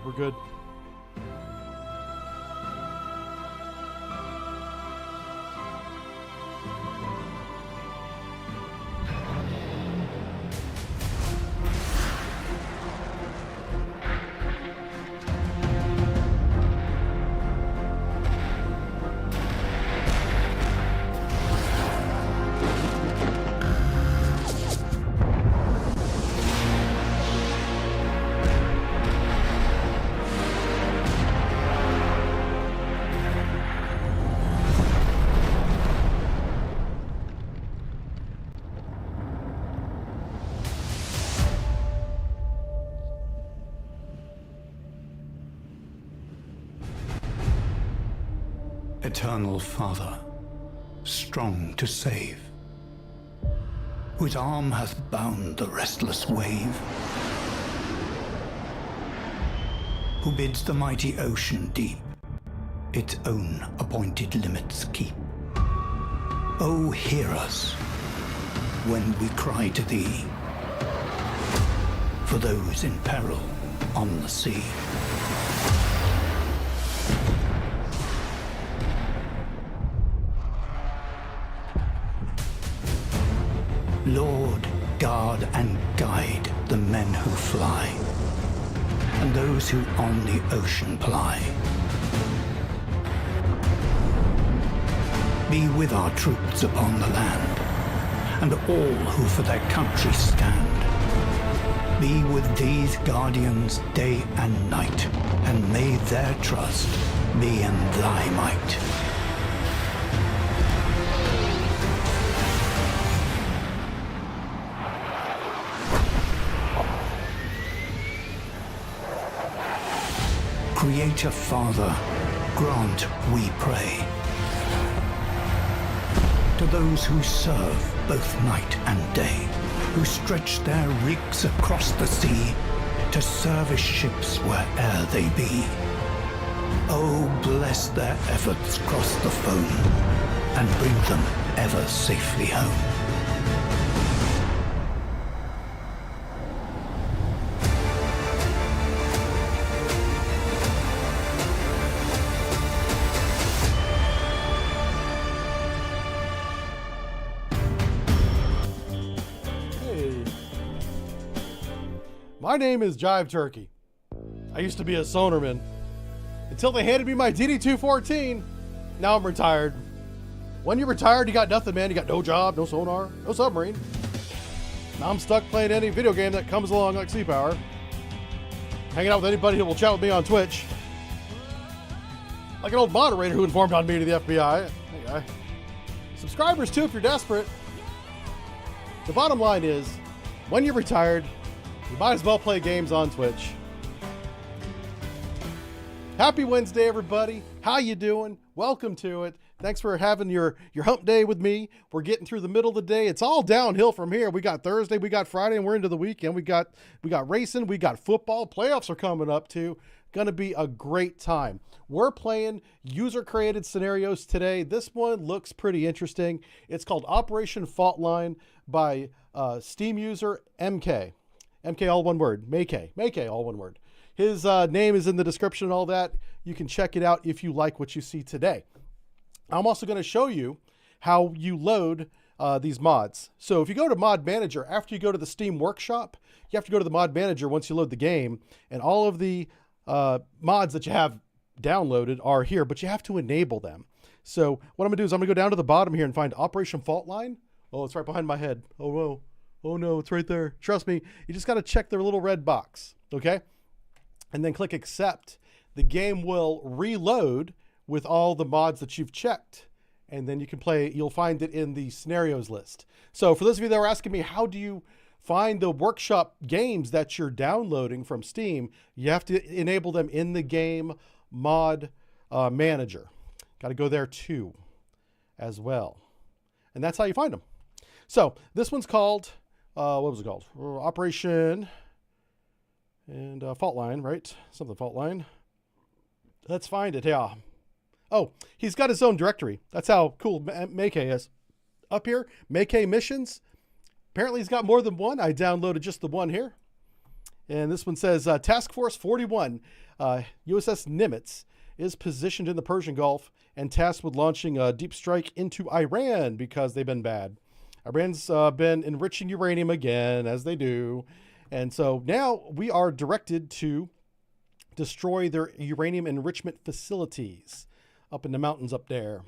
We're good. Eternal Father, strong to save, whose arm hath bound the restless wave, who bids the mighty ocean deep its own appointed limits keep. Oh, hear us when we cry to thee, for those in peril on the sea. Lord, guard and guide the men who fly, and those who on the ocean ply. Be with our troops upon the land, and all who for their country stand. Be with these guardians day and night, and may their trust be in thy might. Creator Father, grant, we pray, to those who serve both night and day, who stretch their rigs across the sea to service ships where'er they be. Oh, bless their efforts cross the foam and bring them ever safely home. My name is Jive Turkey. I used to be a sonarman until they handed me my DD-214. Now I'm retired. When you're retired, you got nothing, man. You got no job, no sonar, no submarine. Now I'm stuck playing any video game that comes along like Sea Power. Hanging out with anybody who will chat with me on Twitch. Like an old moderator who informed on me to the FBI. Hey, guy. Subscribers too if you're desperate. The bottom line is, when you're retired, you might as well play games on Twitch. Happy Wednesday, everybody. How you doing? Welcome to it. Thanks for having your hump day with me. We're getting through the middle of the day. It's all downhill from here. We got Thursday, we got Friday, and we're into the weekend. We got racing, we got football. Playoffs are coming up too. Gonna be a great time. We're playing user-created scenarios today. This one looks pretty interesting. It's called Operation Faultline by Steam user MayKay. MayKay, all one word. MayKay, all one word. His name is in the description and all that. You can check it out if you like what you see today. I'm also going to show you how you load these mods. So if you go to Mod Manager, after you go to the Steam Workshop, you have to go to the Mod Manager once you load the game, and all of the mods that you have downloaded are here, but you have to enable them. So what I'm going to do is I'm going to go down to the bottom here and find Operation Faultline. Oh, it's right behind my head. Oh, whoa. Oh no, it's right there. Trust me, you just got to check their little red box, okay? And then click accept. The game will reload with all the mods that you've checked. And then you can play, you'll find it in the scenarios list. So for those of you that are asking me, how do you find the workshop games that you're downloading from Steam? You have to enable them in the game mod manager. Got to go there too as well. And that's how you find them. So this one's called, what was it called? Operation and Faultline, right? Something Faultline. Let's find it. Yeah. Oh, he's got his own directory. That's how cool MayKay is. Up here, MayKay missions. Apparently he's got more than one. I downloaded just the one here. And this one says Task Force 41. USS Nimitz is positioned in the Persian Gulf and tasked with launching a deep strike into Iran because they've been bad. Iran's been enriching uranium again, as they do. And so now we are directed to destroy their uranium enrichment facilities up in the mountains up there.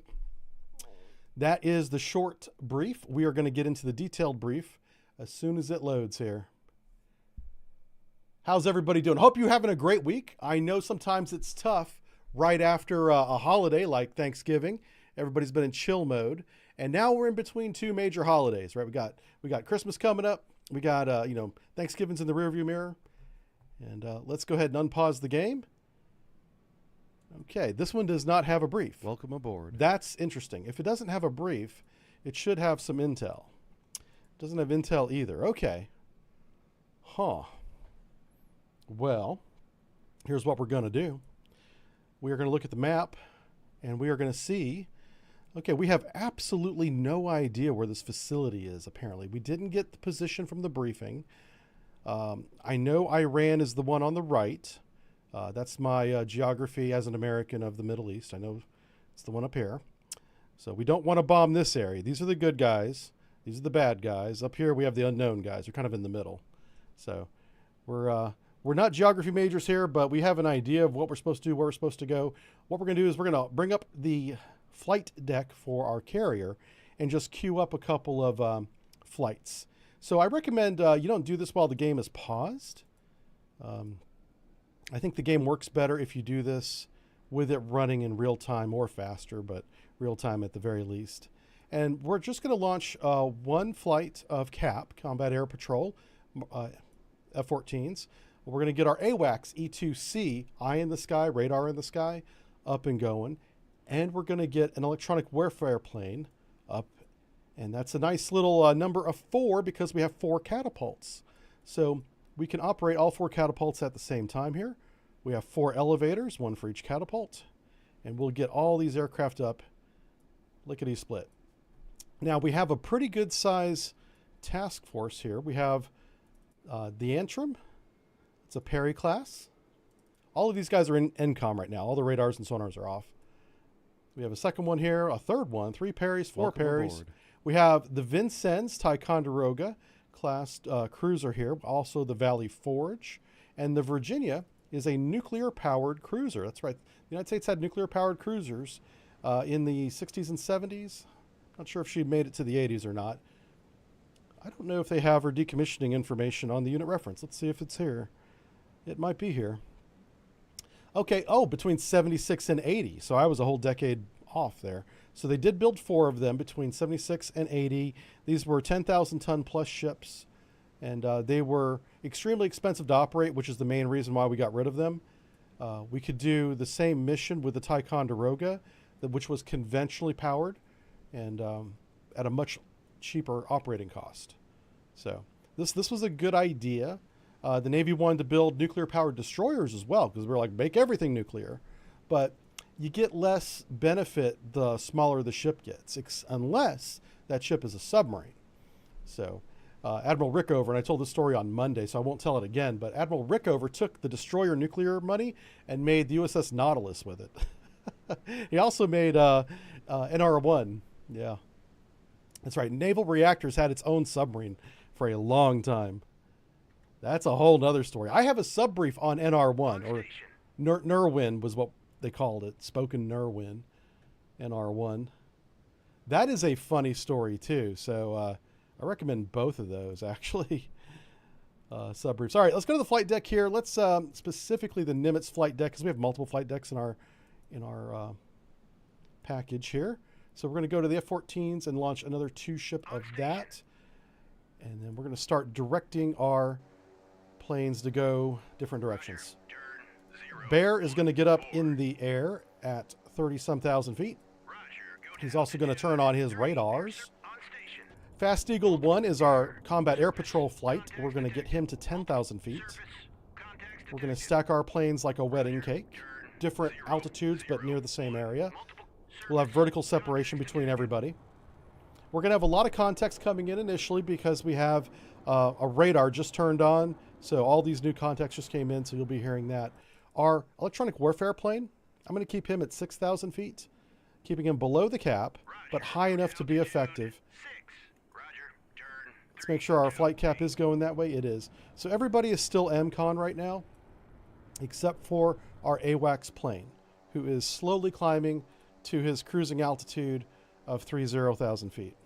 That is the short brief. We are going to get into the detailed brief as soon as it loads here. How's everybody doing? Hope you're having a great week. I know sometimes it's tough right after a holiday like Thanksgiving. Everybody's been in chill mode. And now we're in between two major holidays, right? We got Christmas coming up. We got Thanksgiving's in the rearview mirror. And let's go ahead and unpause the game. Okay, this one does not have a brief. Welcome aboard. That's interesting. If it doesn't have a brief, it should have some intel. It doesn't have intel either. Okay. Huh. Well, here's what we're going to do. We are going to look at the map, and we are going to see, okay, we have absolutely no idea where this facility is, apparently. We didn't get the position from the briefing. I know Iran is the one on the right. That's my geography as an American of the Middle East. I know it's the one up here. So we don't want to bomb this area. These are the good guys. These are the bad guys. Up here we have the unknown guys. We're kind of in the middle. So we're not geography majors here, but we have an idea of what we're supposed to do, where we're supposed to go. What we're going to do is we're going to bring up the flight deck for our carrier and just queue up a couple of flights. So I recommend you don't do this while the game is paused. I think the game works better if you do this with it running in real time or faster, but real time at the very least. And we're just going to launch one flight of CAP, Combat Air Patrol, F-14s. We're going to get our AWACS E-2C, eye in the sky, radar in the sky, up and going. And we're going to get an electronic warfare plane up. And that's a nice little number of 4 because we have 4 catapults. So we can operate all 4 catapults at the same time here. We have 4 elevators, 1 for each catapult. And we'll get all these aircraft up lickety-split. Now we have a pretty good size task force here. We have the Antrim. It's a Perry class. All of these guys are in NCOM right now. All the radars and sonars are off. We have a second one here, a third one, 3 Perrys, 4 Welcome Perrys. aboard. We have the Vincennes Ticonderoga class cruiser here, also the Valley Forge. And the Virginia is a nuclear-powered cruiser. That's right. The United States had nuclear-powered cruisers in the 60s and 70s. Not sure if she made it to the 80s or not. I don't know if they have her decommissioning information on the unit reference. Let's see if it's here. It might be here. Okay, between 76 and 80. So I was a whole decade off there. So they did build 4 of them between 76 and 80. These were 10,000 ton plus ships. And they were extremely expensive to operate, which is the main reason why we got rid of them. We could do the same mission with the Ticonderoga, which was conventionally powered and at a much cheaper operating cost. So this was a good idea. The Navy wanted to build nuclear-powered destroyers as well because we're like, make everything nuclear. But you get less benefit the smaller the ship gets, unless that ship is a submarine. So Admiral Rickover, and I told this story on Monday, so I won't tell it again, but Admiral Rickover took the destroyer nuclear money and made the USS Nautilus with it. He also made NR-1. Yeah, that's right. Naval Reactors had its own submarine for a long time. That's a whole nother story. I have a sub-brief on NR-1, or Nerwin was what they called it, spoken Nerwin, NR-1. That is a funny story too, so I recommend both of those, actually. Sub-briefs. All right, let's go to the flight deck here. Let's specifically the Nimitz flight deck, because we have multiple flight decks in our package here. So we're going to go to the F-14s and launch another 2 ship of that. And then we're going to start directing our planes to go different directions. Bear is going to get up in the air at 30-some thousand feet. He's also going to turn on his radars. Fast Eagle 1 is our combat air patrol flight. We're going to get him to 10,000 feet. We're going to stack our planes like a wedding cake. Different altitudes, but near the same area. We'll have vertical separation between everybody. We're going to have a lot of context coming in initially because we have a radar just turned on. So all these new contacts just came in, so you'll be hearing that. Our electronic warfare plane, I'm going to keep him at 6,000 feet, keeping him below the cap, but high enough to be effective. Let's make sure our flight cap is going that way. It is. So everybody is still MCON right now, except for our AWACS plane, who is slowly climbing to his cruising altitude of 30,000 feet.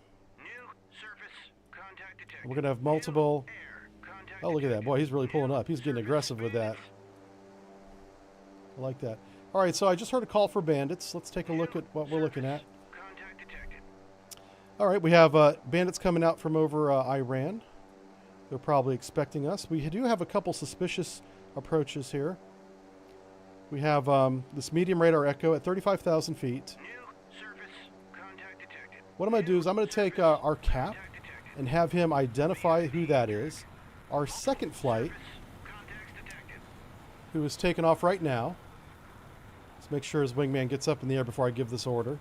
We're going to have multiple... Oh, look at that. Boy, he's really pulling up. He's getting aggressive with that. I like that. All right, so I just heard a call for bandits. Let's take a look at what we're looking at. All right, we have bandits coming out from over Iran. They're probably expecting us. We do have a couple suspicious approaches here. We have this medium radar echo at 35,000 feet. What I'm going to do is I'm going to take our cap and have him identify who that is. Our second flight, who is taking off right now. Let's make sure his wingman gets up in the air before I give this order.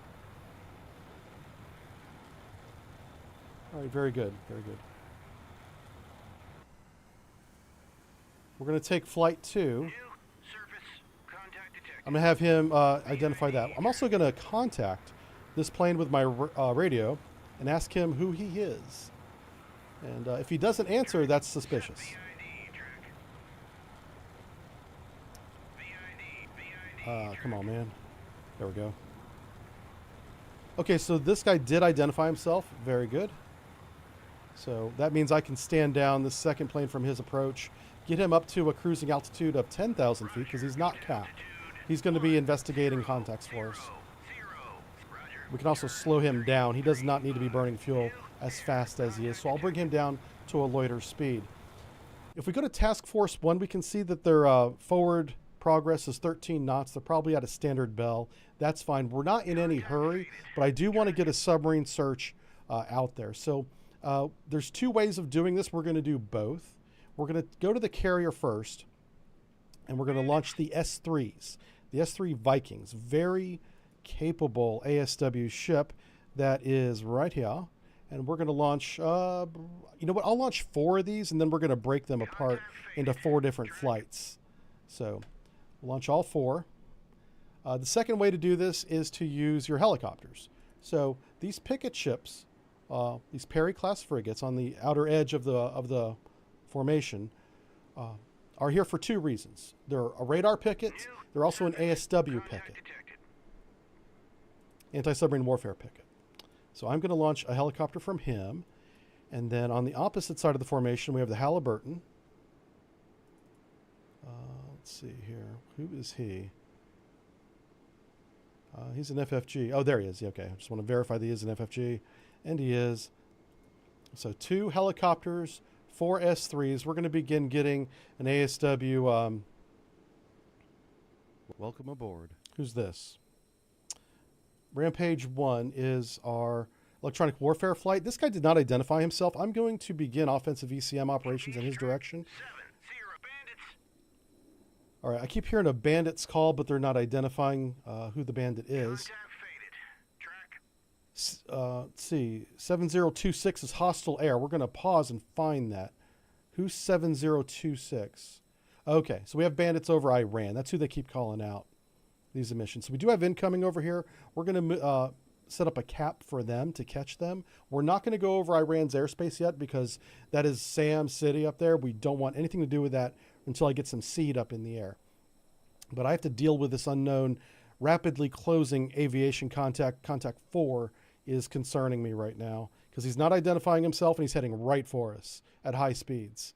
All right, very good, very good. We're going to take flight 2. I'm going to have him identify that. I'm also going to contact this plane with my radio and ask him who he is. And if he doesn't answer, that's suspicious. Come on, man. There we go. Okay, so this guy did identify himself. Very good. So that means I can stand down the second plane from his approach, get him up to a cruising altitude of 10,000 feet because he's not capped. He's going to be investigating contacts for us. We can also slow him down. He does not need to be burning fuel as fast as he is. So I'll bring him down to a loiter speed. If we go to Task Force 1, we can see that their forward progress is 13 knots. They're probably at a standard bell. That's fine. We're not in any hurry, but I do want to get a submarine search out there. So there's two ways of doing this. We're going to do both. We're going to go to the carrier first, and we're going to launch the S3s. The S3 Vikings, very capable ASW ship that is right here. And we're going to launch, you know what, I'll launch 4 of these, and then we're going to break them apart into 4 different flights. So we'll launch all 4. The second way to do this is to use your helicopters. So these picket ships, these Perry-class frigates on the outer edge of the formation, are here for 2 reasons. They're a radar picket. They're also an ASW picket, anti-submarine warfare picket. So I'm going to launch a helicopter from him. And then on the opposite side of the formation, we have the Halliburton. Let's see here. Who is he? He's an FFG. Oh, there he is. Okay, I just want to verify that he is an FFG. And he is. So 2 helicopters, 4 S3s. We're going to begin getting an ASW. Welcome aboard. Who's this? Rampage 1 is our electronic warfare flight. This guy did not identify himself. I'm going to begin offensive ECM operations in his direction. All right, I keep hearing a bandit's call, but they're not identifying who the bandit is. Let's see. 7026 is hostile air. We're going to pause and find that. Who's 7026? Okay, so we have bandits over Iran. That's who they keep calling out, these emissions. So we do have incoming over here. We're going to set up a cap for them to catch them. We're not going to go over Iran's airspace yet because that is Sam City up there. We don't want anything to do with that until I get some seed up in the air. But I have to deal with this unknown, rapidly closing aviation contact. Contact 4 is concerning me right now because he's not identifying himself and he's heading right for us at high speeds.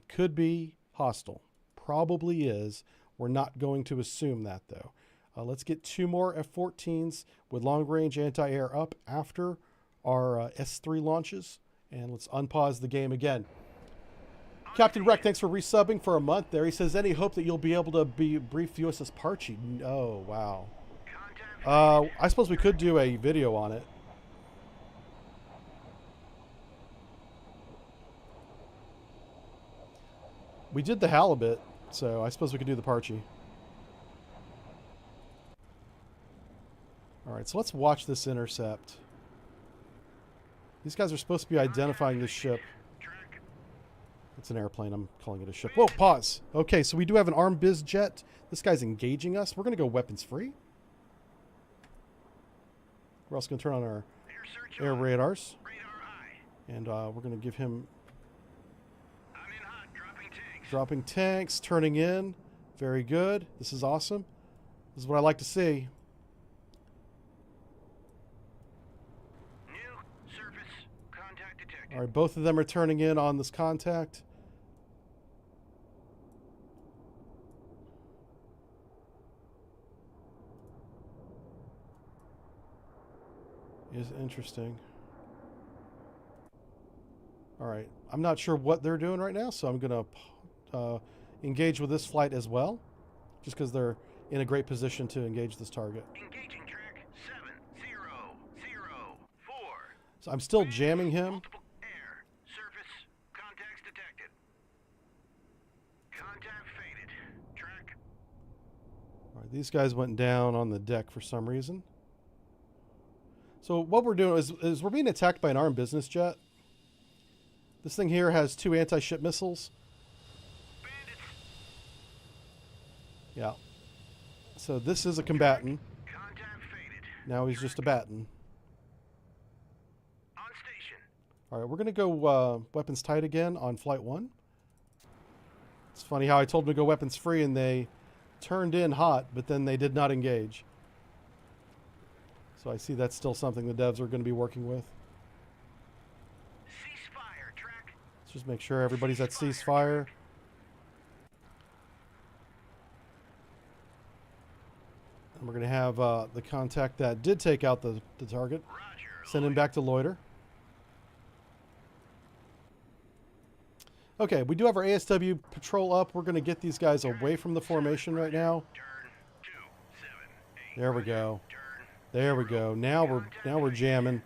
Could be hostile. Probably is. We're not going to assume that, though. Let's get 2 more F-14s with long-range anti-air up after our S3 launches. And let's unpause the game again. Captain Wreck, thanks for resubbing for a month there. He says, any hope that you'll be able to brief USS Parchi? Oh, wow. I suppose we could do a video on it. We did the halibut, so I suppose we could do the Parchi. All right, so let's watch this intercept. These guys are supposed to be identifying this ship. It's an airplane. I'm calling it a ship. Whoa, pause. Okay, so we do have an armed biz jet. This guy's engaging us. We're going to go weapons free. We're also going to turn on our air radars. And we're going to give him dropping tanks, turning in. Very good. This is awesome. This is what I like to see. New surface contact detected. All right, both of them are turning in on this contact. Is interesting. All right, I'm not sure what they're doing right now, so I'm going to engage with this flight as well, just because they're in a great position to engage this target. Engaging track 7004. So I'm still jamming him. Multiple air surface contacts detected. Contact faded. Track. All right, these guys went down on the deck for some reason. So what we're doing is we're being attacked by an armed business jet. This thing here has 2 anti-ship missiles. Bandits. Yeah. So this is a combatant. Contact faded. Now he's just a batten. On station. All right, we're going to go weapons tight again on flight 1. It's funny how I told them to go weapons free and they turned in hot, but then they did not engage. So I see that's still something the devs are going to be working with. Ceasefire track. Let's just make sure everybody's at ceasefire. And we're going to have the contact that did take out the target. Roger. Send him back to loiter. Okay, we do have our ASW patrol up. We're going to get these guys away from the formation right now. Turn 278. There we go. Turn. There we go. Now we're jamming.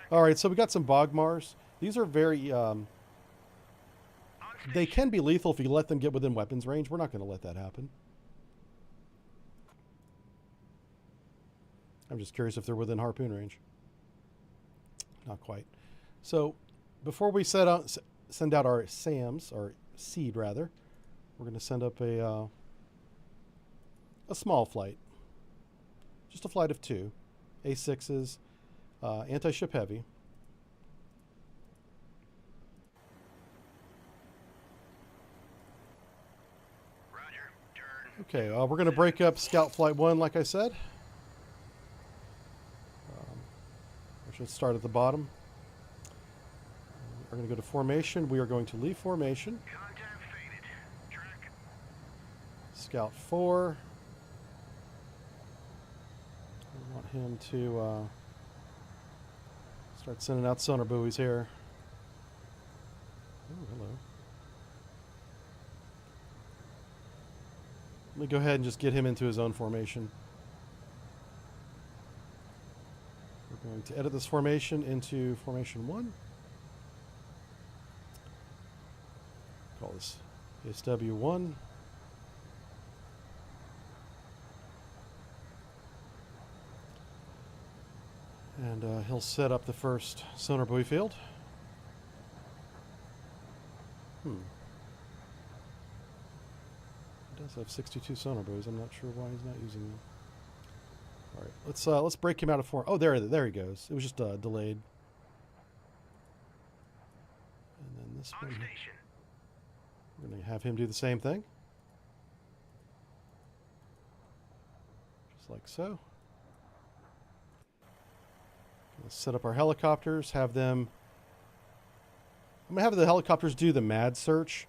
All right, so we got some Bogmars. These are very they can be lethal if you let them get within weapons range. We're not going to let that happen. I'm just curious if they're within harpoon range. Not quite. So before we send out our SAMs, or seed rather, we're going to send up a small flight. Just a flight of 2. A6s, anti-ship heavy. Roger. Turn. Okay, we're going to break up Scout Flight 1, like I said. We should start at the bottom. We're going to go to formation. We are going to leave formation. Contact faded. Track. Scout 4. We want him to start sending out sonar buoys here. Oh, hello. Let me go ahead and just get him into his own formation. We're going to edit this formation into formation 1. Call this ASW1. And he'll set up the first sonar buoy field. He does have 62 sonar buoys. I'm not sure why he's not using them. All right, let's break him out of form. Oh, there he goes. It was just delayed. And then this On one, station. we're going to have him do the same thing, just like so. Let's set up our helicopters. Have them. I'm going to have the helicopters do the MAD search,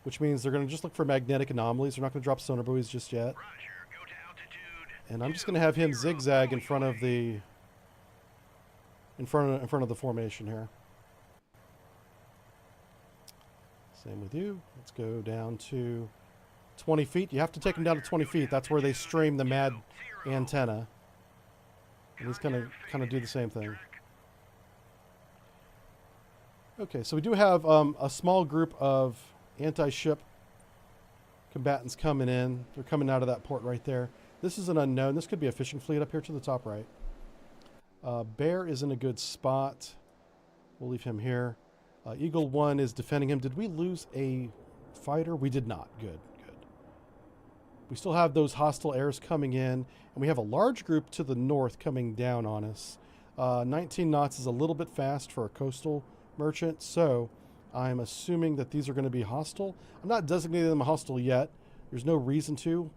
which means they're going to just look for magnetic anomalies. They're not going to drop sonar buoys just yet. Roger. Go to altitude. And I'm just going to have him zigzag in front of the in front of the formation here. Same with you. Let's go down to 20 feet. You have to take them down to 20 feet. That's where they stream the MAD antenna. And he's going to do the same thing. Okay, so we do have a small group of anti-ship combatants coming in. They're coming out of that port right there. This is an unknown. This could be a fishing fleet up here to the top right. Bear is in a good spot. We'll leave him here. Eagle 1 is defending him. Did we lose a fighter? We did not. Good, good. We still have those hostile airs coming in, and we have a large group to the north coming down on us. 19 knots is a little bit fast for a coastal merchant, so I'm assuming that these are going to be hostile. I'm not designating them hostile yet. There's no reason to.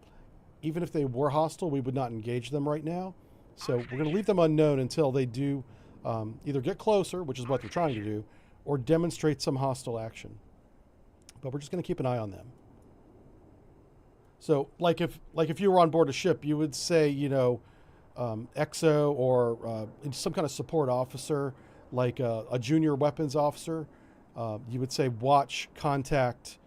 Even if they were hostile, we would not engage them right now. So we're going to leave them unknown until they do either get closer, which is what they're trying to do, or demonstrate some hostile action. But we're just going to keep an eye on them. So, like if you were on board a ship, you would say, you know, XO or some kind of support officer, like a junior weapons officer. You would say watch contact,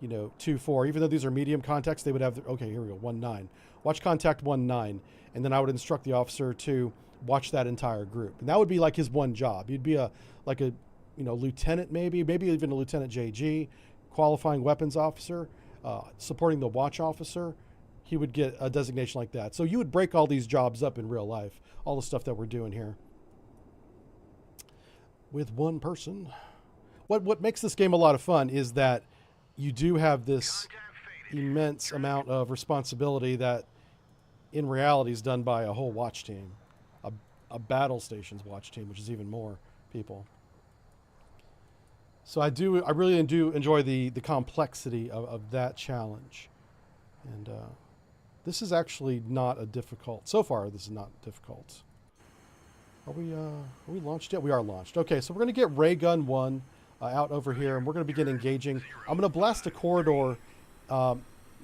you know, 2-4. Even though these are medium contacts, they would have, okay, here we go, 1-9. Watch contact 1-9. And then I would instruct the officer to watch that entire group. And that would be like his one job. You'd be like a lieutenant maybe even a Lieutenant JG, qualifying weapons officer, supporting the watch officer. He would get a designation like that. So you would break all these jobs up in real life, all the stuff that we're doing here. With one person. What makes this game a lot of fun is that you do have this immense amount of responsibility that in reality is done by a whole watch team, a battle station's watch team, which is even more people. So I really do enjoy the complexity of that challenge. And this is actually not a difficult, so far this is not difficult. Are we launched yet? We are launched. Okay, so we're going to get Ray Gun 1 out over here, and we're going to begin engaging. I'm going to blast a corridor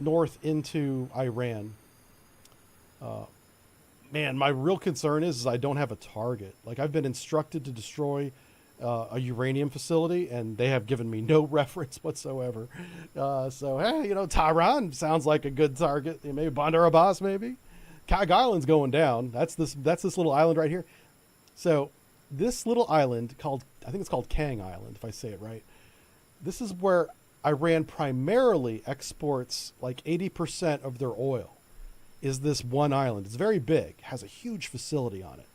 north into Iran. Man, my real concern is I don't have a target. Like, I've been instructed to destroy a uranium facility, and they have given me no reference whatsoever. So, hey, you know, Tehran sounds like a good target. Maybe Bandar Abbas, maybe. Kag Island's going down. That's this little island right here. So this little island I think it's called Kang Island, if I say it right. This is where Iran primarily exports like 80% of their oil, is this one island. It's very big, has a huge facility on it.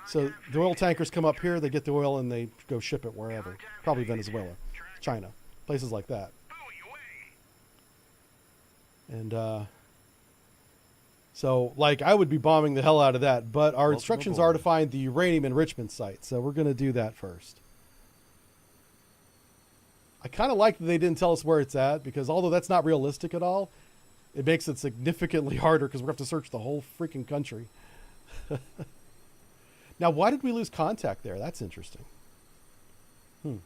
So the oil tankers come up here, they get the oil, and they go ship it wherever. Probably Venezuela, China, places like that. And so, like, I would be bombing the hell out of that, but our instructions are to find the uranium enrichment site, so we're going to do that first. I kind of like that they didn't tell us where it's at, because although that's not realistic at all, it makes it significantly harder because we're going to have to search the whole freaking country. Now, why did we lose contact there? That's interesting. Let's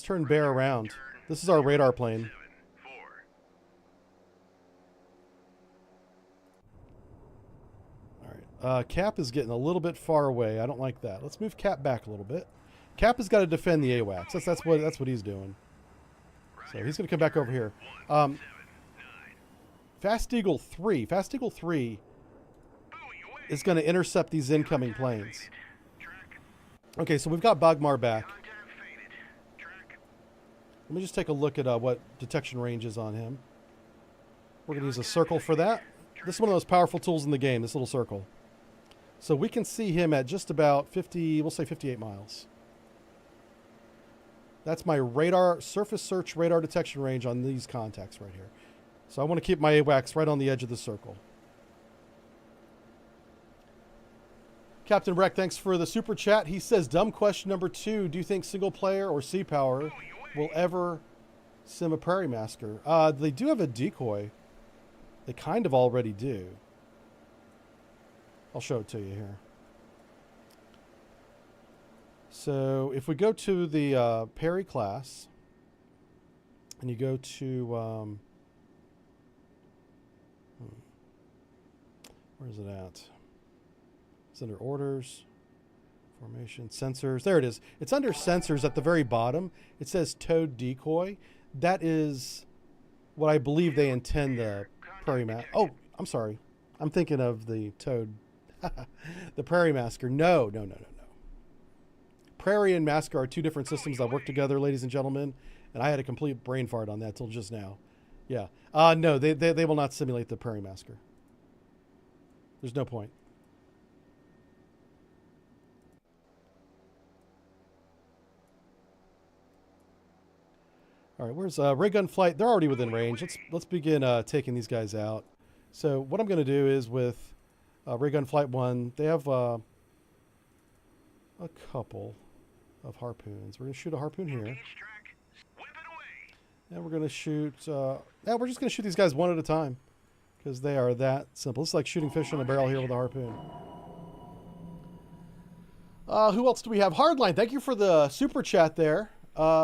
turn Bear around. This is our radar plane. All right. Cap is getting a little bit far away. I don't like that. Let's move Cap back a little bit. Cap has got to defend the AWACS. That's what he's doing. So he's going to come back over here. Fast Eagle 3. Fast Eagle 3 is going to intercept these incoming planes. Okay, so we've got Bagmar back. Let me just take a look at what detection range is on him. We're going to use a circle for that. This is one of those powerful tools in the game, this little circle. So we can see him at just about 50, we'll say 58 miles. That's my radar, surface search radar detection range on these contacts right here. So I want to keep my AWACS right on the edge of the circle. Captain Breck, thanks for the super chat. He says, dumb question number 2. Do you think single player or sea power will ever sim a Prairie Masker? They do have a decoy. They kind of already do. I'll show it to you here. So if we go to the Perry class, and you go to, where is it at? It's under orders, formation, sensors. There it is. It's under sensors at the very bottom. It says towed decoy. That is what I believe they intend the Prairie Masker. Oh, I'm sorry. I'm thinking of the towed, the Prairie Masker. No. Prairie and Masker are two different systems that work together, ladies and gentlemen. And I had a complete brain fart on that till just now. Yeah. No, they will not simulate the Prairie Masker. There's no point. All right, where's ray gun flight? They're already within range. Let's begin taking these guys out. So what I'm going to do is with ray gun flight 1, they have a couple of harpoons. We're going to shoot a harpoon here. Engage track. Whip it away. And we're going to shoot... yeah, we're just going to shoot these guys one at a time. Because they are that simple. It's like shooting fish in a barrel here with a harpoon. Who else do we have? Hardline, thank you for the super chat there.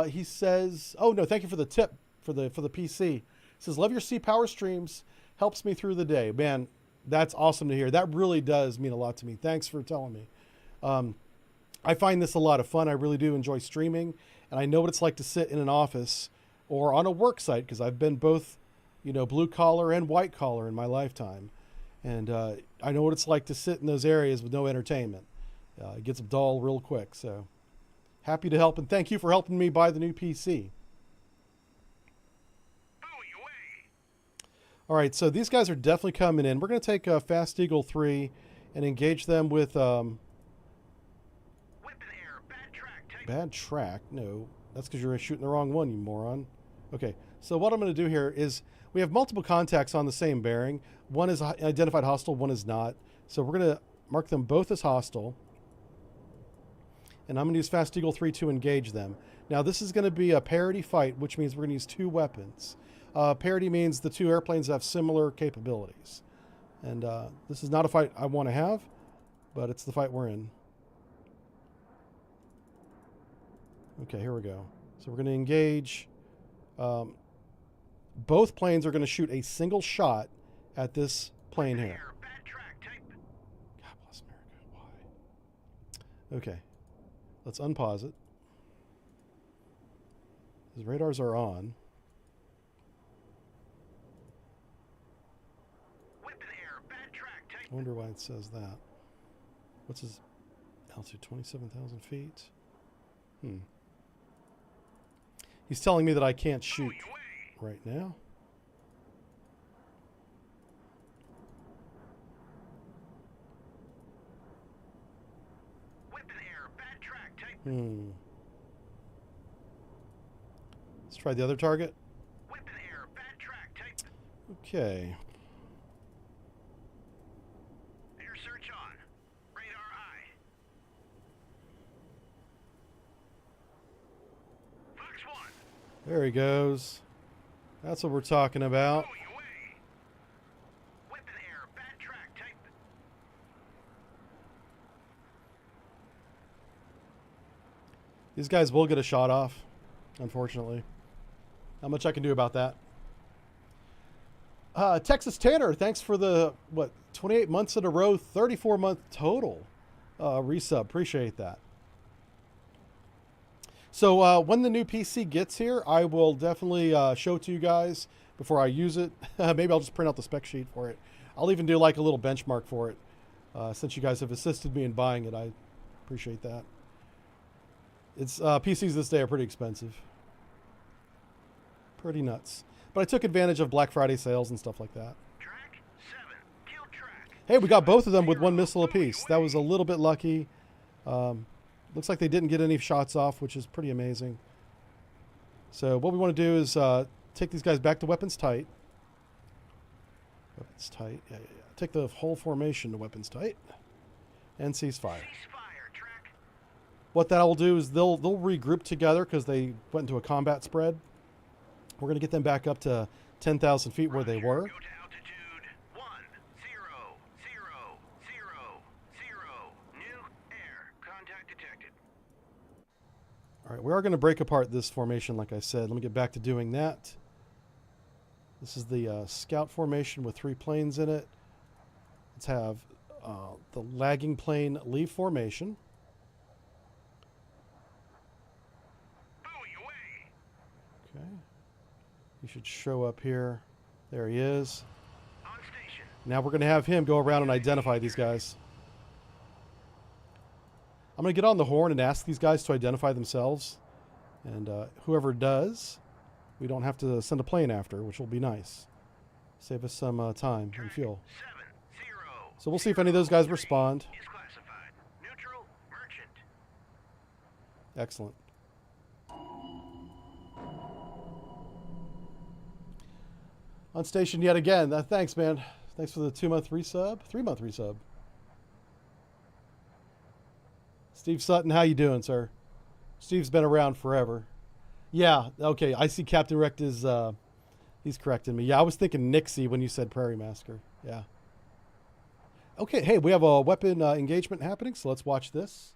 He says... Oh, no, thank you for the tip for the PC. He says, love your sea power streams. Helps me through the day. Man, that's awesome to hear. That really does mean a lot to me. Thanks for telling me. I find this a lot of fun. I really do enjoy streaming, and I know what it's like to sit in an office or on a work site, because I've been both, you know, blue collar and white collar in my lifetime. And I know what it's like to sit in those areas with no entertainment. It gets dull real quick. So happy to help, and thank you for helping me buy the new PC. All right, so these guys are definitely coming in. We're going to take Fast Eagle 3 and engage them with... Bad track? No, that's because you're shooting the wrong one, you moron. Okay, so what I'm going to do here is we have multiple contacts on the same bearing. One is identified hostile, one is not. So we're going to mark them both as hostile. And I'm going to use Fast Eagle 3 to engage them. Now, this is going to be a parity fight, which means we're going to use 2 weapons. Parity means the 2 airplanes have similar capabilities. And this is not a fight I want to have, but it's the fight we're in. Okay, here we go. So we're going to engage. Both planes are going to shoot a single shot at this plane here. God bless America. Why? Okay. Let's unpause it. His radars are on. I wonder why it says that. What's his altitude? 27,000 feet? He's telling me that I can't shoot right now. Let's try the other target. Okay. Air search on. Radar eye. Fox 1. There he goes. That's what we're talking about. These guys will get a shot off, unfortunately. Not much I can do about that. Texas Tanner, thanks for the, 28 months in a row, 34-month total resub. Appreciate that. So when the new PC gets here, I will definitely show it to you guys before I use it. Maybe I'll just print out the spec sheet for it. I'll even do like a little benchmark for it. Since you guys have assisted me in buying it, I appreciate that. It's PCs this day are pretty expensive. Pretty nuts. But I took advantage of Black Friday sales and stuff like that. Track 7. Kill track. Hey, we got both of them with 1 missile apiece. That was a little bit lucky. Looks like they didn't get any shots off, which is pretty amazing. So what we want to do is take these guys back to weapons tight. Weapons tight. Yeah. Take the whole formation to weapons tight. And ceasefire. What that will do is they'll regroup together because they went into a combat spread. We're going to get them back up to 10,000 feet where they were. Go to altitude 1000. New air. Contact detected. All right, we are going to break apart this formation, like I said. Let me get back to doing that. This is the scout formation with 3 planes in it. Let's have the lagging plane leave formation. Okay. He should show up here. There he is. On station. Now we're going to have him go around and identify these guys. I'm going to get on the horn and ask these guys to identify themselves. And whoever does, we don't have to send a plane after, which will be nice. Save us some time and fuel. 70. So we'll see if any of those guys respond. Is classified. Neutral. Merchant. Excellent. On station yet again. Thanks, man. Thanks for the 2-month resub. 3-month resub. Steve Sutton, how you doing, sir? Steve's been around forever. Yeah, okay. I see Captain Wrecked is, he's correcting me. Yeah, I was thinking Nixie when you said Prairie Massacre. Yeah. Okay, hey, we have a weapon engagement happening, so let's watch this.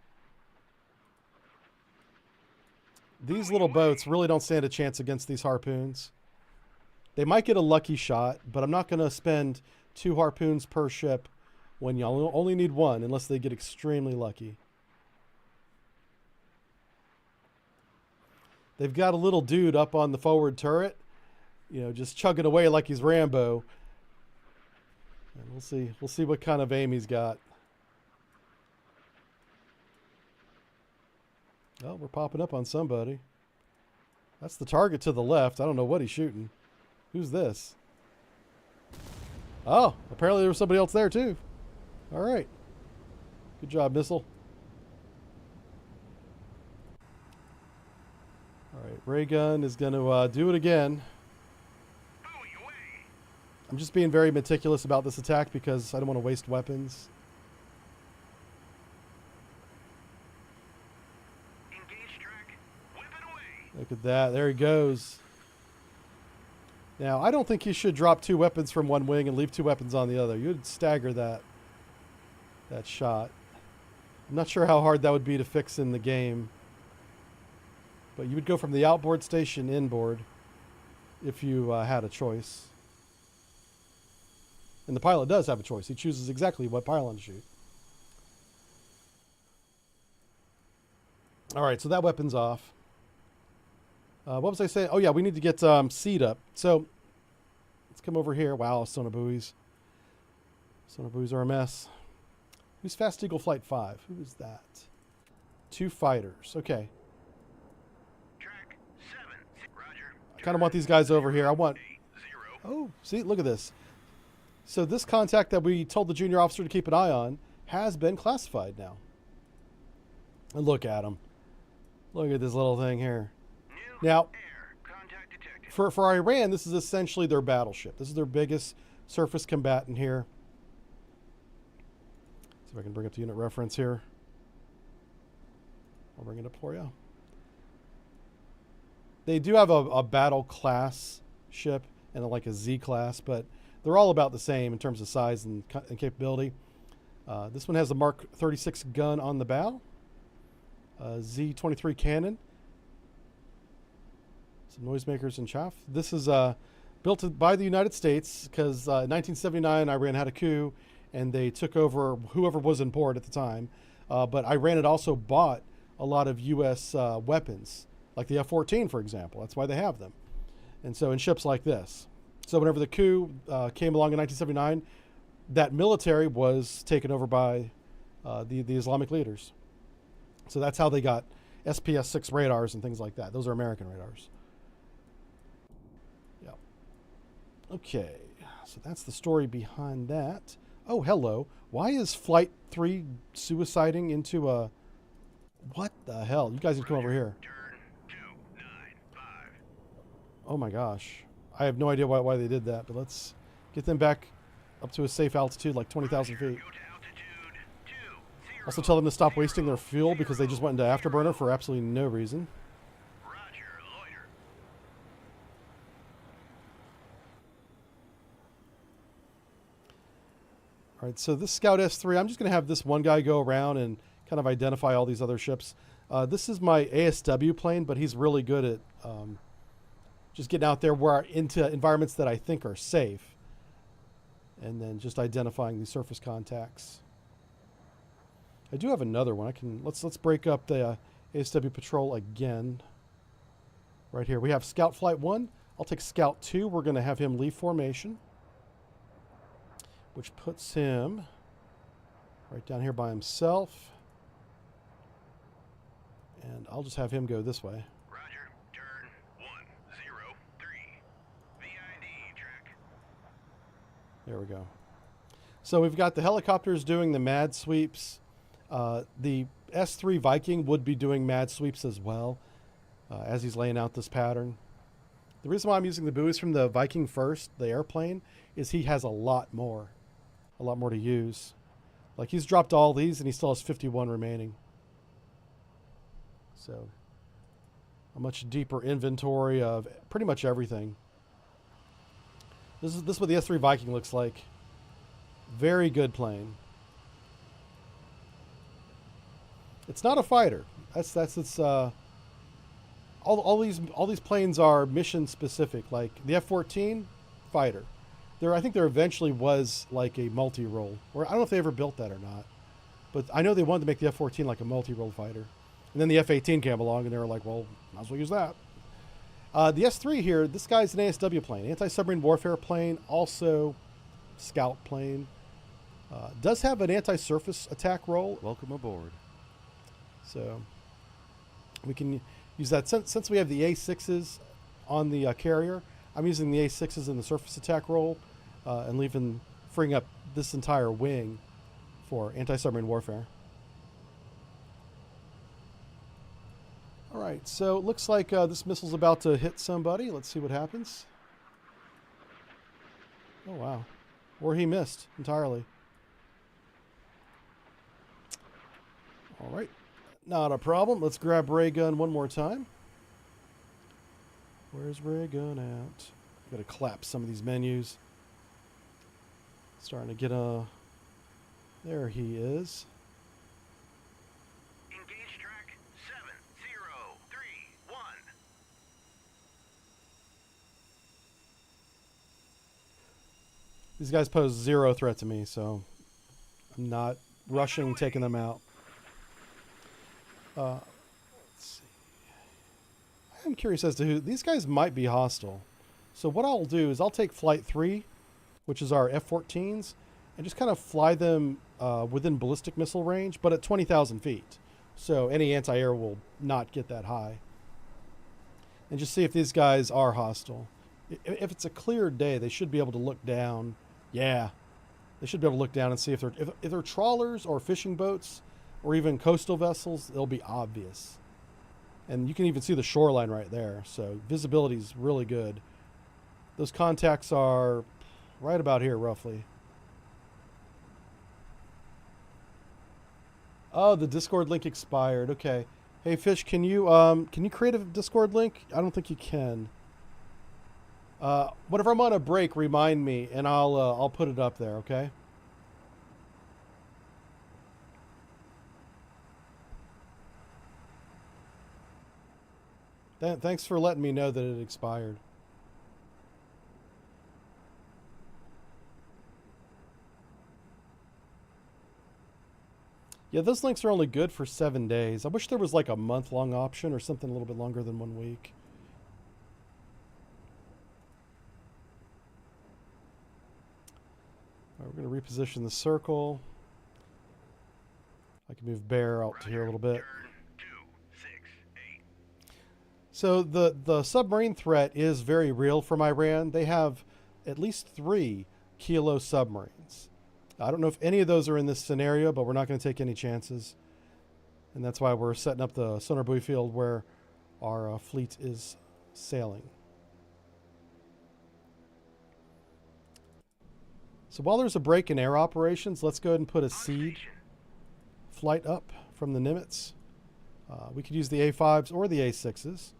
These little boats really don't stand a chance against these harpoons. They might get a lucky shot, but I'm not going to spend 2 harpoons per ship when you only need 1 unless they get extremely lucky. They've got a little dude up on the forward turret, you know, just chugging away like he's Rambo. And we'll see what kind of aim he's got. Oh, we're popping up on somebody. That's the target to the left. I don't know what he's shooting. Who's this? Oh, apparently there was somebody else there too. All right. Good job, missile. All right, ray gun is going to do it again. I'm just being very meticulous about this attack because I don't want to waste weapons. Engage track. Whip it away. Look at that. There he goes. Now, I don't think he should drop 2 weapons from one wing and leave 2 weapons on the other. You'd stagger that shot. I'm not sure how hard that would be to fix in the game. But you would go from the outboard station inboard if you had a choice. And the pilot does have a choice. He chooses exactly what pylon to shoot. All right, so that weapon's off. What was I saying? Oh, yeah, we need to get seed up. So let's come over here. Wow, sonar buoys. Sonar buoys are a mess. Who's Fast Eagle Flight 5? Who is that? 2 fighters. Okay. Track 7. Roger. I kind of want these guys over here. I want... Oh, see, look at this. So this contact that we told the junior officer to keep an eye on has been classified now. And look at him. Look at this little thing here. Now, for Iran, this is essentially their battleship. This is their biggest surface combatant here. See if I can bring up the unit reference here. I'll bring it up for you. They do have a battle class ship and like a Z class, but they're all about the same in terms of size and capability. This one has a Mark 36 gun on the bow. Z-23 cannon. Some noisemakers and chaff. This is built by the United States because in 1979 Iran had a coup and they took over whoever was in port at the time. But Iran had also bought a lot of U.S. Weapons, like the F-14, for example. That's why they have them. And so in ships like this. So whenever the coup came along in 1979, that military was taken over by the Islamic leaders. So that's how they got SPS-6 radars and things like that. Those are American radars. Yeah. Okay, so that's the story behind that. Oh, hello. Why is Flight 3 suiciding into a... What the hell? You guys need to come over here. Turn 295. Oh my gosh. I have no idea why they did that, but let's get them back up to a safe altitude, like 20,000 feet. Go to altitude 20. Also tell them to stop wasting their fuel because they just went into afterburner for absolutely no reason. Roger, loiter. All right, so this Scout S3, I'm just going to have this one guy go around and kind of identify all these other ships. This is my ASW plane, but he's really good at just getting out there into environments that I think are safe. And then just identifying these surface contacts. I do have another one. Let's break up the ASW patrol again. Right here. We have Scout Flight 1. I'll take Scout 2. We're going to have him leave formation, which puts him right down here by himself. And I'll just have him go this way. Roger, turn 103. VID track. There we go. So we've got the helicopters doing the mad sweeps. The S3 Viking would be doing mad sweeps as well as he's laying out this pattern. The reason why I'm using the buoys from the Viking first, the airplane, is he has a lot more to use. Like he's dropped all these and he still has 51 remaining. So a much deeper inventory of pretty much everything. This is what the S3 Viking looks like. Very good plane. It's not a fighter. That's its all these planes are mission specific. Like the F-14 fighter. I think there eventually was like a multi-role. Or I don't know if they ever built that or not. But I know they wanted to make the F-14 like a multi-role fighter. And then the F-18 came along and they were like, well, might as well use that. The S-3 here, this guy's an ASW plane. Anti-submarine warfare plane, also scout plane. Does have an anti-surface attack role. Welcome aboard. So we can use that. Since we have the A6s on the carrier, I'm using the A6s in the surface attack role and freeing up this entire wing for anti-submarine warfare. All right, so it looks like this missile's about to hit somebody. Let's see what happens. Oh, wow. Or he missed entirely. All right, not a problem. Let's grab ray gun one more time. Where's ray gun at? Got to collapse some of these menus. Starting to get a... There he is. Engage track 7031. These guys pose zero threat to me, so I'm not rushing taking them out. Let's see. I'm curious as to who... These guys might be hostile. So what I'll do is I'll take Flight 3, which is our F-14s, and just kind of fly them within ballistic missile range, but at 20,000 feet. So any anti-air will not get that high. And just see if these guys are hostile. If it's a clear day, they should be able to look down. Yeah. They should be able to look down and see if they're trawlers or fishing boats or even coastal vessels, they'll be obvious. And you can even see the shoreline right there. So visibility is really good. Those contacts are right about here, roughly. Oh, the Discord link expired. Okay. Hey, Fish, can you create a Discord link? I don't think you can. Whenever I'm on a break, remind me, and I'll put it up there. Okay. Thanks for letting me know that it expired. Yeah, those links are only good for 7 days. I wish there was like a month-long option or something a little bit longer than 1 week. All right, we're going to reposition the circle. I can move Bear out to here a little bit. So the submarine threat is very real from Iran. They have at least 3 Kilo submarines. I don't know if any of those are in this scenario, but we're not going to take any chances. And that's why we're setting up the sonar buoy field where our fleet is sailing. So while there's a break in air operations, let's go ahead and put a seed flight up from the Nimitz. We could use the A5s or the A6s.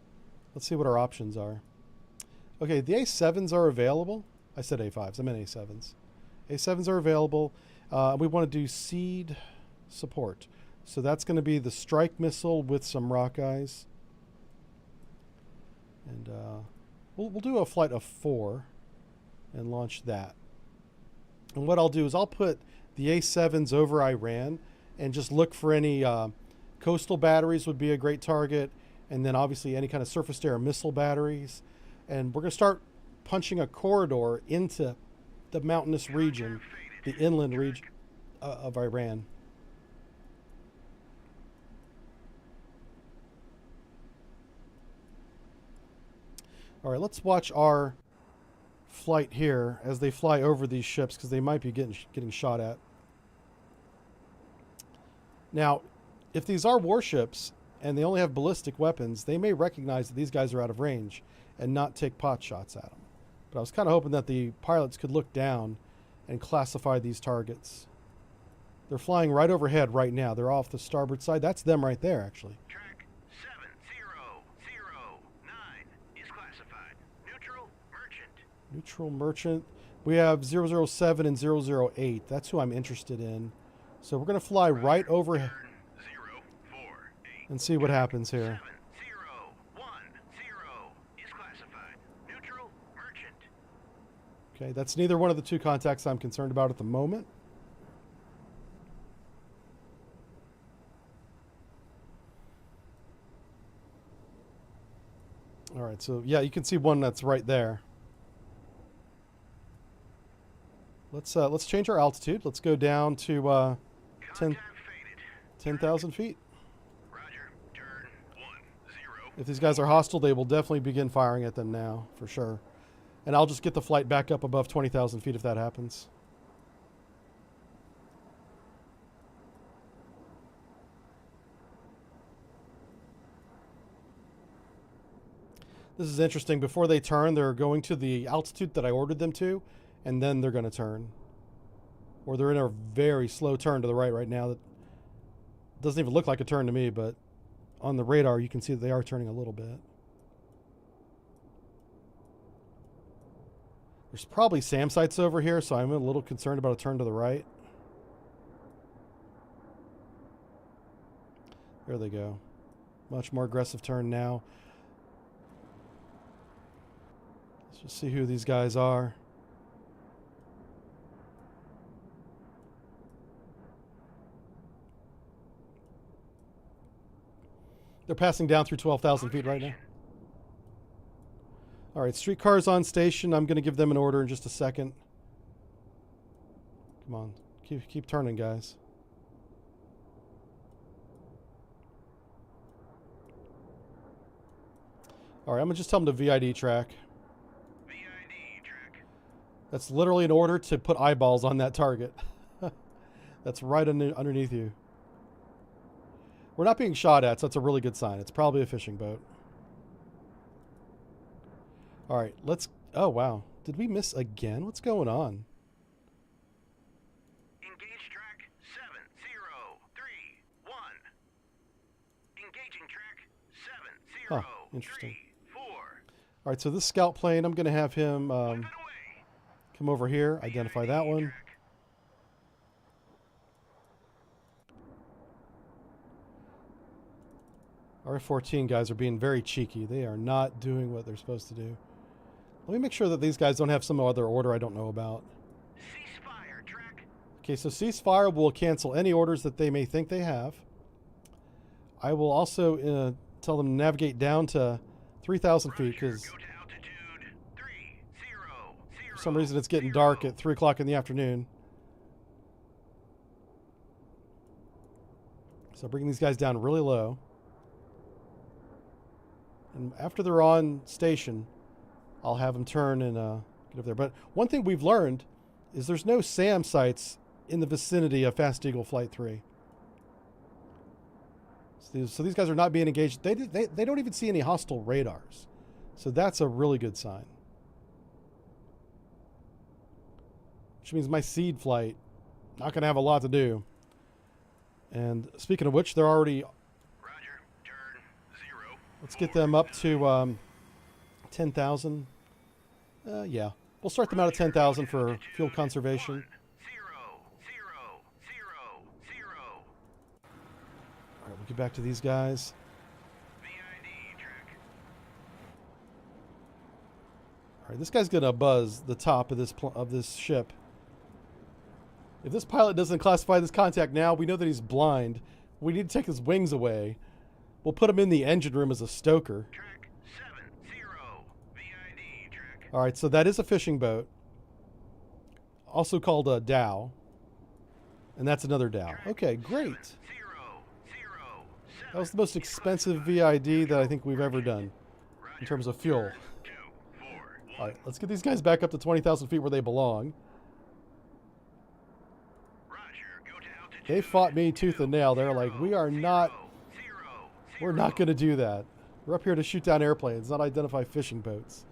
Let's see what our options are. Okay, the A7s are available. I said A5s, I meant A7s. A7s are available. We want to do seed support. So that's going to be the strike missile with some rock eyes. And we'll do a flight of 4 and launch that. And what I'll do is I'll put the A7s over Iran and just look for any coastal batteries would be a great target. And then obviously any kind of surface-to-air missile batteries. And we're going to start punching a corridor into the mountainous region, the inland region of Iran. All right, let's watch our flight here as they fly over these ships because they might be getting shot at. Now, if these are warships, and they only have ballistic weapons, they may recognize that these guys are out of range and not take pot shots at them. But I was kind of hoping that the pilots could look down and classify these targets. They're flying right overhead right now. They're off the starboard side. That's them right there, actually. Track 7009 is classified. Neutral merchant. Neutral merchant. We have 007 and 008. That's who I'm interested in. So we're going to fly right over Turn 048. and see what happens here. 7010 is classified. Neutral merchant. Okay, that's neither one of the two contacts I'm concerned about at the moment. All right, so yeah, you can see one that's right there. Let's change our altitude. Let's go down to 10,000 Contact faded. feet. Roger. Turn 10. If these guys are hostile, they will definitely begin firing at them now, for sure. And I'll just get the flight back up above 20,000 feet if that happens. This is interesting. Before they turn, they're going to the altitude that I ordered them to, and then they're going to turn. Or they're in a very slow turn to the right now. That doesn't even look like a turn to me, but on the radar you can see that they are turning a little bit. There's probably SAM sites over here, so I'm a little concerned about a turn to the right. There they go. Much more aggressive turn now. Let's just see who these guys are. They're passing down through 12,000 feet right now. All right, streetcars on station. I'm going to give them an order in just a second. Come on. Keep turning, guys. All right, I'm going to just tell them to VID track. VID track. That's literally an order to put eyeballs on that target. That's right underneath you. We're not being shot at, so that's a really good sign. It's probably a fishing boat. All right, let's... Oh, wow. Did we miss again? What's going on? Engage track 7031. Engaging track Huh, interesting. 7034. All right, so this scout plane, I'm going to have him Away. come over here, identify that one. Track. Our F-14 guys are being very cheeky. They are not doing what they're supposed to do. Let me make sure that these guys don't have some other order I don't know about. Ceasefire track. Okay, so ceasefire will cancel any orders that they may think they have. I will also tell them to navigate down to 3,000 feet because Go to altitude 300. for some reason it's getting dark at 3 o'clock in the afternoon. So bringing these guys down really low. And after they're on station, I'll have them turn and get up there. But one thing we've learned is there's no SAM sites in the vicinity of Fast Eagle Flight 3. So these guys are not being engaged. They don't even see any hostile radars. So that's a really good sign. Which means my seed flight not going to have a lot to do. And speaking of which, they're already... Roger. Turn 0. Let's get them up to 10,000. Yeah. We'll start them out at 10,000 for fuel conservation. 00000. All right, we'll get back to these guys. VID track. All right, this guy's going to buzz the top of this ship. If this pilot doesn't classify this contact now, we know that he's blind. We need to take his wings away. We'll put him in the engine room as a stoker. Track 70. VID track. All right, so that is a fishing boat, also called a dhow, and that's another dhow. Okay, great. 007. That was the most expensive VID that I think we've ever done in terms of fuel. 241. All right, let's get these guys back up to 20,000 feet where they belong. Roger. Go to altitude. They fought me tooth and nail. They're like, we are not We're not going to do that. We're up here to shoot down airplanes, not identify fishing boats.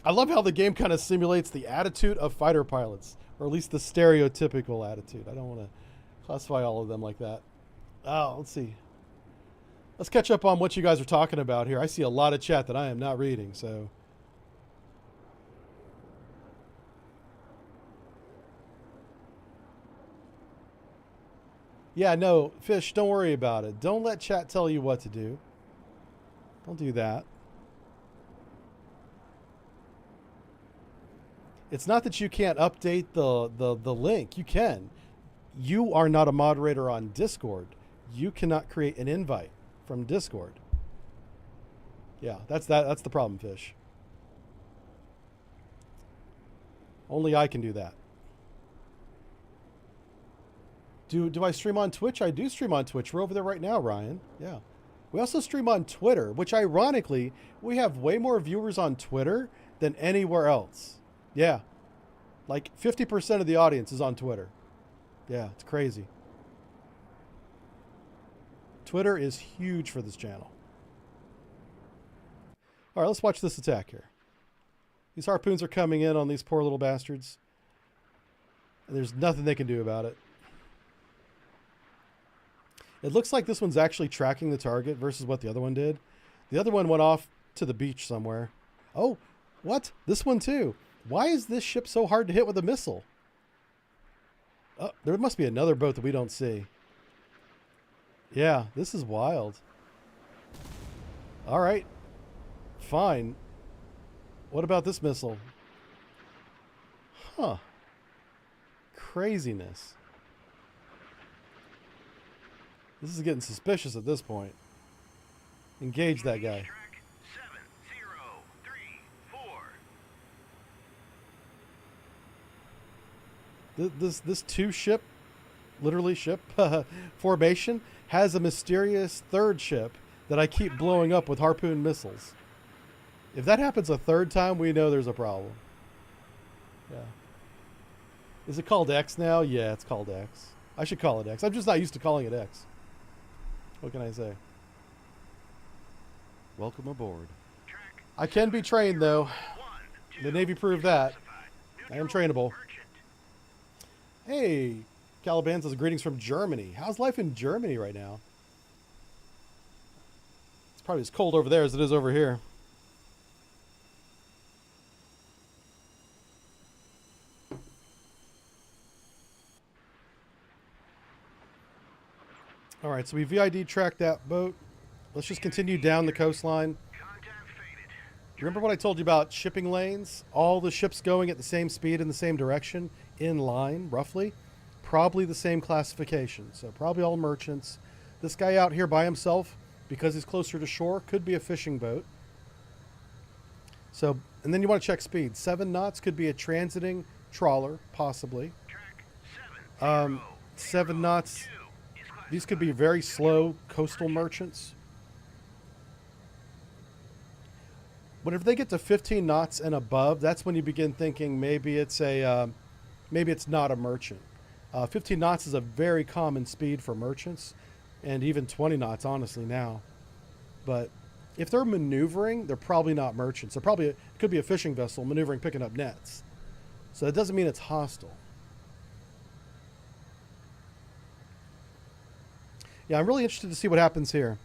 I love how the game kind of simulates the attitude of fighter pilots, or at least the stereotypical attitude. I don't want to classify all of them like that. Oh, let's see. Let's catch up on what you guys are talking about here. I see a lot of chat that I am not reading, so. Yeah, no, Fish, don't worry about it. Don't let chat tell you what to do. Don't do that. It's not that you can't update the link. You can. You are not a moderator on Discord. You cannot create an invite from Discord. Yeah, that's the problem, Fish. Only I can do that. Do I stream on Twitch? I do stream on Twitch. We're over there right now, Ryan. Yeah. We also stream on Twitter, which ironically, we have way more viewers on Twitter than anywhere else. Yeah. Like 50% of the audience is on Twitter. Yeah, it's crazy. Twitter is huge for this channel. All right, let's watch this attack here. These harpoons are coming in on these poor little bastards. And there's nothing they can do about it. It looks like this one's actually tracking the target versus what the other one did. The other one went off to the beach somewhere. Oh, what? This one too. Why is this ship so hard to hit with a missile? Oh, there must be another boat that we don't see. Yeah, this is wild. All right. Fine. What about this missile? Huh. Craziness. This is getting suspicious at this point. Engage that guy. Track 7034. This two ship, literally ship, formation has a mysterious third ship that I keep blowing up with harpoon missiles. If that happens a third time, we know there's a problem. Yeah. Is it called X now? Yeah, it's called X. I should call it X. I'm just not used to calling it X. What can I say? Welcome aboard. I can be trained, though. The Navy proved that. I am trainable. Hey, Caliban says greetings from Germany. How's life in Germany right now? It's probably as cold over there as it is over here. All right, so we VID tracked that boat. Let's just continue down the coastline. Remember what I told you about shipping lanes? All the ships going at the same speed in the same direction, in line, roughly. Probably the same classification. So probably all merchants. This guy out here by himself, because he's closer to shore, could be a fishing boat. So, and then you want to check speed. 7 knots could be a transiting trawler, possibly. 7 knots. These could be very slow coastal merchants. Whenever they get to 15 knots and above, that's when you begin thinking maybe it's not a merchant. 15 knots is a very common speed for merchants, and even 20 knots, honestly, now. But if they're maneuvering, they're probably not merchants. They're probably it could be a fishing vessel maneuvering, picking up nets. So that doesn't mean it's hostile. Yeah, I'm really interested to see what happens here.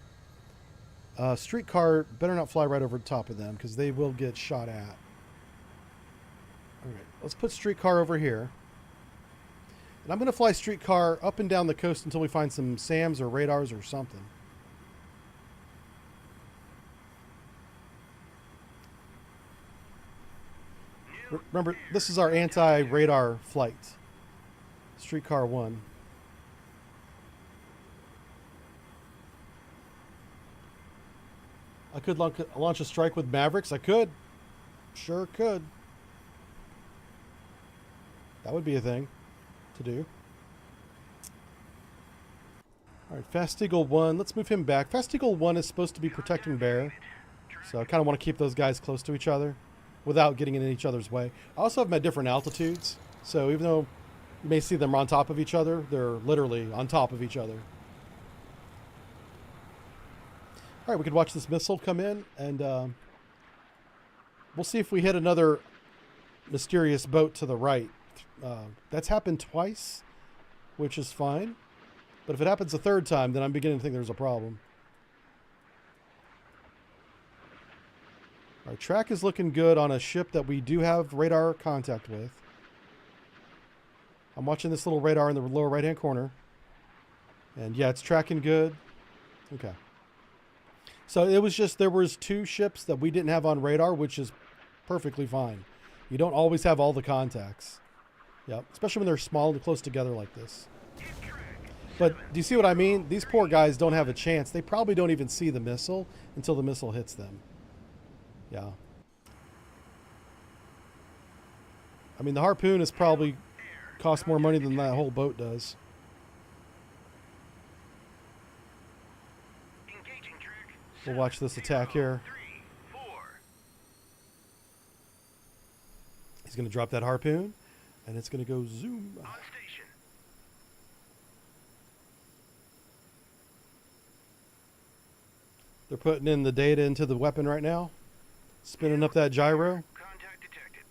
Streetcar better not fly right over the top of them because they will get shot at. All right, let's put streetcar over here. And I'm going to fly streetcar up and down the coast until we find some SAMs or radars or something. Remember, this is our anti-radar flight. Streetcar 1. I could launch a strike with Mavericks. I could. Sure could. That would be a thing to do. All right, Fast Eagle 1. Let's move him back. Fast Eagle 1 is supposed to be protecting Bear. So I kind of want to keep those guys close to each other without getting in each other's way. I also have them at different altitudes. So even though You may see them on top of each other. They're literally on top of each other. All right, we could watch this missile come in, and we'll see if we hit another mysterious boat to the right. That's happened twice, which is fine. But if it happens a third time, then I'm beginning to think there's a problem. Our track is looking good on a ship that we do have radar contact with. I'm watching this little radar in the lower right-hand corner. And yeah, it's tracking good. Okay. So it was just, there was 2 ships that we didn't have on radar, which is perfectly fine. You don't always have all the contacts. Yep, especially when they're small and close together like this. But do you see what I mean? These poor guys don't have a chance. They probably don't even see the missile until the missile hits them. Yeah. I mean, the harpoon is probably cost more money than that whole boat does. We'll watch this attack here. He's going to drop that harpoon, and it's going to go zoom. They're putting in the data into the weapon right now. Spinning up that gyro. Contact detected.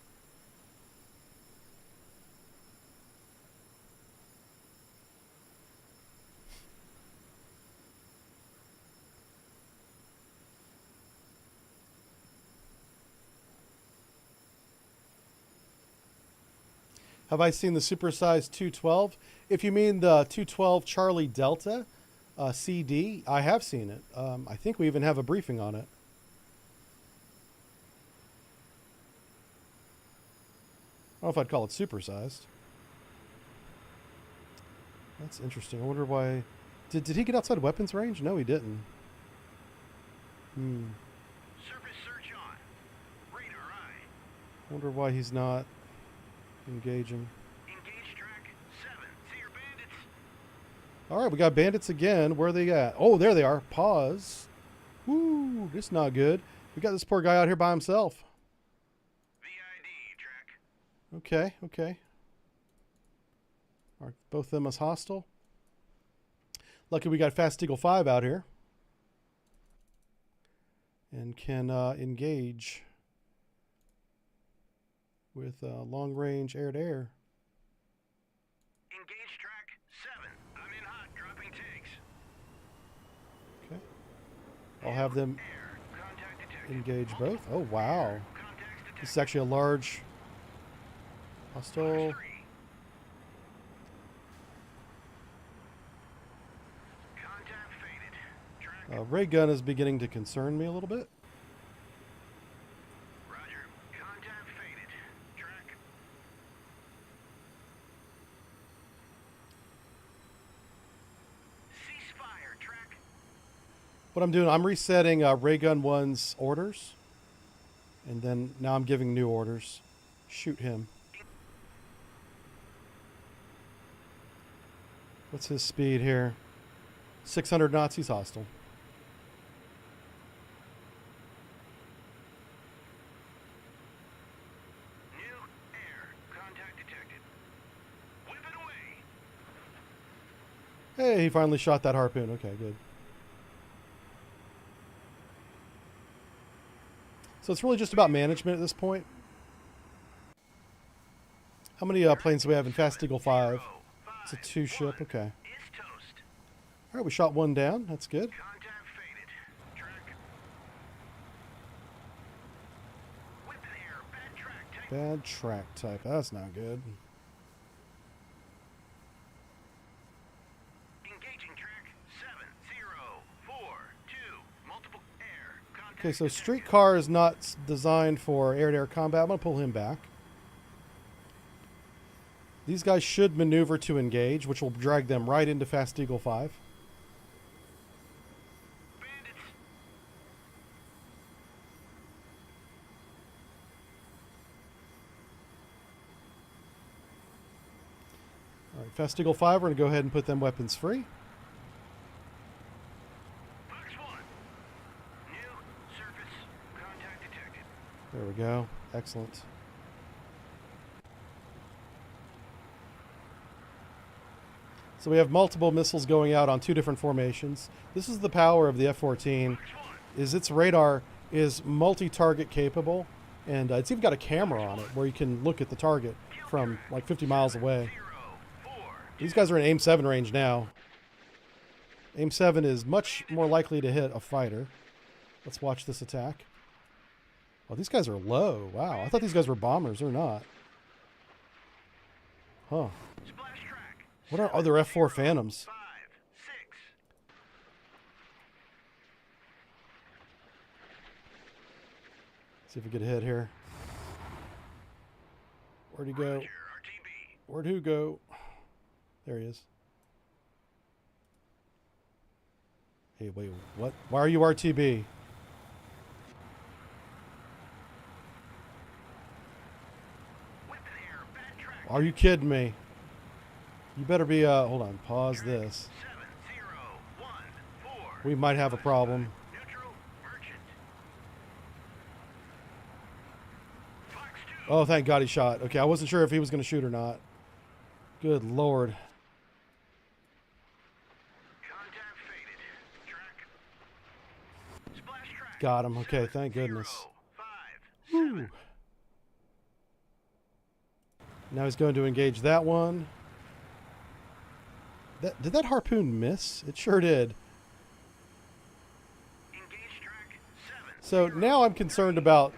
Have I seen the supersized 212? If you mean the 212 Charlie Delta CD, I have seen it. I think we even have a briefing on it. I don't know if I'd call it supersized. That's interesting. I wonder why. Did he get outside weapons range? No, he didn't. Surface search on. Radar eye. I wonder why he's not engaging. Engage track 7. See your bandits. All right, we got bandits again. Where are they at? Oh, there they are. Pause. Woo, this is not good. We got this poor guy out here by himself. VID track. Okay, okay. Are both of them as hostile? Lucky we got Fast Eagle 5 out here. And can engage with long-range air-to-air. Engage track 7. I'm in hot. Dropping tanks. Okay. I'll have them Air. Contact detected. engage both. Oh, wow. Contacts detected. This is actually a large hostile. 3. Contact faded. Track. Ray gun is beginning to concern me a little bit. Roger. Contact faded. Track. Ceasefire. Track. What I'm doing, I'm resetting Ray gun 1's orders. And then now I'm giving new orders. Shoot him. What's his speed here? 600 knots, he's hostile. New air. Contact detected. Whip it away. Hey, he finally shot that harpoon. Okay, good. So it's really just about management at this point. How many planes do we have in Fast Eagle 5? It's a 2-ship. Okay. Is toast. All right, we shot one down. That's good. Contact faded. Track. Whip in air. Bad track. Take. Bad track type. That's not good. Engaging track 7042. Multiple air. Contact Okay, so detected. Streetcar is not designed for air-to-air combat. I'm going to pull him back. These guys should maneuver to engage, which will drag them right into Fast Eagle 5. Bandits. All right, Fast Eagle 5, we're going to go ahead and put them weapons free. Fox 1. New surface contact detected. There we go. Excellent. So we have multiple missiles going out on 2 different formations. This is the power of the F-14, is its radar is multi-target capable, and it's even got a camera on it where you can look at the target from like 50 miles away. These guys are in AIM-7 range now. AIM-7 is much more likely to hit a fighter. Let's watch this attack. Oh, these guys are low. Wow, I thought these guys were bombers. They're not. Huh. What are other F-4 Phantoms? See if we get a hit here. Where'd he go? Where'd who go? There he is. Hey, wait, what? Why are you RTB? Are you kidding me? You better be, hold on, pause this. We might have a problem. Oh, thank God he shot. Okay, I wasn't sure if he was going to shoot or not. Good Lord. Got him. Okay, thank goodness. Whew. Now he's going to engage that one. Did that harpoon miss? It sure did. So now I'm concerned about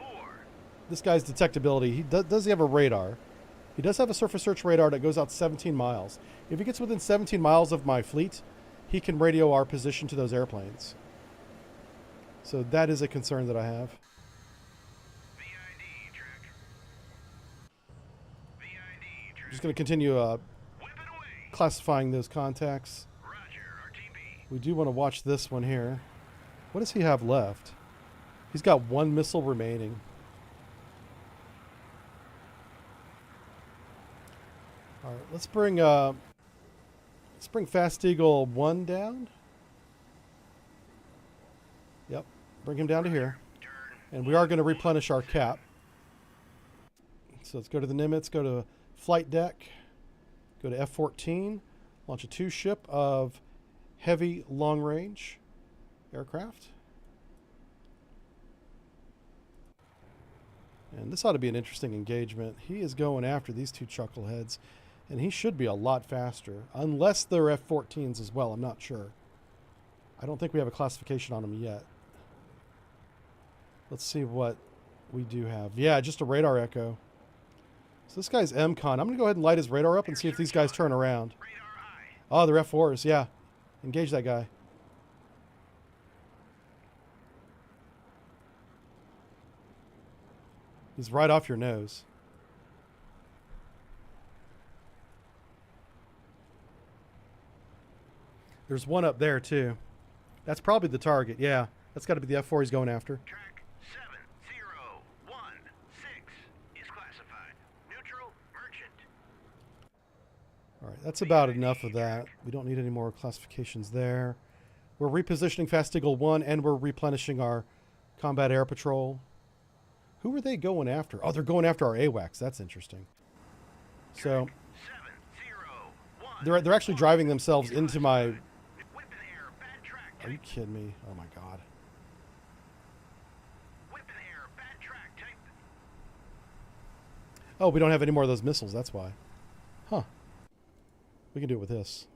this guy's detectability. Does he have a radar? He does have a surface search radar that goes out 17 miles. If he gets within 17 miles of my fleet, he can radio our position to those airplanes. So that is a concern that I have. I'm just going to continue classifying those contacts. We do want to watch this one here. What does he have left? He's got 1 missile remaining. All right, let's bring Fast Eagle 1 down. Yep, bring him down to here. And we are going to replenish our cap. So let's go to the Nimitz, go to flight deck, go to F-14, launch a 2-ship of heavy long-range aircraft. And this ought to be an interesting engagement. He is going after these 2 chuckleheads, and he should be a lot faster, unless they're F-14s as well. I'm not sure. I don't think we have a classification on them yet. Let's see what we do have. Yeah, just a radar echo. So this guy's MCON. I'm going to go ahead and light his radar up and see if these guys turn around. Oh, they're F4s. Yeah. Engage that guy. He's right off your nose. There's one up there, too. That's probably the target. Yeah. That's got to be the F4 he's going after. Track 7016 is classified. Neutral merchant. All right, that's about enough of that. We don't need any more classifications there. We're repositioning Fast Eagle 1, and we're replenishing our combat air patrol. Who are they going after? Oh, they're going after our AWACS. That's interesting. So they're actually driving themselves into my... Are you kidding me? Oh my God. Oh, we don't have any more of those missiles. That's why. Huh. We can do it with this.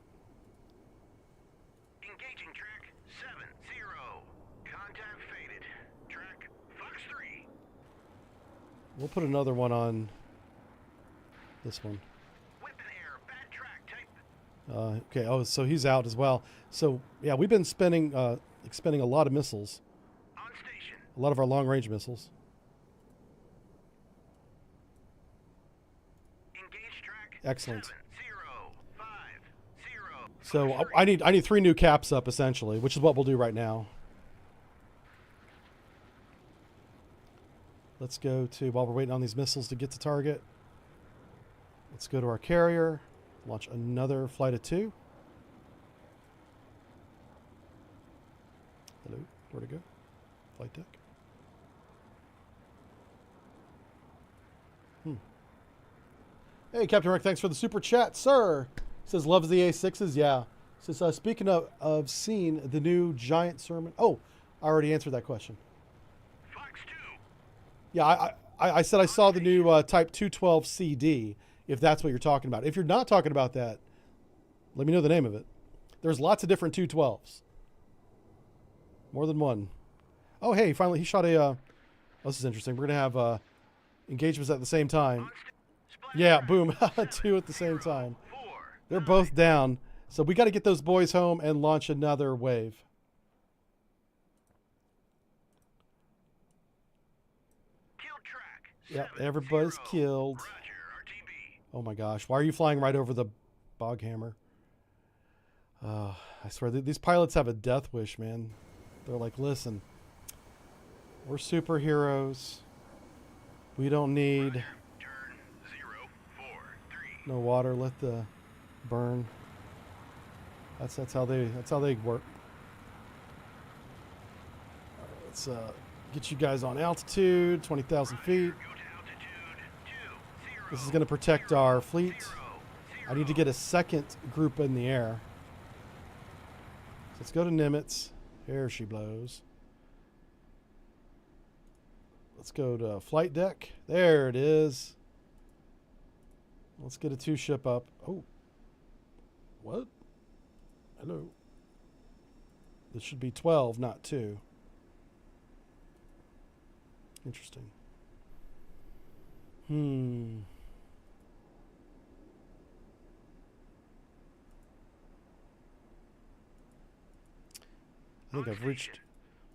Engaging track 70. Contact faded. Track Fox 3. We'll put another one on this one. Weapon air, bad track type. Okay. Oh, so he's out as well. So yeah, we've been expending a lot of missiles. On station. A lot of our long-range missiles. Engage track Excellent. 7050. So I need 3 new caps up essentially, which is what we'll do right now. Let's go to, while we're waiting on these missiles to get to target, let's go to our carrier, launch another flight of 2. Hello, where'd it go? Flight deck. Hey, Captain Rick, thanks for the super chat, sir. Says loves the A6s. Yeah. Says speaking of seeing the new giant sermon. Oh, I already answered that question. Fox 2. Yeah, I said I saw the new Type 212 CD, if that's what you're talking about. If you're not talking about that, let me know the name of it. There's lots of different 212s. More than one. Oh, hey, finally, he shot a... oh, this is interesting. We're going to have engagements at the same time. Yeah, boom. 2 at the same time. They're both down. So we got to get those boys home and launch another wave. Yep, everybody's killed. Oh my gosh, why are you flying right over the bog hammer? I swear, these pilots have a death wish, man. They're like, listen, we're superheroes. We don't need no water. Let the burn. That's how they work. All right, let's get you guys on altitude, 20,000 feet. This is going to protect our fleet. I need to get a second group in the air. So let's go to Nimitz. Here she blows. Let's go to flight deck. There it is. Let's get a 2-ship up. Oh. What? Hello. This should be 12, not 2. Interesting. I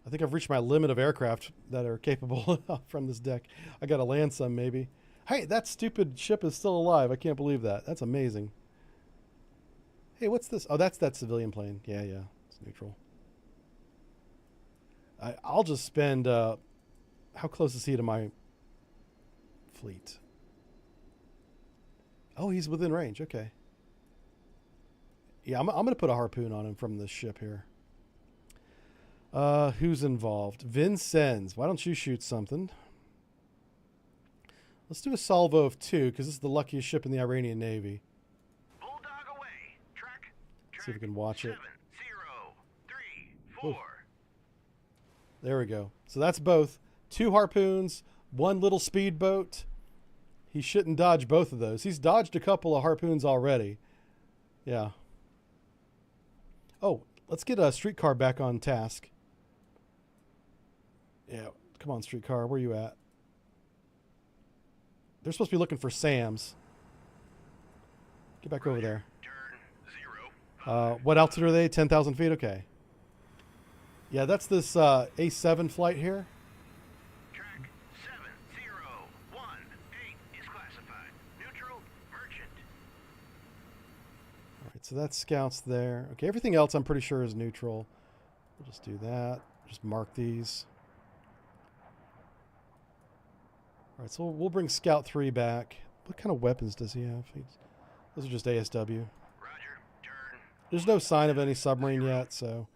think I've reached my limit of aircraft that are capable from this deck. I got to land some maybe. Hey, that stupid ship is still alive. I can't believe that. That's amazing. Hey, what's this? Oh, that's that civilian plane. Yeah, it's neutral. I'll just spend. How close is he to my fleet? Oh, he's within range. Okay. Yeah, I'm going to put a harpoon on him from this ship here. Who's involved? Vincennes. Why don't you shoot something? Let's do a salvo of 2 because this is the luckiest ship in the Iranian Navy. Bulldog away. Track. See if we can watch it. 7, 0, 3, 4. There we go. So that's both 2 harpoons, 1 little speedboat. He shouldn't dodge both of those. He's dodged a couple of harpoons already. Yeah. Oh, let's get a streetcar back on task. Yeah, come on, streetcar. Where you at? They're supposed to be looking for Sam's. Get back over there. What altitude are they? 10,000 feet? Okay. Yeah, that's this A7 flight here. Track 7018 is classified. Neutral, merchant. All right, so that's scouts there. Okay, everything else I'm pretty sure is neutral. We'll just do that. Just mark these. All right, so we'll bring Scout 3 back. What kind of weapons does he have? Those are just ASW. Roger. Turn. There's no sign of any submarine yet, so.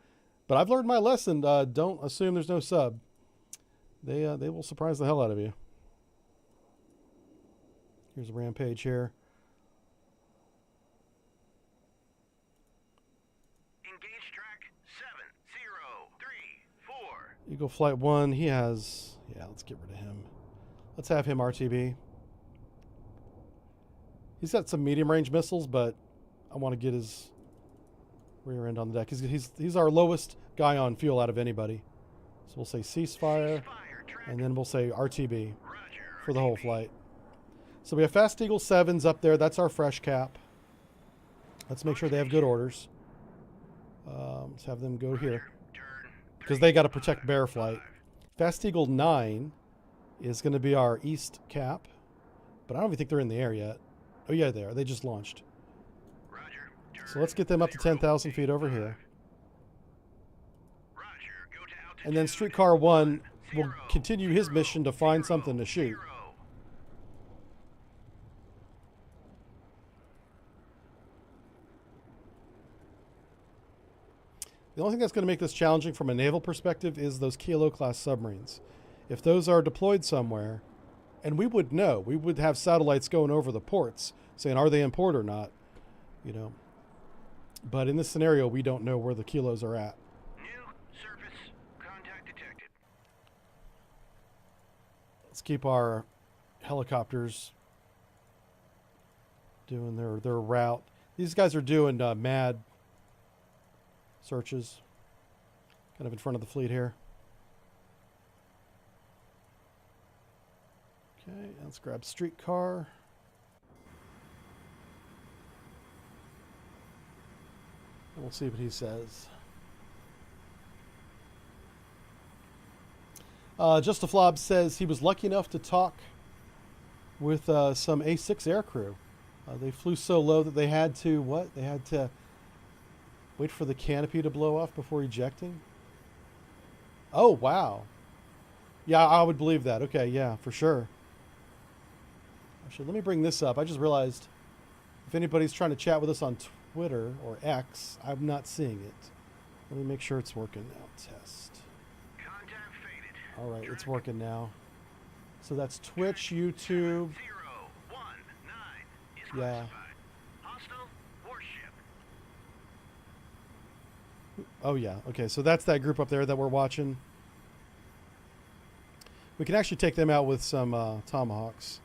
But I've learned my lesson. Don't assume there's no sub. They will surprise the hell out of you. Here's a rampage here. Engage track 7034. Eagle Flight 1, he has... Yeah, let's get rid of him. Let's have him RTB. He's got some medium-range missiles, but I want to get his rear end on the deck. He's our lowest guy on fuel out of anybody. So we'll say ceasefire, and then we'll say RTB for the whole flight. So we have Fast Eagle 7s up there. That's our fresh cap. Let's make sure they have good orders. Let's have them go here, because they got to protect Bear Flight. Fast Eagle 9 is going to be our east cap, but I don't even think they're in the air yet. Oh yeah, they are. They just launched. So let's get them up to 10,000 feet over here. And then Streetcar 1 will continue his mission to find something to shoot. The only thing that's going to make this challenging from a naval perspective is those Kilo-class submarines. If those are deployed somewhere, and we would know, we would have satellites going over the ports saying, are they in port or not? You know, But in this scenario, we don't know where the kilos are at. New surface contact detected. Let's keep our helicopters doing their route. These guys are doing mad searches. Kind of in front of the fleet here. Okay, let's grab streetcar. And we'll see what he says. Just a Flob says he was lucky enough to talk with some A6 aircrew. They flew so low that they had to, what? They had to wait for the canopy to blow off before ejecting? Oh, wow. Yeah, I would believe that. Okay, yeah, for sure. Actually, let me bring this up. I just realized if anybody's trying to chat with us on Twitter or X, I'm not seeing it. Let me make sure it's working now. Test. Contact faded. All right, it's working now. So that's Twitch, YouTube. 019 is Yeah. classified. Hostile warship. Oh, yeah. Okay, so that's that group up there that we're watching. We can actually take them out with some Tomahawks.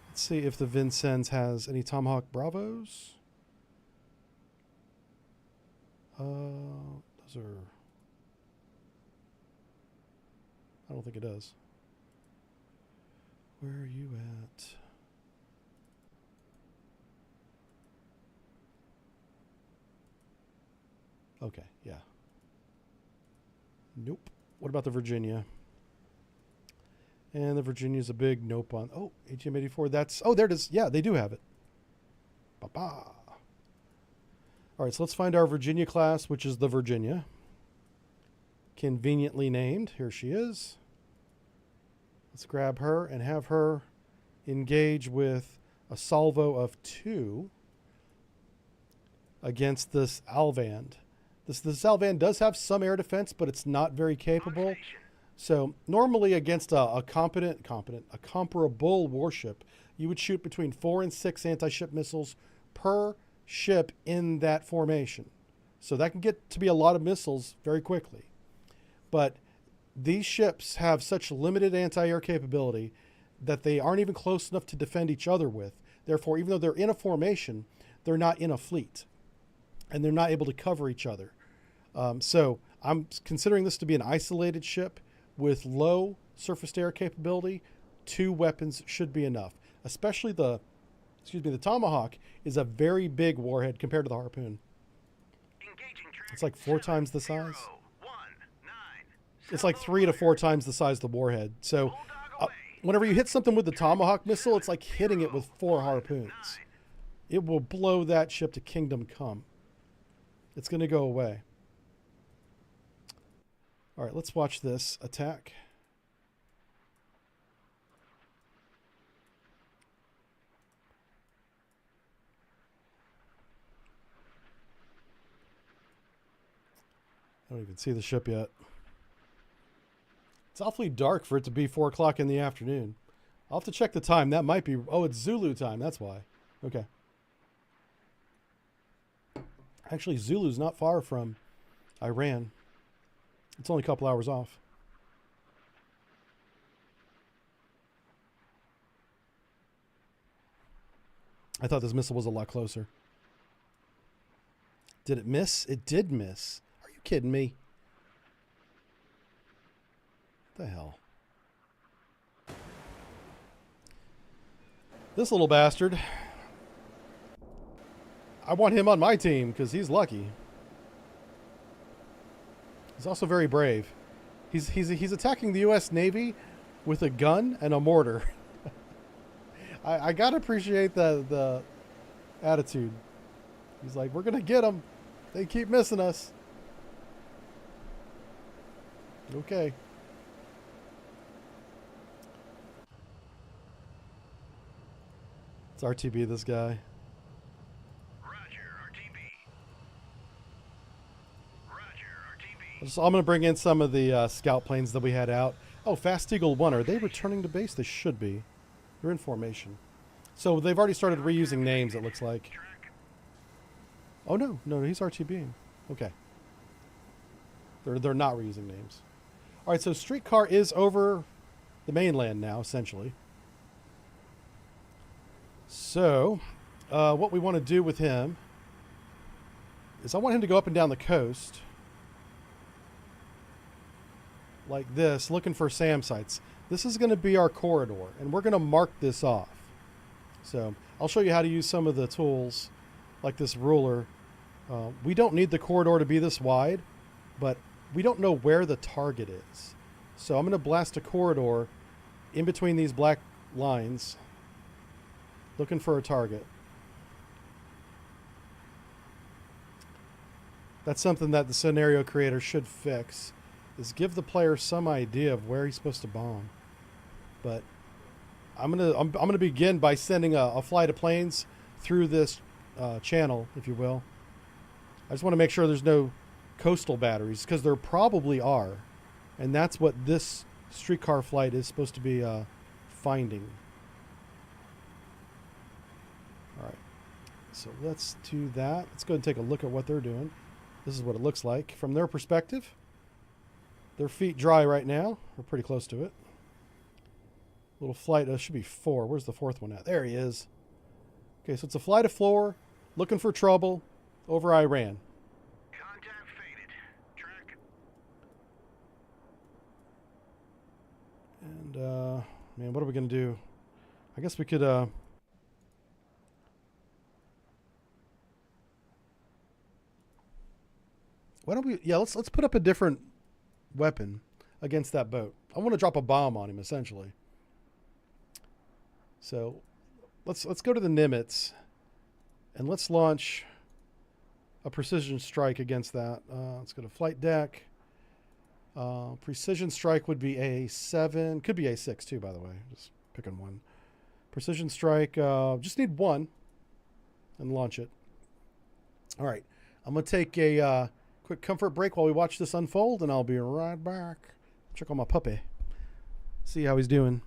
Let's see if the Vincennes has any Tomahawk Bravos. Those are... I don't think it does. Where are you at? Okay, yeah. Nope. What about the Virginia? And the Virginia's a big nope on... Oh, ATM-84, that's... Oh, there it is. Yeah, they do have it. Ba-ba. All right, so let's find our Virginia class, which is the Virginia. Conveniently named. Here she is. Let's grab her and have her engage with a salvo of 2 against this Alvand. This Alvand does have some air defense, but it's not very capable. So normally against a comparable warship, you would shoot between 4 and 6 anti-ship missiles per ship in that formation. So that can get to be a lot of missiles very quickly. But these ships have such limited anti-air capability that they aren't even close enough to defend each other with. Therefore, even though they're in a formation, they're not in a fleet. And they're not able to cover each other. So I'm considering this to be an isolated ship with low surface-to-air capability. 2 weapons should be enough. Especially the Tomahawk is a very big warhead compared to the Harpoon. It's like 4 times the size. It's like 3 to 4 times the size of the warhead. So whenever you hit something with the Tomahawk missile, it's like hitting it with 4 harpoons. It will blow that ship to kingdom come. It's going to go away. All right, let's watch this attack. I don't even see the ship yet. It's awfully dark for it to be 4 o'clock in the afternoon. I'll have to check the time. That might be... Oh, it's Zulu time. That's why. Okay. Actually, Zulu's not far from Iran. It's only a couple hours off. I thought this missile was a lot closer. Did it miss? It did miss. Are you kidding me? What the hell? This little bastard. I want him on my team because he's lucky. He's also very brave. He's attacking the U.S. Navy with a gun and a mortar. I gotta appreciate the attitude. He's like, we're gonna get them. They keep missing us. Okay. It's RTB, this guy. So I'm going to bring in some of the scout planes that we had out. Oh, Fast Eagle 1. Are they returning to base? They should be. They're in formation. So they've already started reusing names, it looks like. Oh, no. No, he's RTBing. Okay. They're not reusing names. All right, so Streetcar is over the mainland now, essentially. So, what we want to do with him is I want him to go up and down the coast like this, looking for SAM sites. This is going to be our corridor, and we're going to mark this off. So I'll show you how to use some of the tools like this ruler. We don't need the corridor to be this wide, but we don't know where the target is. So I'm going to blast a corridor in between these black lines, looking for a target. That's something that the scenario creator should fix, is give the player some idea of where he's supposed to bomb. But I'm gonna begin by sending a flight of planes through this channel, if you will. I just want to make sure there's no coastal batteries, because there probably are, and that's what this streetcar flight is supposed to be finding. All right, so let's do that. Let's go and take a look at what they're doing. This is what it looks like from their perspective. Their feet dry right now. We're pretty close to it. Little flight. Should be 4. Where's the 4th one at? There he is. Okay, so it's a flight of 4, looking for trouble over Iran. Contact faded. Track. And, man, what are we going to do? I guess we could, why don't we, yeah, let's put up a different weapon against that boat. I want to drop a bomb on him, essentially. So let's go to the Nimitz and let's launch a precision strike against that. Let's go to flight deck. Precision strike would be A7, could be A6 too, by the way. Just picking one. Precision strike, just need one and launch it. All right, I'm gonna take a quick comfort break while we watch this unfold, and I'll be right back. Check on my puppy, see how he's doing.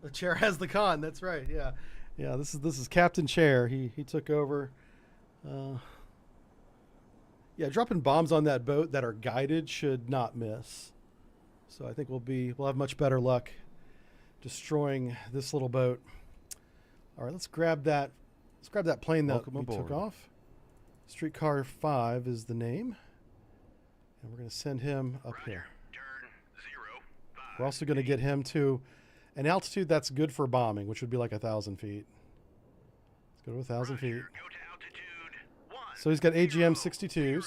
The chair has the con. That's right. Yeah, yeah. This is Captain Chair. He took over. Yeah, dropping bombs on that boat that are guided should not miss. So I think we'll have much better luck destroying this little boat. All right, let's grab that. Let's grab that plane that we took off. Streetcar 5 is the name, and we're going to send him up here. Turn 05. We're also going to get him to an altitude that's good for bombing, which would be like 1,000 feet. Let's go to 1,000 feet. Go to altitude 1. So he's got AGM 62s. 0.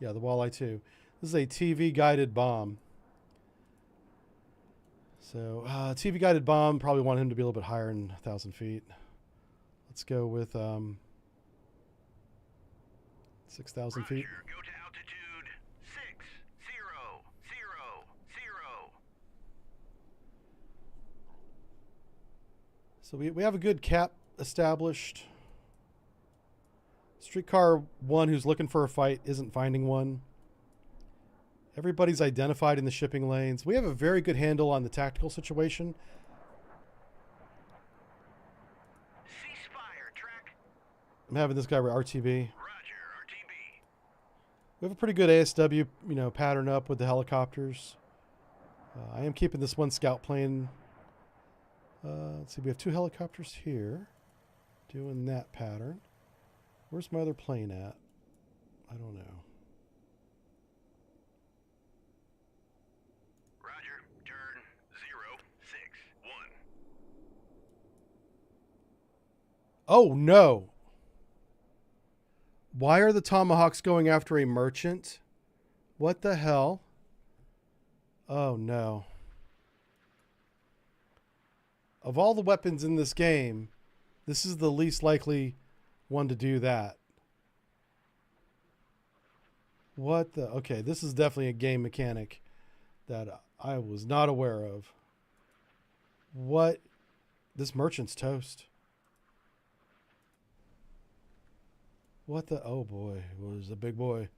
Yeah, the Walleye 2. This is a TV guided bomb. So TV guided bomb, probably want him to be a little bit higher than 1,000 feet. Let's go with 6,000 feet. Go to altitude 6000. So we have a good cap established. Streetcar 1 who's looking for a fight isn't finding one. Everybody's identified in the shipping lanes. We have a very good handle on the tactical situation. Ceasefire, track. I'm having this guy RTB. Roger, RTB. We have a pretty good ASW, pattern up with the helicopters. I am keeping this one scout plane. Let's see, we have 2 helicopters here doing that pattern. Where's my other plane at? I don't know. Roger, turn 061. Oh, no. Why are the Tomahawks going after a merchant? What the hell? Oh, no. Of all the weapons in this game, this is the least likely one to do that. What the? Okay, this is definitely a game mechanic that I was not aware of. What? This merchant's toast. What the? Oh boy, it was a big boy.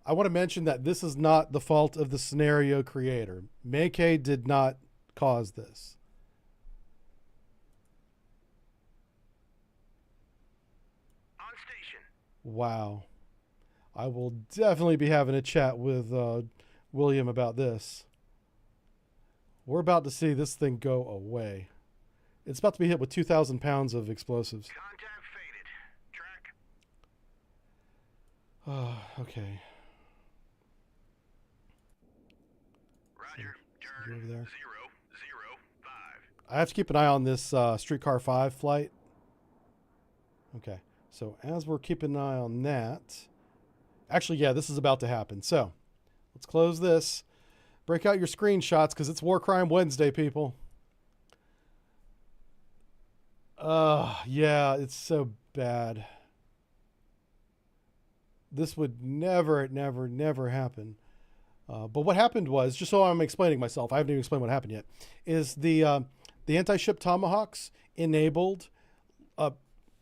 I want to mention that this is not the fault of the scenario creator. MayKay did not cause this. On station. Wow. I will definitely be having a chat with William about this. We're about to see this thing go away. It's about to be hit with 2,000 pounds of explosives. Contact faded. Track. Okay. Roger, Over turn there. 005. I have to keep an eye on this Streetcar 5 flight. Okay. So as we're keeping an eye on that... Actually, yeah, this is about to happen. So let's close this. Break out your screenshots because it's War Crime Wednesday, people. Yeah, it's so bad. This would never happen. But what happened was, just so I'm explaining myself, I haven't even explained what happened yet, is the anti-ship Tomahawks enabled, I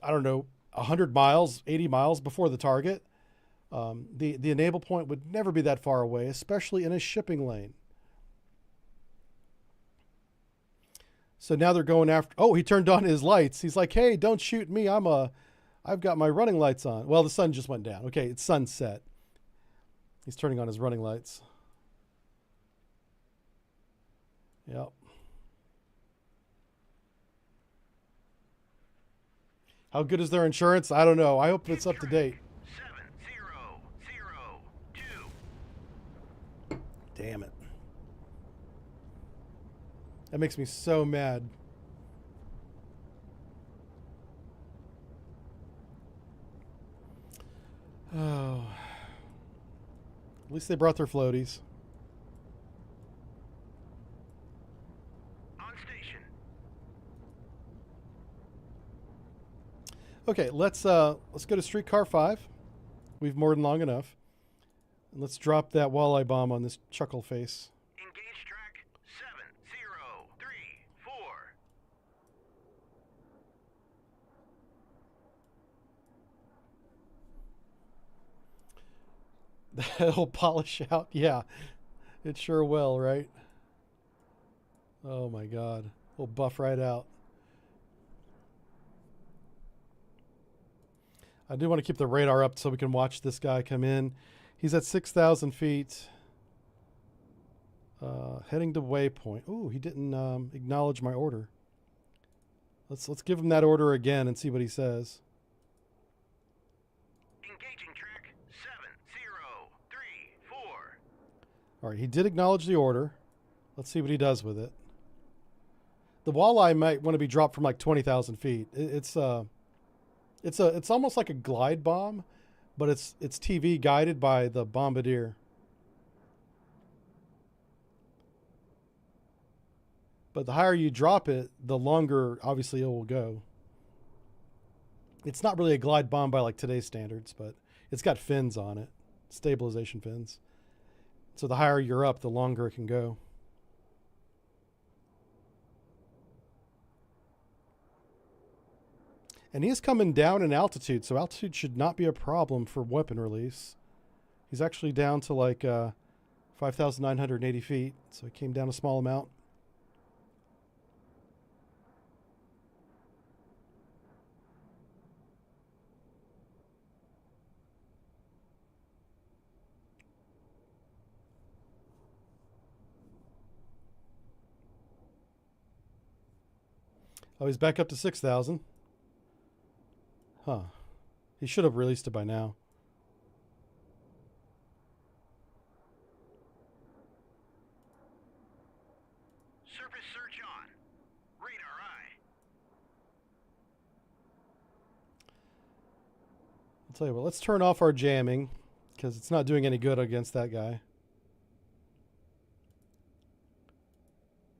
don't know, 100 miles, 80 miles before the target. The enable point would never be that far away, especially in a shipping lane. So now they're going after, oh, he turned on his lights. He's like, hey, don't shoot me. I've got my running lights on. Well, the sun just went down. Okay, it's sunset. He's turning on his running lights. Yep. How good is their insurance? I don't know. I hope it's up to date. 7002. Damn it. That makes me so mad. Oh. At least they brought their floaties. On station. Okay, let's go to Streetcar 5. We've moored long enough. And let's drop that walleye bomb on this chuckle face. Engage track 7034. That'll polish out. Yeah, it sure will, right? Oh my God. We'll buff right out. I do want to keep the radar up so we can watch this guy come in. He's at 6,000 feet. Heading to waypoint. Ooh, he didn't acknowledge my order. Let's give him that order again and see what he says. Engaging track 7034. All right, he did acknowledge the order. Let's see what he does with it. The walleye might want to be dropped from like 20,000 feet. It's almost like a glide bomb, but it's TV guided by the bombardier. But the higher you drop it, the longer obviously it will go. It's not really a glide bomb by like today's standards, but it's got fins on it, stabilization fins. So the higher you're up, the longer it can go. And he is coming down in altitude, so altitude should not be a problem for weapon release. He's actually down to like 5,980 feet, so he came down a small amount. Oh, he's back up to 6,000. Huh. He should have released it by now. Surface search on. Radar eye. I'll tell you what, let's turn off our jamming because it's not doing any good against that guy.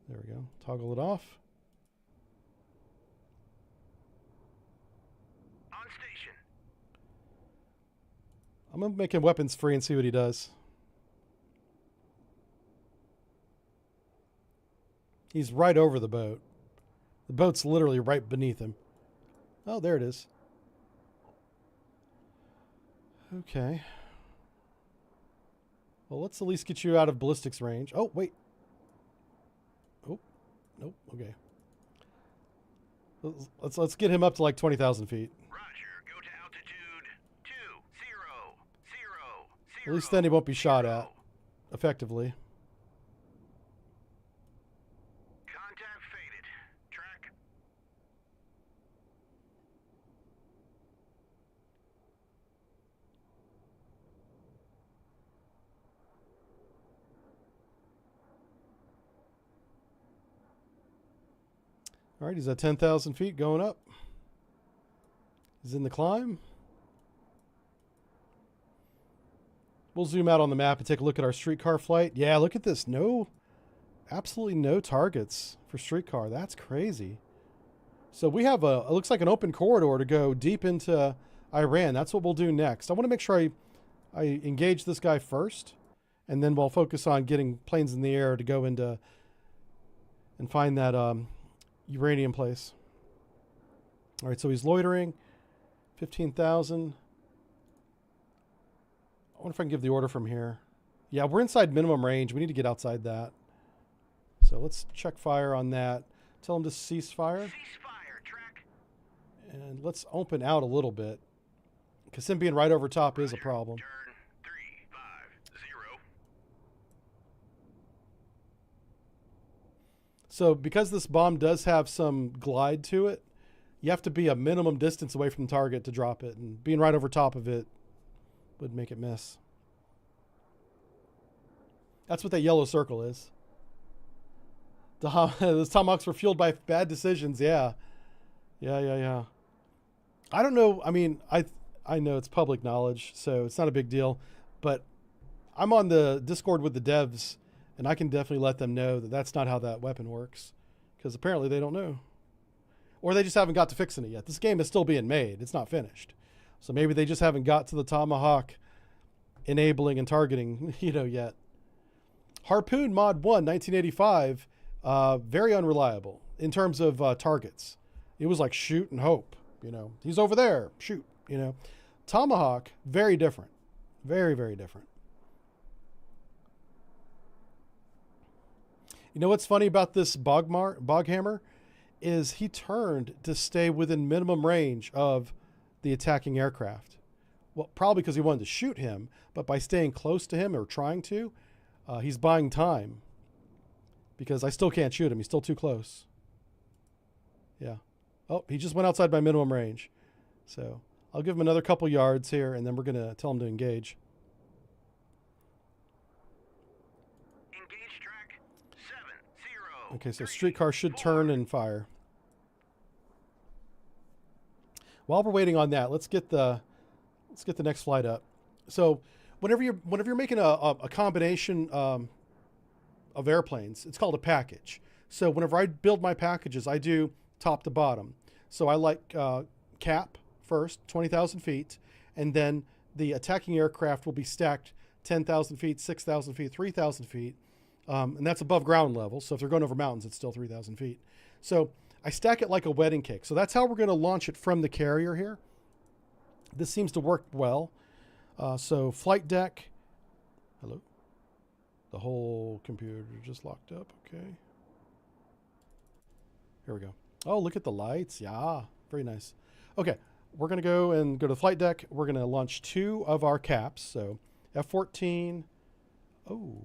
There we go. Toggle it off. On station. I'm going to make him weapons free and see what he does. He's right over the boat. The boat's literally right beneath him. Oh, there it is. Okay. Well, let's at least get you out of ballistics range. Oh, wait. Oh, nope. Okay. Let's get him up to like 20,000 feet. Roger. Go to altitude 200. At least then he won't be shot at effectively. Contact faded. Track. All right, he's at 10,000 feet going up. He's in the climb. We'll zoom out on the map and take a look at our streetcar flight. Yeah, look at this. Absolutely no targets for streetcar. That's crazy. So we have it looks like an open corridor to go deep into Iran. That's what we'll do next. I want to make sure I engage this guy first, and then we'll focus on getting planes in the air to go into and find that uranium place. All right, so he's loitering. 15,000. I wonder if I can give the order from here. Yeah, we're inside minimum range. We need to get outside that. So let's check fire on that. Tell him to cease fire. Cease fire. Track. And let's open out a little bit, because him being right over top is a problem. Turn 350. So because this bomb does have some glide to it, you have to be a minimum distance away from the target to drop it. And being right over top of it would make it miss. That's what that yellow circle is. Those tomahawks were fueled by bad decisions. Yeah. I don't know. I mean, I know it's public knowledge, so it's not a big deal. But I'm on the Discord with the devs, and I can definitely let them know that that's not how that weapon works, because apparently they don't know. Or they just haven't got to fixing it yet. This game is still being made. It's not finished. So maybe they just haven't got to the tomahawk enabling and targeting, yet. Harpoon Mod 1, 1985, very unreliable in terms of targets. It was like shoot and hope, He's over there, shoot, Tomahawk, very different. Very, very different. You know what's funny about this Boghammer is he turned to stay within minimum range of the attacking aircraft. Well, probably because he wanted to shoot him, but by staying close to him or trying to, he's buying time, because I still can't shoot him. He's still too close. Yeah. Oh, he just went outside my minimum range. So I'll give him another couple yards here, and then we're going to tell him to engage. Engage track 70. Okay, so streetcar should turn and fire. While we're waiting on that, let's get the next flight up. So whenever you're making a combination of airplanes, it's called a package. So whenever I build my packages, I do top to bottom. So I like cap first, 20,000 feet, and then the attacking aircraft will be stacked 10,000 feet, 6,000 feet, 3,000 feet, and that's above ground level. So if they're going over mountains, it's still 3,000 feet. So I stack it like a wedding cake. So that's how we're going to launch it from the carrier here. This seems to work well. So flight deck. Hello. The whole computer just locked up. Okay. Here we go. Oh, look at the lights. Yeah, very nice. Okay, we're going to go to the flight deck. We're going to launch 2 of our caps. So F-14. Oh.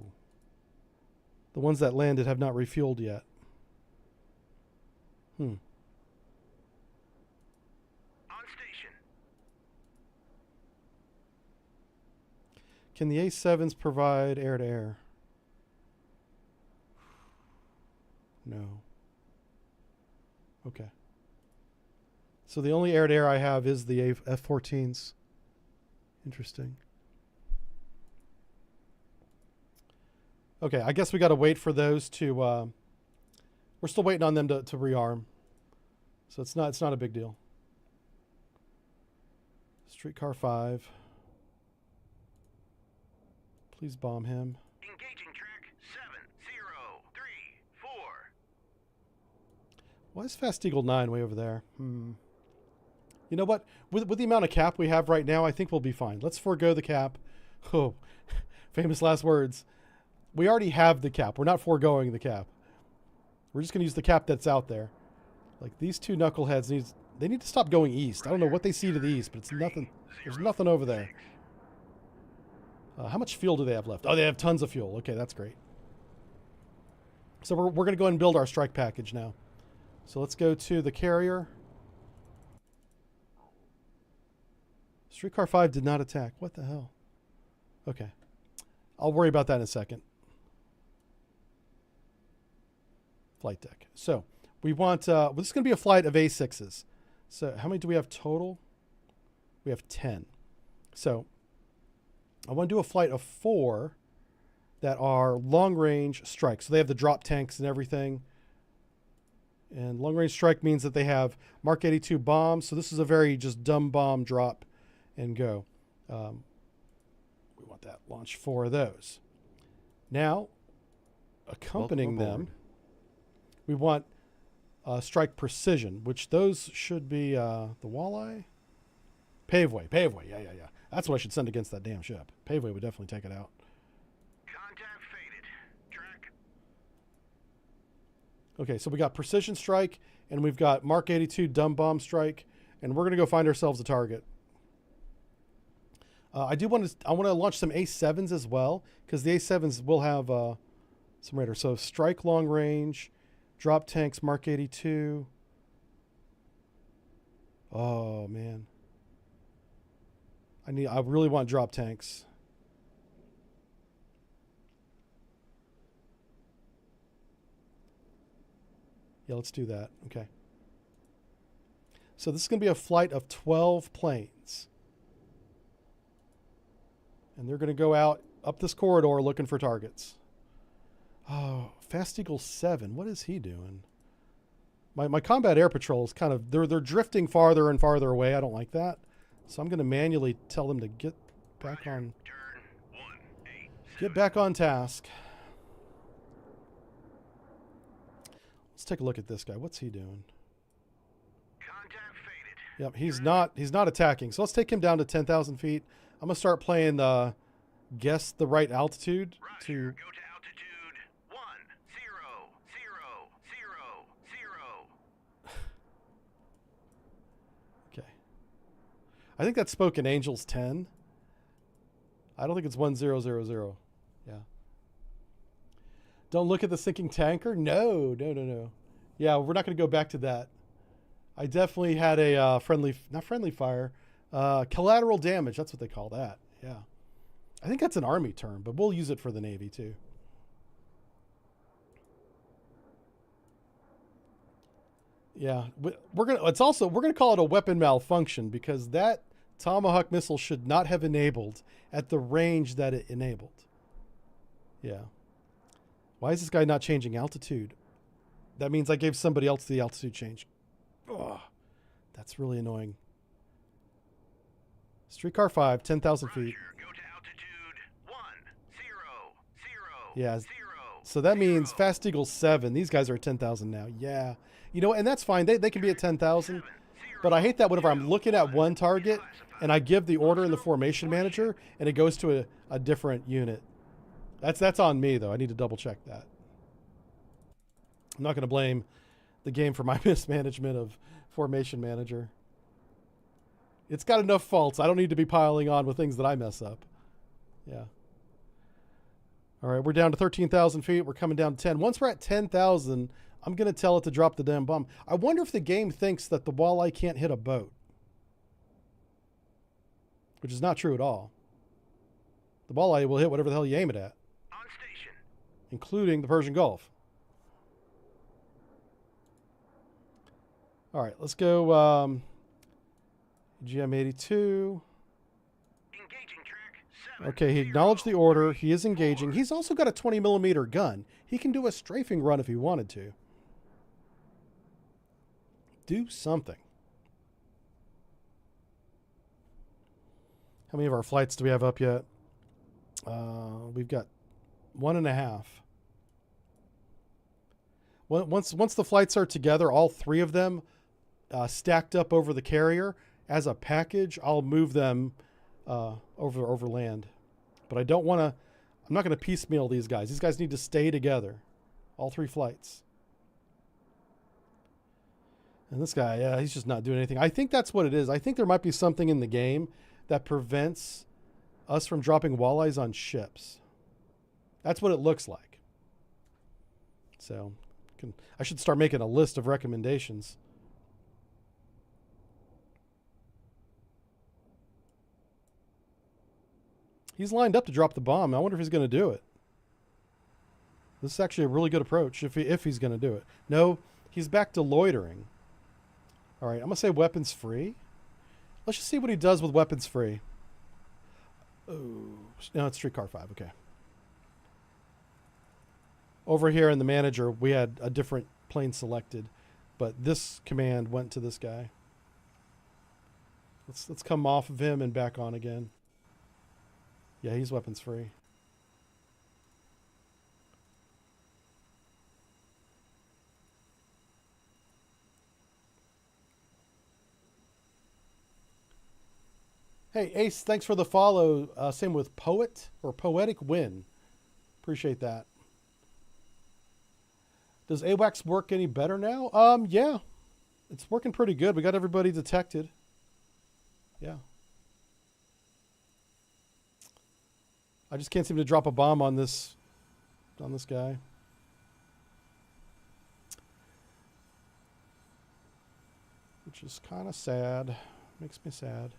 The ones that landed have not refueled yet. On station. Can the A7s provide air-to-air? No. Okay. So the only air-to-air I have is the F-14s. Interesting. Okay, I guess we got to wait for those to... we're still waiting on them to rearm. So it's not a big deal. Streetcar 5. Please bomb him. Engaging track 7034. Why is Fast Eagle 9 way over there? You know what? With the amount of cap we have right now, I think we'll be fine. Let's forego the cap. Oh, famous last words. We already have the cap. We're not foregoing the cap. We're just going to use the cap that's out there. Like these 2 knuckleheads they need to stop going east. I don't know what they see to the east, but it's nothing. There's nothing over there. How much fuel do they have left? Oh, they have tons of fuel. Okay, that's great. So we're going to go ahead and build our strike package now. So let's go to the carrier. Streetcar 5 did not attack. What the hell? Okay. I'll worry about that in a second. Flight deck. So we want, well, this is going to be a flight of A6s. So how many do we have total? We have 10. So I want to do a flight of 4 that are long range strikes. So they have the drop tanks and everything. And long range strike means that they have Mark 82 bombs. So this is a very just dumb bomb drop and go. We want that launch 4 of those. Now, accompanying them, we want strike precision, which those should be the walleye. Paveway. Yeah. That's what I should send against that damn ship. Paveway would definitely take it out. Contact faded. Track. Okay, so we got precision strike, and we've got Mark 82 dumb bomb strike, and we're gonna go find ourselves a target. I want to launch some A7s as well, because the A7s will have some radar. So strike long range, drop tanks Mark 82. Oh man, I really want drop tanks. Yeah, let's do that. Okay. So this is going to be a flight of 12 planes. And they're going to go out up this corridor looking for targets. Oh, Fast Eagle 7. What is he doing? My combat air patrol is kind of... They're drifting farther and farther away. I don't like that. So I'm going to manually tell them to get back on... Get back on task. Let's take a look at this guy. What's he doing? Contact faded. Yep, he's not attacking. So let's take him down to 10,000 feet. I'm gonna start playing guess the right altitude to. Roger, go to altitude 10,000. Okay. I think that's Spoken Angels 10. I don't think it's 1000. Yeah. Don't look at the sinking tanker. No. Yeah, we're not gonna go back to that. I definitely had a not friendly fire. Collateral damage, that's what they call that. Yeah. I think that's an Army term, but we'll use it for the Navy too. Yeah, we're gonna call it a weapon malfunction because that Tomahawk missile should not have enabled at the range that it enabled. Yeah. Why is this guy not changing altitude? That means I gave somebody else the altitude change. Oh, that's really annoying. Streetcar 5, 10,000 feet. Go to altitude 1000. Yeah, So that means Fast Eagle 7. These guys are at 10,000 now. Yeah. You know, and that's fine. They can be at 10,000. But I hate that whenever I'm looking at one target and I give the order in the formation manager and it goes to a different unit. That's on me, though. I need to double check that. I'm not going to blame the game for my mismanagement of formation manager. It's got enough faults. I don't need to be piling on with things that I mess up. Yeah. All right, we're down to 13,000 feet. We're coming down to 10. Once we're at 10,000, I'm going to tell it to drop the damn bomb. I wonder if the game thinks that the walleye can't hit a boat. Which is not true at all. The walleye will hit whatever the hell you aim it at. On station. Including the Persian Gulf. All right, let's go GM82. Engaging track 7. Okay, he acknowledged the order. He is engaging. He's also got a 20 millimeter gun. He can do a strafing run if he wanted to. Do something. How many of our flights do we have up yet? We've got 1.5. Once the flights are together, all 3 of them stacked up over the carrier as a package, I'll move them over land. But I don't want to. I'm not going to piecemeal these guys. These guys need to stay together, all 3 flights. And this guy, yeah, he's just not doing anything. I think that's what it is. I think there might be something in the game that prevents us from dropping walleyes on ships. That's what it looks like. So I should start making a list of recommendations. He's lined up to drop the bomb. I wonder if he's going to do it. This is actually a really good approach if he's going to do it. No, he's back to loitering. All right, I'm going to say weapons free. Let's just see what he does with weapons free. Oh, no, it's Streetcar 5. Okay. Over here in the manager, we had a different plane selected, but this command went to this guy. Let's come off of him and back on again. Yeah, he's weapons free. Hey, Ace, thanks for the follow. Same with Poet or Poetic Win. Appreciate that. Does AWACS work any better now? Yeah. It's working pretty good. We got everybody detected. Yeah. I just can't seem to drop a bomb on this guy. Which is kind of sad. Makes me sad.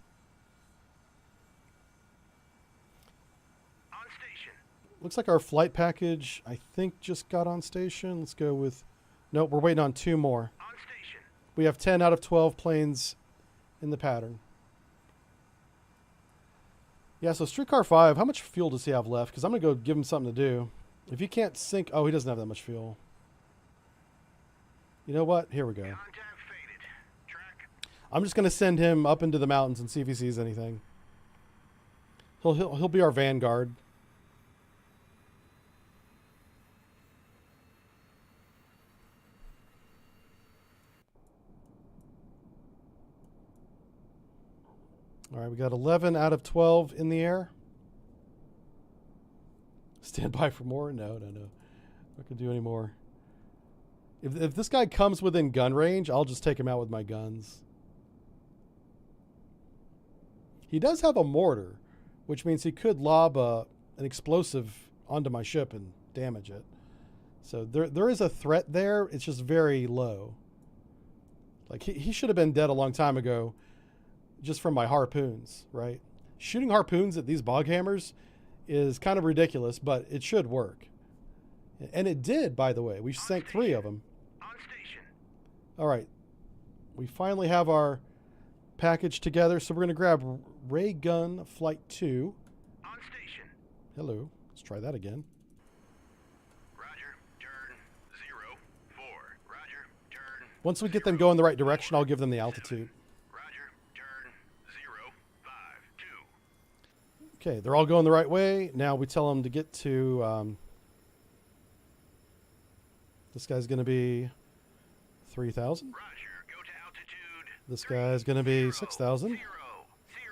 On station. Looks like our flight package, I think, just got on station. Let's go with... Nope, we're waiting on 2 more. On station. We have 10 out of 12 planes in the pattern. Yeah, so Streetcar 5, how much fuel does he have left? Because I'm going to go give him something to do. If he can't sink... Oh, he doesn't have that much fuel. You know what? Here we go. Contact faded. Track. I'm just going to send him up into the mountains and see if he sees anything. He'll be our vanguard. All right, we got 11 out of 12 in the air. Stand by for more? No. Not going to do any more. If this guy comes within gun range, I'll just take him out with my guns. He does have a mortar, which means he could lob an explosive onto my ship and damage it. So there is a threat there. It's just very low. Like he should have been dead a long time ago just from my harpoons, right? Shooting harpoons at these bog hammers is kind of ridiculous, but it should work. And it did, by the way. We sank 3 of them. On station. All right. We finally have our package together, so we're going to grab Ray Gun Flight 2. On station. Hello. Let's try that again. Roger. Turn 04. Roger. Turn. Once we get them going the right direction, I'll give them the altitude. Roger. Turn 052. Okay, they're all going the right way. Now we tell them to get to This guy's going to be 3,000. Roger, go to altitude. This guy's going to be 6,000. 0,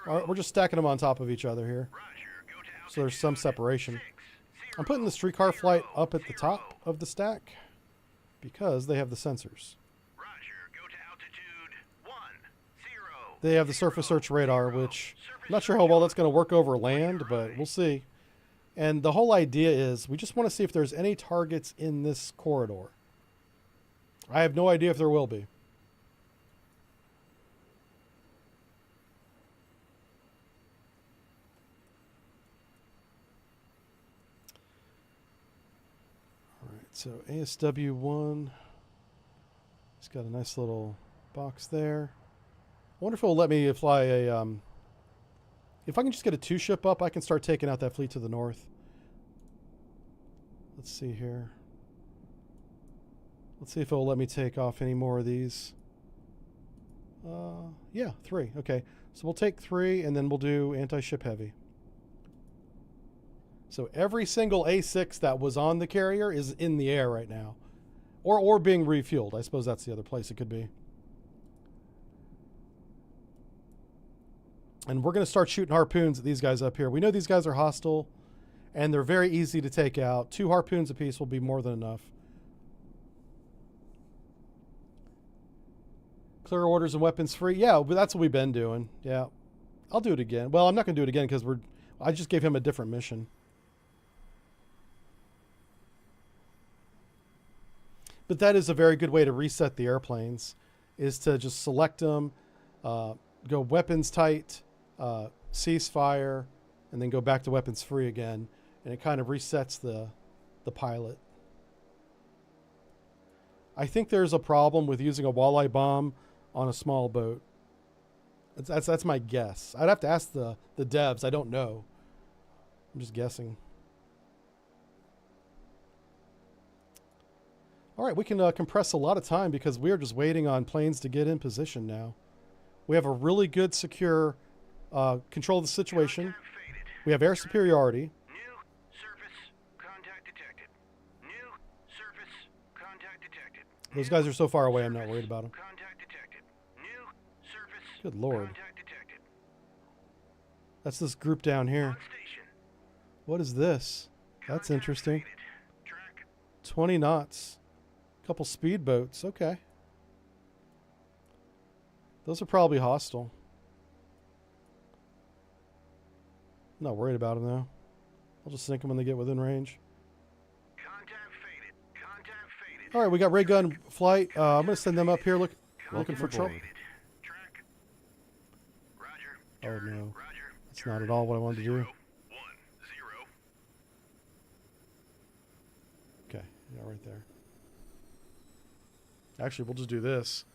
All right, we're just stacking them on top of each other here. Roger, go to altitude. So there's some separation. 6, 0, I'm putting the streetcar flight up at the top of the stack because they have the sensors. Roger, go to altitude. 1, 0. They have the surface search radar, which I'm not sure how well that's going to work over land, but we'll see. And the whole idea is we just want to see if there's any targets in this corridor. I have no idea if there will be. All right, so ASW1, it's got a nice little box there. I wonder if it'll let me fly a... if I can just get a 2-ship up, I can start taking out that fleet to the north. Let's see here. Let's see if it'll let me take off any more of these. Yeah, 3. Okay, so we'll take 3, and then we'll do anti-ship heavy. So every single A6 that was on the carrier is in the air right now. Or being refueled. I suppose that's the other place it could be. And we're going to start shooting harpoons at these guys up here. We know these guys are hostile, and they're very easy to take out. 2 harpoons apiece will be more than enough. Clear orders and weapons free. Yeah, but that's what we've been doing. Yeah. I'll do it again. Well, I'm not going to do it again because I just gave him a different mission. But that is a very good way to reset the airplanes, is to just select them, go weapons tight, ceasefire, and then go back to weapons free again, and it kind of resets the pilot. I think there's a problem with using a walleye bomb on a small boat. That's my guess. I'd have to ask the devs. I don't know. I'm just guessing. All right, we can compress a lot of time because we are just waiting on planes to get in position now. We have a really good, secure control of the situation. We have air superiority. New surface contact detected. New surface contact detected. Those guys are so far away, I'm not worried about them. Contact detected. New surface Good Lord. contact detected. That's this group down here. On station. What is this? That's Contact interesting. faded. Track. 20 knots. Couple speedboats. Okay. Those are probably hostile. I'm not worried about them, though. I'll just sink them when they get within range. Contact faded. Contact faded. All right, we got ray gun flight. I'm going to send them up here looking for trouble. Track. Roger. Oh, no. Roger. That's not at all what I wanted to do. 1, 0. Okay, yeah, right there. Actually, we'll just do this.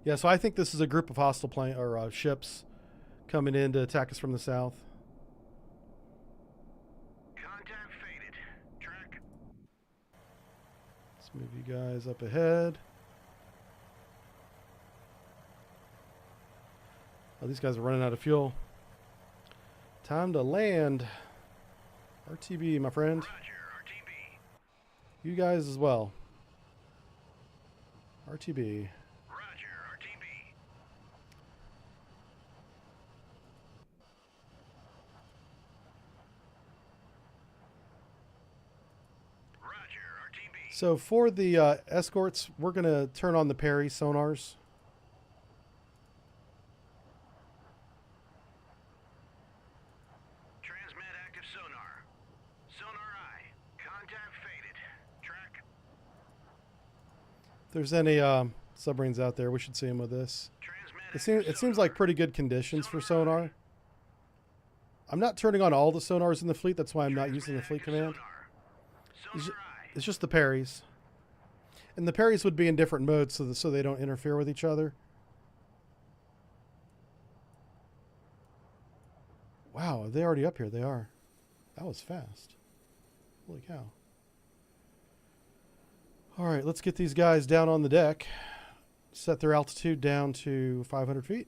Yeah, so I think this is a group of hostile plane or ships coming in to attack us from the south. Contact faded. Track. Let's move you guys up ahead. Oh, these guys are running out of fuel. Time to land. RTB, my friend. Roger. RTB. You guys as well. RTB. Roger. RTB. Roger. RTB. So for the escorts, we're going to turn on the Perry sonars. Transmit active sonar. Sonar I. Contact faded. Track. If there's any submarines out there, we should see them with this. Transmit It seems like pretty good conditions for sonar. I'm not turning on all the sonars in the fleet. That's why I'm not using the fleet command. It's just the Perrys. And the Perrys would be in different modes so they don't interfere with each other. Wow, are they already up here? They are. That was fast. Holy cow. All right, let's get these guys down on the deck. Set their altitude down to 500 feet.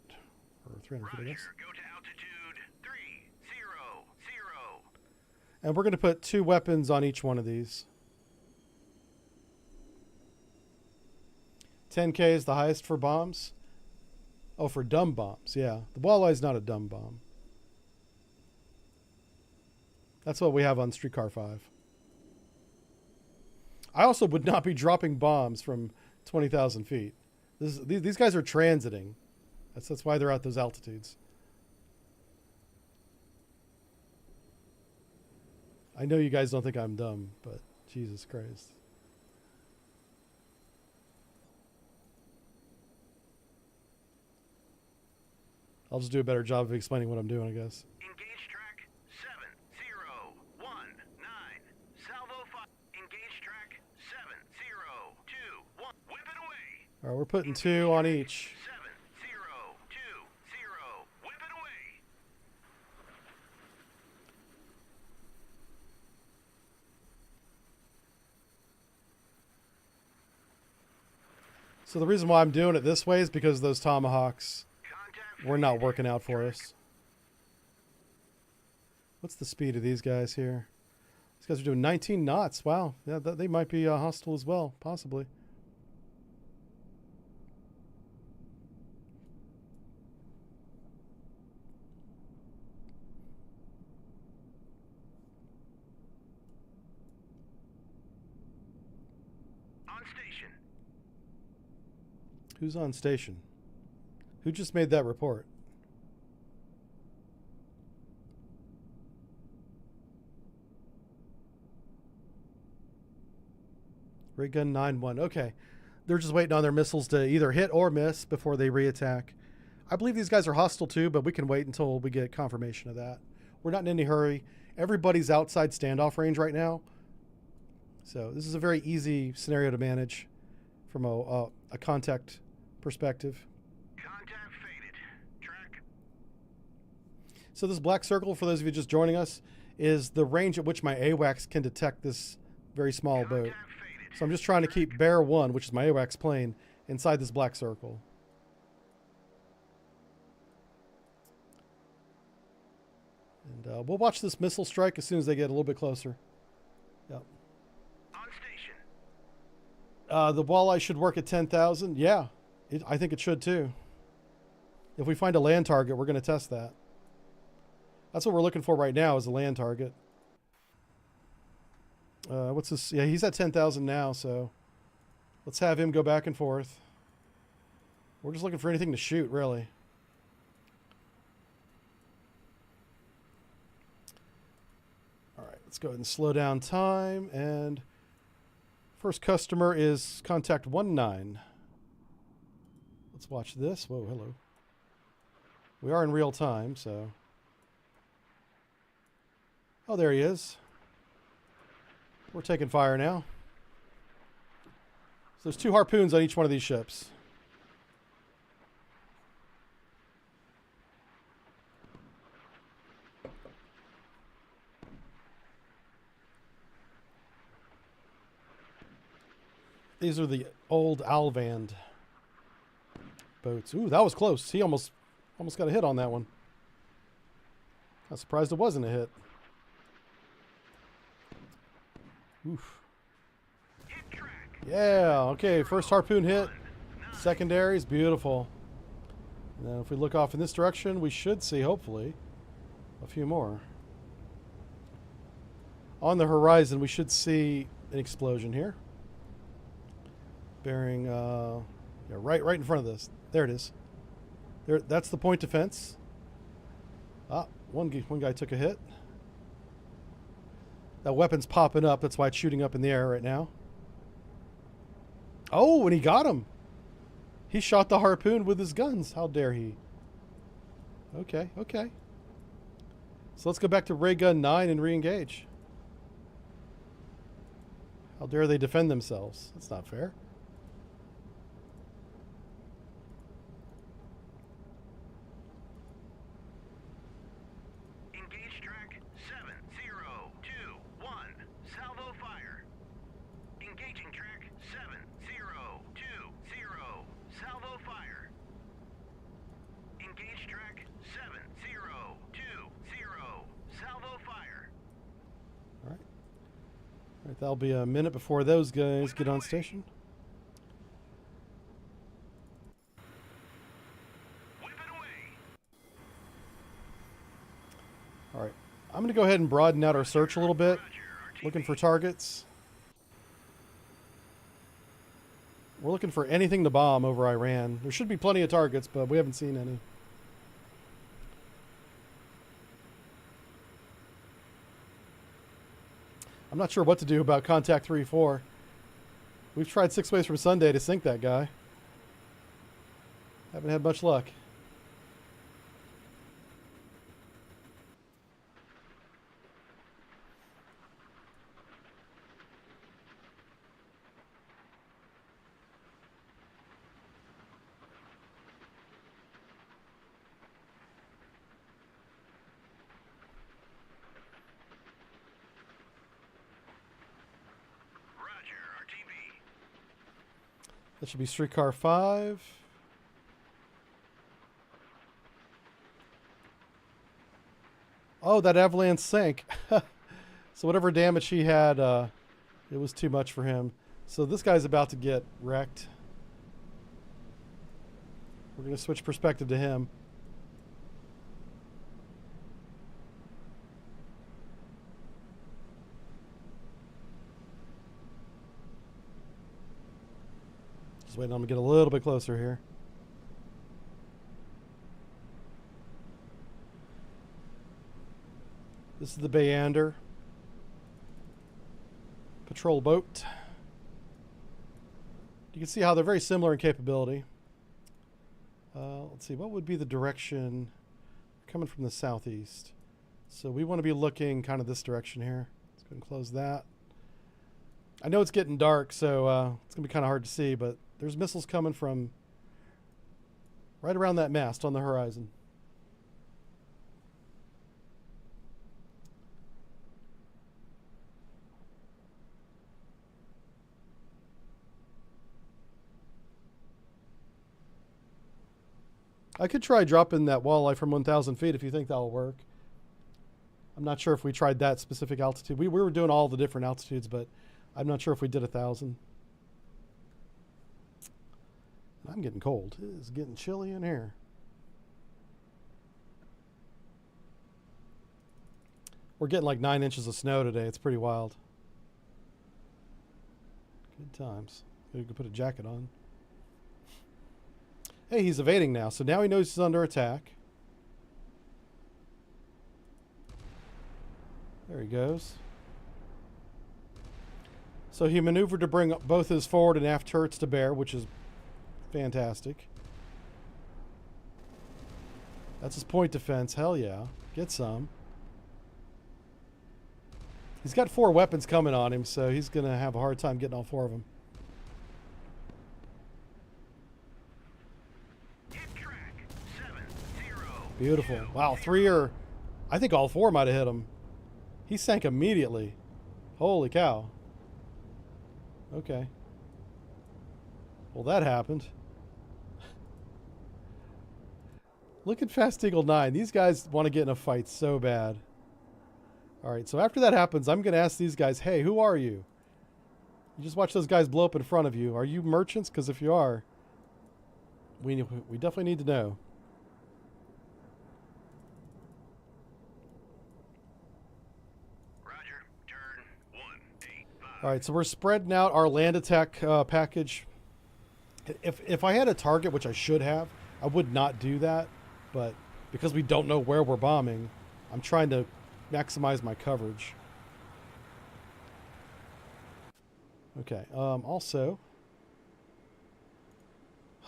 Or 300 feet, I guess. Go to altitude 3, And we're going to put 2 weapons on each one of these. 10K is the highest for bombs. Oh, for dumb bombs. Yeah. The walleye's not a dumb bomb. That's what we have on Streetcar 5. I also would not be dropping bombs from 20,000 feet. These guys are transiting. That's why they're at those altitudes. I know you guys don't think I'm dumb, but Jesus Christ. I'll just do a better job of explaining what I'm doing, I guess. Engage track 7019. Salvo 5. Engage track 7021. Whip it away. All right, we're putting 2 on each. 7020. Whip it away. So the reason why I'm doing it this way is because those tomahawks Contact were not working out for us. What's the speed of these guys here? These guys are doing 19 knots. Wow. Yeah, they might be hostile as well, possibly. on station. Who's on station? Who just made that report? Ray gun 9-1. Okay. They're just waiting on their missiles to either hit or miss before they reattack. I believe these guys are hostile too, but we can wait until we get confirmation of that. We're not in any hurry. Everybody's outside standoff range right now. So this is a very easy scenario to manage from a contact perspective. Contact faded. Track. So this black circle, for those of you just joining us, is the range at which my AWACS can detect this very small boat. So I'm just trying to keep Bear 1, which is my AWACS plane, inside this black circle. And we'll watch this missile strike as soon as they get a little bit closer. Yep. On station. The walleye should work at 10,000. Yeah, I think it should too. If we find a land target, we're going to test that. That's what we're looking for right now, is a land target. What's this? Yeah, he's at 10,000 now, so let's have him go back and forth. We're just looking for anything to shoot, really. All right, let's go ahead and slow down time. And first customer is contact 19. Let's watch this. Whoa, hello. We are in real time, so. Oh, there he is. We're taking fire now. So there's 2 harpoons on each one of these ships. These are the old Alvand boats. Ooh, that was close. He almost got a hit on that one. I'm surprised it wasn't a hit. Oof. Yeah, okay, first harpoon hit. Secondaries, beautiful. Now if we look off in this direction, we should see, hopefully, a few more. On the horizon, we should see an explosion here. Bearing, yeah, right in front of this. There it is. There, that's the point defense. Ah, one guy took a hit. That weapon's popping up. That's why it's shooting up in the air right now. Oh, and he got him. He shot the harpoon with his guns. How dare he? Okay, okay. So let's go back to ray gun 9 and re-engage. How dare they defend themselves? That's not fair. Engage track 7021. Salvo fire. Engaging track 7020. Salvo fire. Engage track 7020. Salvo fire. Right, that'll be a minute before those guys get on station. Whip it away. All right, I'm going to go ahead and broaden out our search a little bit, Roger, looking for targets. We're looking for anything to bomb over Iran. There should be plenty of targets, but we haven't seen any. I'm not sure what to do about Contact 3-4. We've tried 6 ways from Sunday to sink that guy. Haven't had much luck. Roger, RTB. That should be Streetcar 5. Oh, that avalanche sank. So whatever damage he had, it was too much for him. So this guy's about to get wrecked. We're going to switch perspective to him. Just waiting on him to get a little bit closer here. This is the Bayander patrol boat. You can see how they're very similar in capability. Let's see, what would be the direction coming from the southeast? So we want to be looking kind of this direction here. Let's go and close that. I know it's getting dark, so it's going to be kind of hard to see, but there's missiles coming from right around that mast on the horizon. I could try dropping that walleye from 1,000 feet if you think that'll work. I'm not sure if we tried that specific altitude. We were doing all the different altitudes, but I'm not sure if we did 1,000. I'm getting cold. It is getting chilly in here. We're getting like 9 inches of snow today. It's pretty wild. Good times. You can put a jacket on. Hey, he's evading now, so now he knows he's under attack. There he goes. So he maneuvered to bring both his forward and aft turrets to bear, which is fantastic. That's his point defense. Hell yeah. Get some. He's got 4 weapons coming on him, so he's going to have a hard time getting all 4 of them. Beautiful. Wow, 3 or... I think all 4 might have hit him. He sank immediately. Holy cow. Okay. Well, that happened. Look at Fast Eagle 9. These guys want to get in a fight so bad. Alright, so after that happens, I'm going to ask these guys, hey, who are you? You just watch those guys blow up in front of you. Are you merchants? Because if you are, we definitely need to know. All right, so we're spreading out our land attack package. If I had a target, which I should have, I would not do that. But because we don't know where we're bombing, I'm trying to maximize my coverage. Okay, also,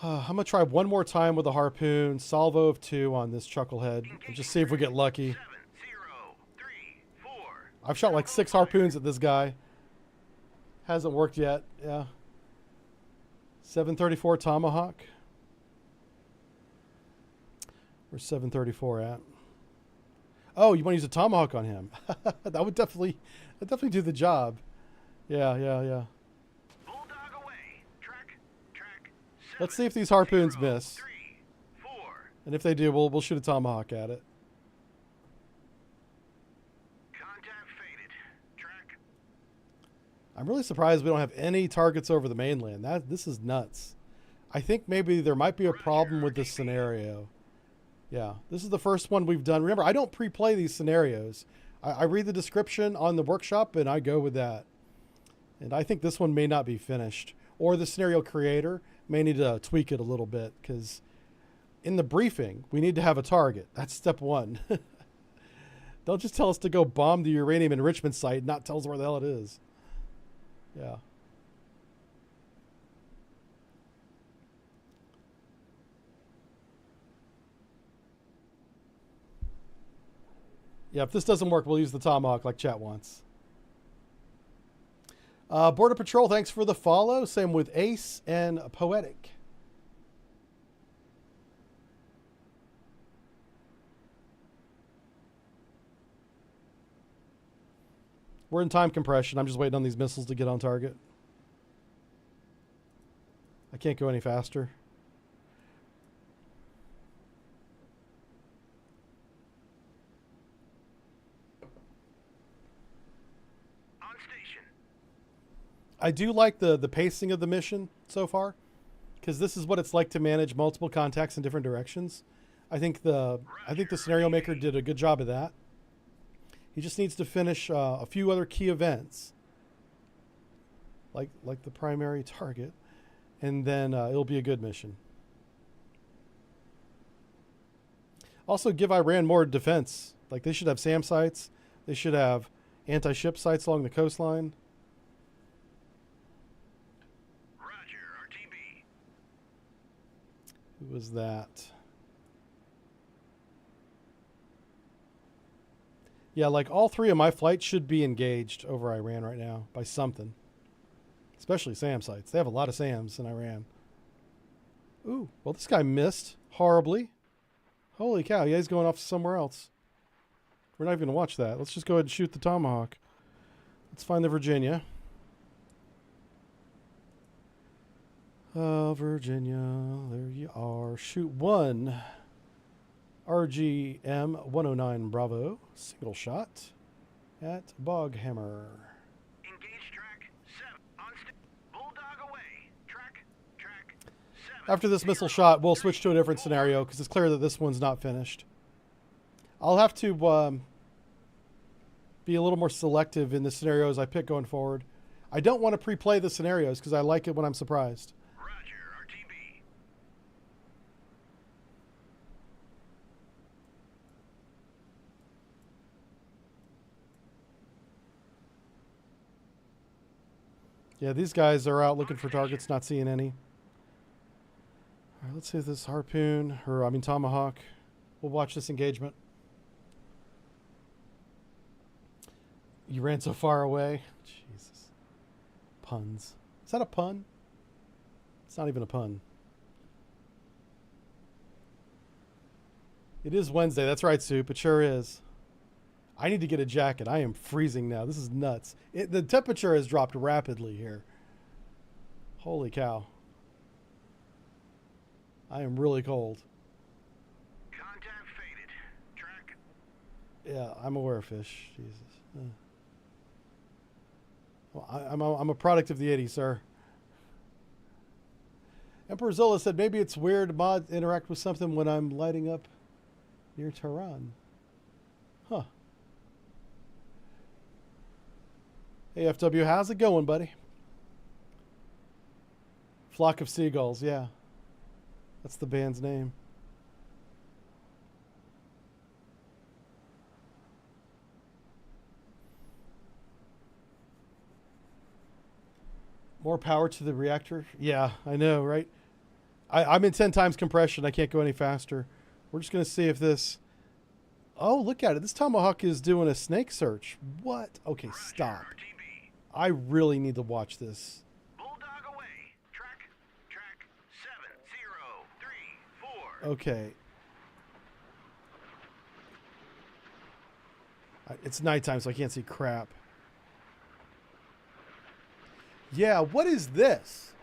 I'm going to try one more time with a harpoon, salvo of 2 on this chucklehead, and just see if we get lucky. 7, 0, 3, 4. I've shot like 6 harpoons at this guy. Hasn't worked yet. Yeah. 734 Tomahawk. Where's 734 at? Oh, you want to use a Tomahawk on him? That would definitely do the job. Yeah. Bulldog away. Track. Let's see if these harpoons miss. 3, 4. And if they do, we'll shoot a Tomahawk at it. Contact faded. Track. I'm really surprised we don't have any targets over the mainland. This is nuts. I think maybe there might be a problem with this scenario. Yeah, this is the first one we've done. Remember, I don't pre-play these scenarios. I read the description on the workshop and I go with that. And I think this one may not be finished. Or the scenario creator may need to tweak it a little bit, because in the briefing, we need to have a target. That's step one. Don't just tell us to go bomb the uranium enrichment site and not tell us where the hell it is. Yeah. Yeah, if this doesn't work, we'll use the Tomahawk like chat wants. Border Patrol, thanks for the follow. Same with Ace and Poetic. We're in time compression. I'm just waiting on these missiles to get on target. I can't go any faster. On station. I do like the pacing of the mission so far, because this is what it's like to manage multiple contacts in different directions. I think the scenario maker did a good job of that. He just needs to finish a few other key events, like the primary target, and then it'll be a good mission. Also, give Iran more defense. Like, they should have SAM sites. They should have anti-ship sites along the coastline. Roger, RTB. Who was that? Yeah, like all three of my flights should be engaged over Iran right now by something. Especially SAM sites. They have a lot of SAMs in Iran. Ooh, well, this guy missed horribly. Holy cow, yeah, he's going off somewhere else. We're not even going to watch that. Let's just go ahead and shoot the Tomahawk. Let's find the Virginia. Virginia, there you are. Shoot one. RGM 109 Bravo, single shot at Boghammer. Engage track 7. On Bulldog away. Track 7. After this missile shot, we'll switch to a different scenario, because it's clear that this one's not finished. I'll have to be a little more selective in the scenarios I pick going forward. I don't want to pre-play the scenarios because I like it when I'm surprised. Roger, RTB. Yeah, these guys are out looking for targets, not seeing any. All right, let's see if this Harpoon, or I mean Tomahawk. We'll watch this engagement. You ran so far away. Jesus. Puns. Is that a pun? It's not even a pun. It is Wednesday. That's right, Soup. It sure is. I need to get a jacket. I am freezing now. This is nuts. The temperature has dropped rapidly here. Holy cow. I am really cold. Contact faded. Track. Yeah, I'm aware of fish. Jesus. Well, I'm a product of the 80s, sir. Emperor Zola said maybe it's weird mods interact with something when I'm lighting up near Tehran. Huh. Hey, FW, how's it going, buddy? Flock of Seagulls, yeah. That's the band's name. More power to the reactor? Yeah, I know, right? I'm in 10 times compression. I can't go any faster. We're just going to see if this... Oh, look at it. This Tomahawk is doing a snake search. What? Okay, stop. RTB. I really need to watch this. Bulldog away. Track 7-0-3-4. Okay. It's nighttime, so I can't see crap. Yeah, what is this?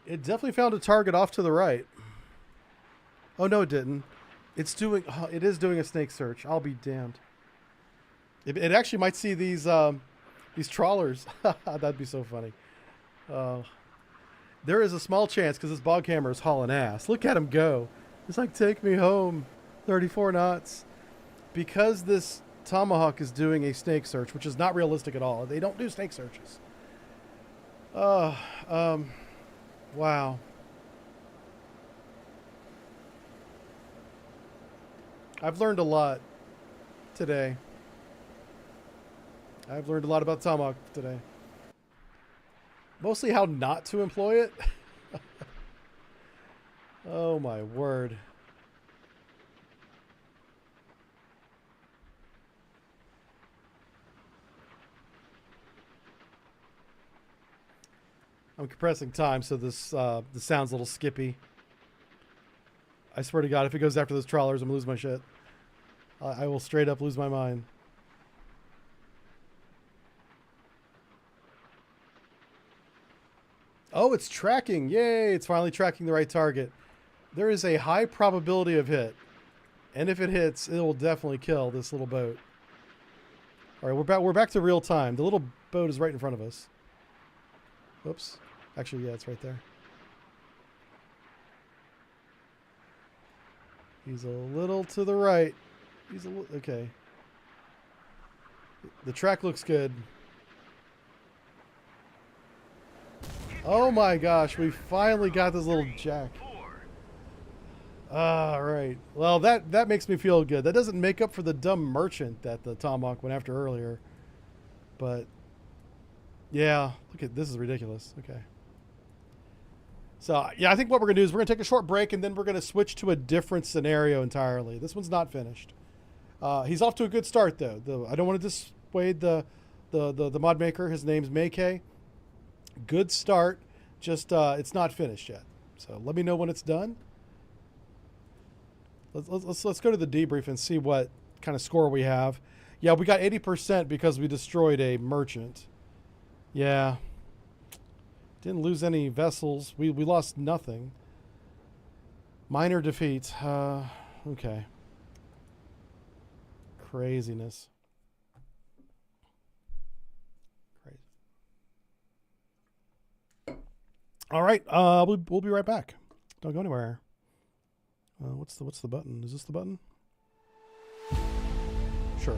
It definitely found a target off to the right. Oh no, it didn't. It's doing. Oh, it is doing a snake search. I'll be damned. It actually might see these trawlers. That'd be so funny. There is a small chance because this bog hammer is hauling ass. Look at him go. It's like, take me home. 34 knots. Because this tomahawk is doing a snake search, which is not realistic at all. They don't do snake searches. Wow. I've learned a lot today. I've learned a lot about tomahawk today. Mostly how not to employ it. Oh my word. I'm compressing time so this sound's a little skippy. I swear to God, if it goes after those trawlers, I'm gonna lose my shit. I will straight up lose my mind. Oh, it's tracking. Yay, it's finally tracking the right target. There is a high probability of hit. And if it hits, it will definitely kill this little boat. All right, we're back to real time. The little boat is right in front of us. Whoops. Actually, yeah, it's right there. He's a little to the right. He's a little, okay. The track looks good. Oh my gosh, we finally got this little jack. All right. Well, that makes me feel good. That doesn't make up for the dumb merchant that the tomahawk went after earlier. But yeah, look at this is ridiculous. Okay. So yeah, I think what we're gonna do is we're gonna take a short break and then we're gonna switch to a different scenario entirely. This one's not finished. He's off to a good start though. I don't want to dissuade the mod maker. His name's MayKay. Good start. Just it's not finished yet. So let me know when it's done. Let's go to the debrief and see what kind of score we have. Yeah, we got 80% because we destroyed a merchant. Yeah. Didn't lose any vessels. We lost nothing. Minor defeat. Okay. Craziness. Crazy. All right. We'll be right back. Don't go anywhere. What's the button? Is this the button? Sure.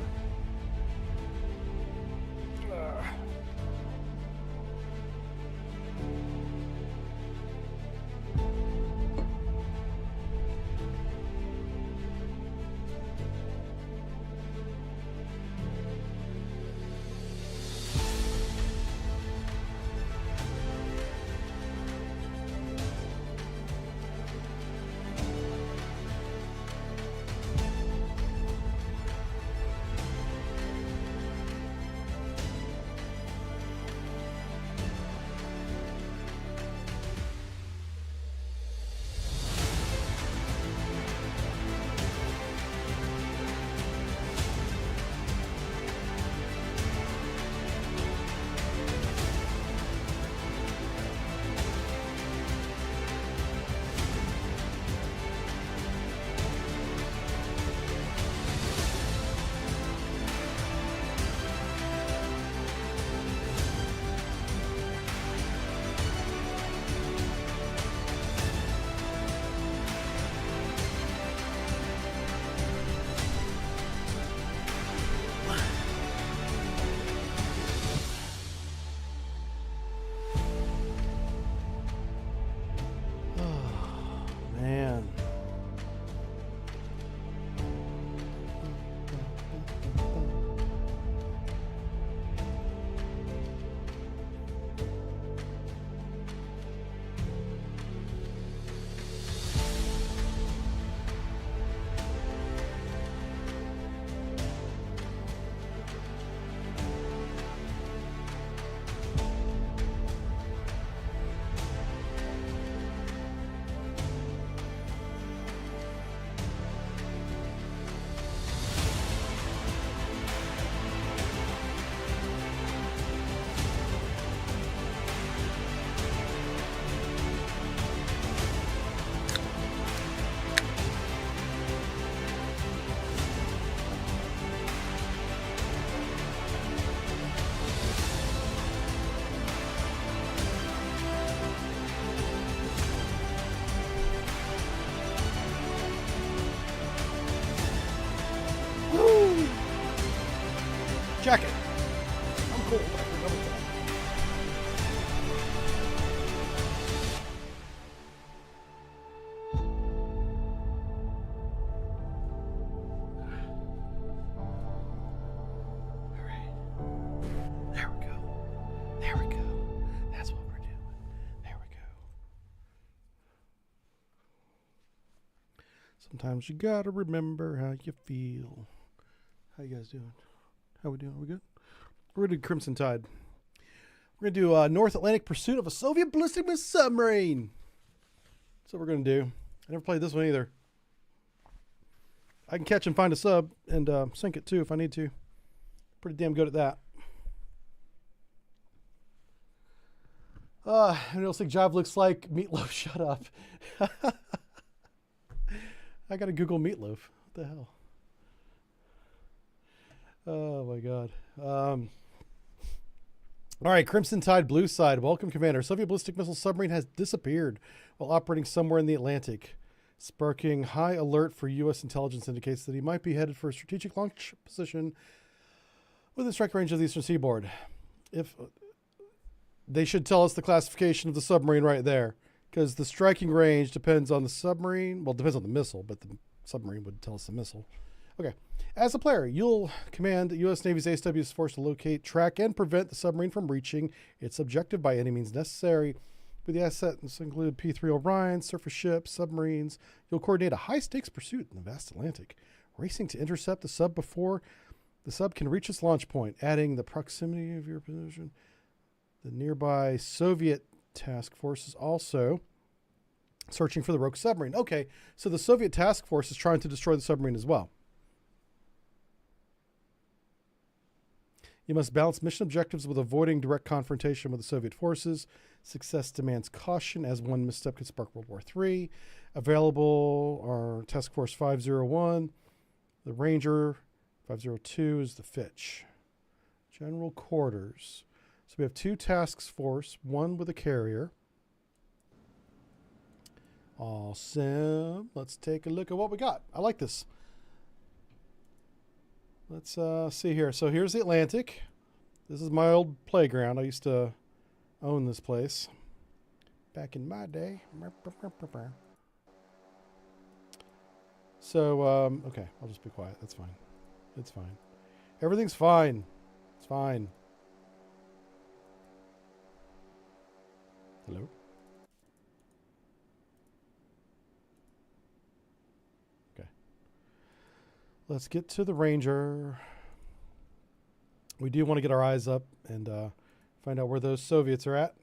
cold. I remember that. All right. There we go. There we go. That's what we're doing. There we go. Sometimes you gotta remember how you feel. How you guys doing? How we doing? Are we good? We're gonna do Crimson Tide. We're gonna do North Atlantic Pursuit of a Soviet Ballistic Missile Submarine. That's what we're gonna do. I never played this one either. I can catch and find a sub and sink it too if I need to. Pretty damn good at that. Anyone else think Jive looks like Meatloaf? Shut up. I gotta Google Meatloaf. What the hell? Oh my God. All right, Crimson Tide, Blue Side. Welcome, Commander. Soviet ballistic missile submarine has disappeared while operating somewhere in the Atlantic. Sparking high alert for U.S. intelligence indicates that he might be headed for a strategic launch position within strike range of the eastern seaboard. If they should tell us the classification of the submarine right there, because the striking range depends on the submarine. Well, it depends on the missile, but the submarine would tell us the missile. Okay. As a player, you'll command the U.S. Navy's ASW's force to locate, track, and prevent the submarine from reaching its objective by any means necessary. With the assets include P-3 Orion, surface ships, submarines, you'll coordinate a high-stakes pursuit in the vast Atlantic, racing to intercept the sub before the sub can reach its launch point, adding the proximity of your position. The nearby Soviet task force is also searching for the rogue submarine. Okay, so the Soviet task force is trying to destroy the submarine as well. You must balance mission objectives with avoiding direct confrontation with the Soviet forces. Success demands caution, as one misstep could spark World War III. Available are Task Force 501, the Ranger, 502 is the Fitch. General quarters. So we have two task force, one with a carrier. Awesome. Let's take a look at what we got. I like this. Let's see here. So here's the Atlantic. This is my old playground. I used to own this place back in my day. So, okay, I'll just be quiet. That's fine. It's fine. Everything's fine. It's fine. Hello? Okay. Let's get to the Ranger. We do want to get our eyes up and find out where those Soviets are at.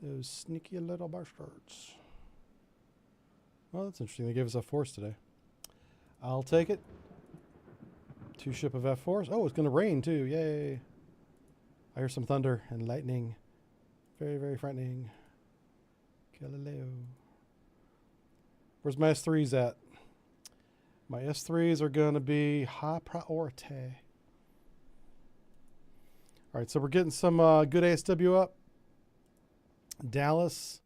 Those sneaky little bastards. Well, that's interesting. They gave us F4s today. I'll take it. 2 ship of F4s. Oh, it's going to rain too. Yay. I hear some thunder and lightning. Very, very frightening. Galileo. Where's my S3s at? My S3s are going to be high priority. All right, so we're getting some good ASW up. Dallas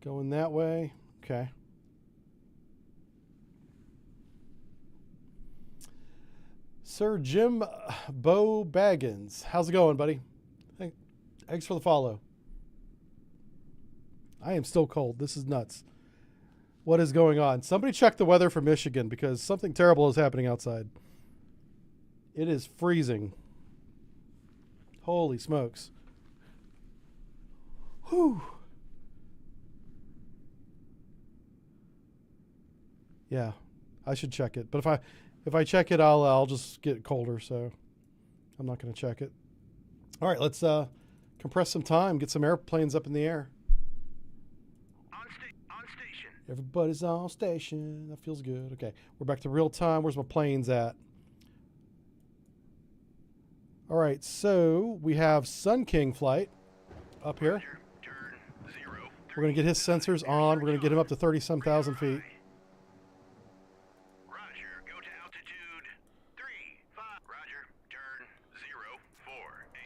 going that way. Okay. Sir Jim Bo Baggins. How's it going, buddy? Thanks for the follow. I am still cold. This is nuts. What is going on? Somebody check the weather for Michigan because something terrible is happening outside. It is freezing. Holy smokes. Whew. Yeah, I should check it. But if I check it, I'll just get colder, so I'm not going to check it. All right, let's compress some time, get some airplanes up in the air. On station. Everybody's on station. That feels good. Okay, we're back to real time. Where's my planes at? All right, so we have Sun King flight up here. Turn 0. We're going to get his sensors on. We're going to get him up to 30-some thousand feet. Roger, go to altitude 3, 5. Roger, turn 0, 4,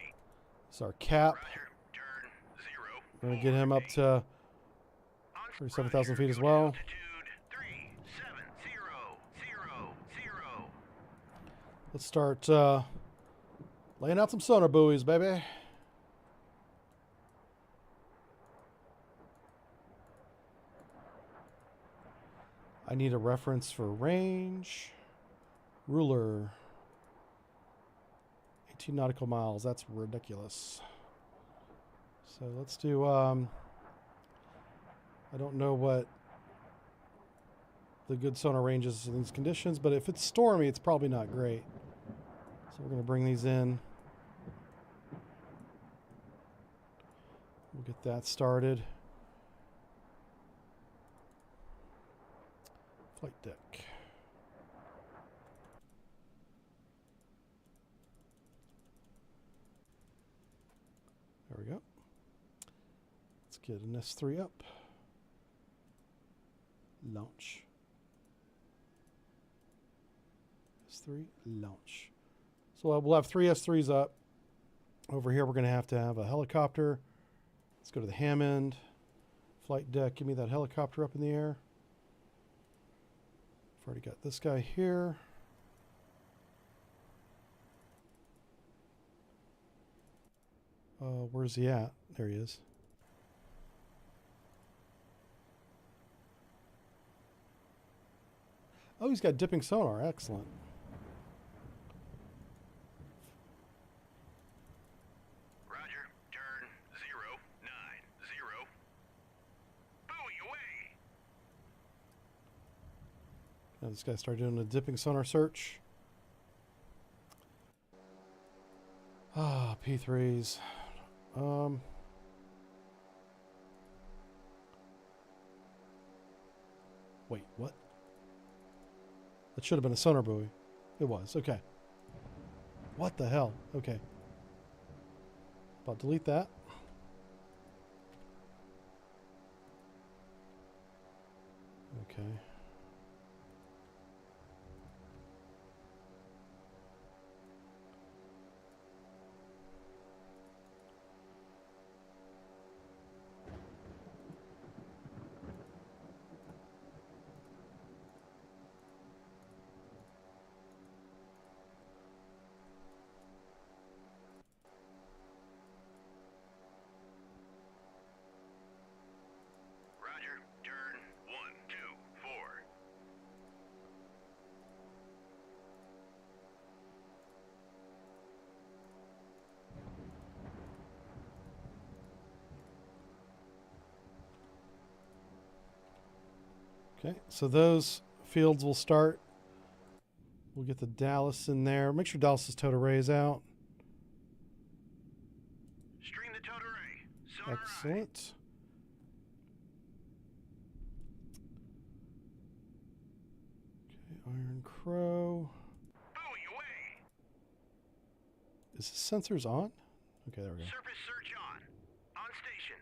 8. It's our cap. Roger, turn 0. We're going to get him up to 37,000 feet as well. Altitude 3, 7, 0, 0, 0. Let's start Laying out some sonar buoys, baby. I need a reference for range. Ruler. 18 nautical miles. That's ridiculous. So let's do, I don't know what the good sonar range is in these conditions, but if it's stormy, it's probably not great. So we're going to bring these in. We'll get that started. Flight deck. There we go. Let's get an S3 up. Launch. S3, launch. So we'll have 3 S3s up. Over here, we're going to have a helicopter. Let's go to the Hammond. Flight deck, give me that helicopter up in the air. I've already got this guy here. Where's he at? There he is. Oh, he's got dipping sonar. Excellent. Roger. Turn 090. Buoy away. Now this guy started doing a dipping sonar search. Ah, P3s. Wait, what? That should have been a sonar buoy. It was, okay. What the hell? Okay. I'll delete that. Okay. Roger. Turn 124. Okay, so those fields will start. We'll get the Dallas in there. Make sure Dallas's towed array's out. Stream the towed array. Sonar eye. Excellent. Okay, Iron Crow. Buoy away. Is the sensors on? Okay, there we go. Surface search on. On station.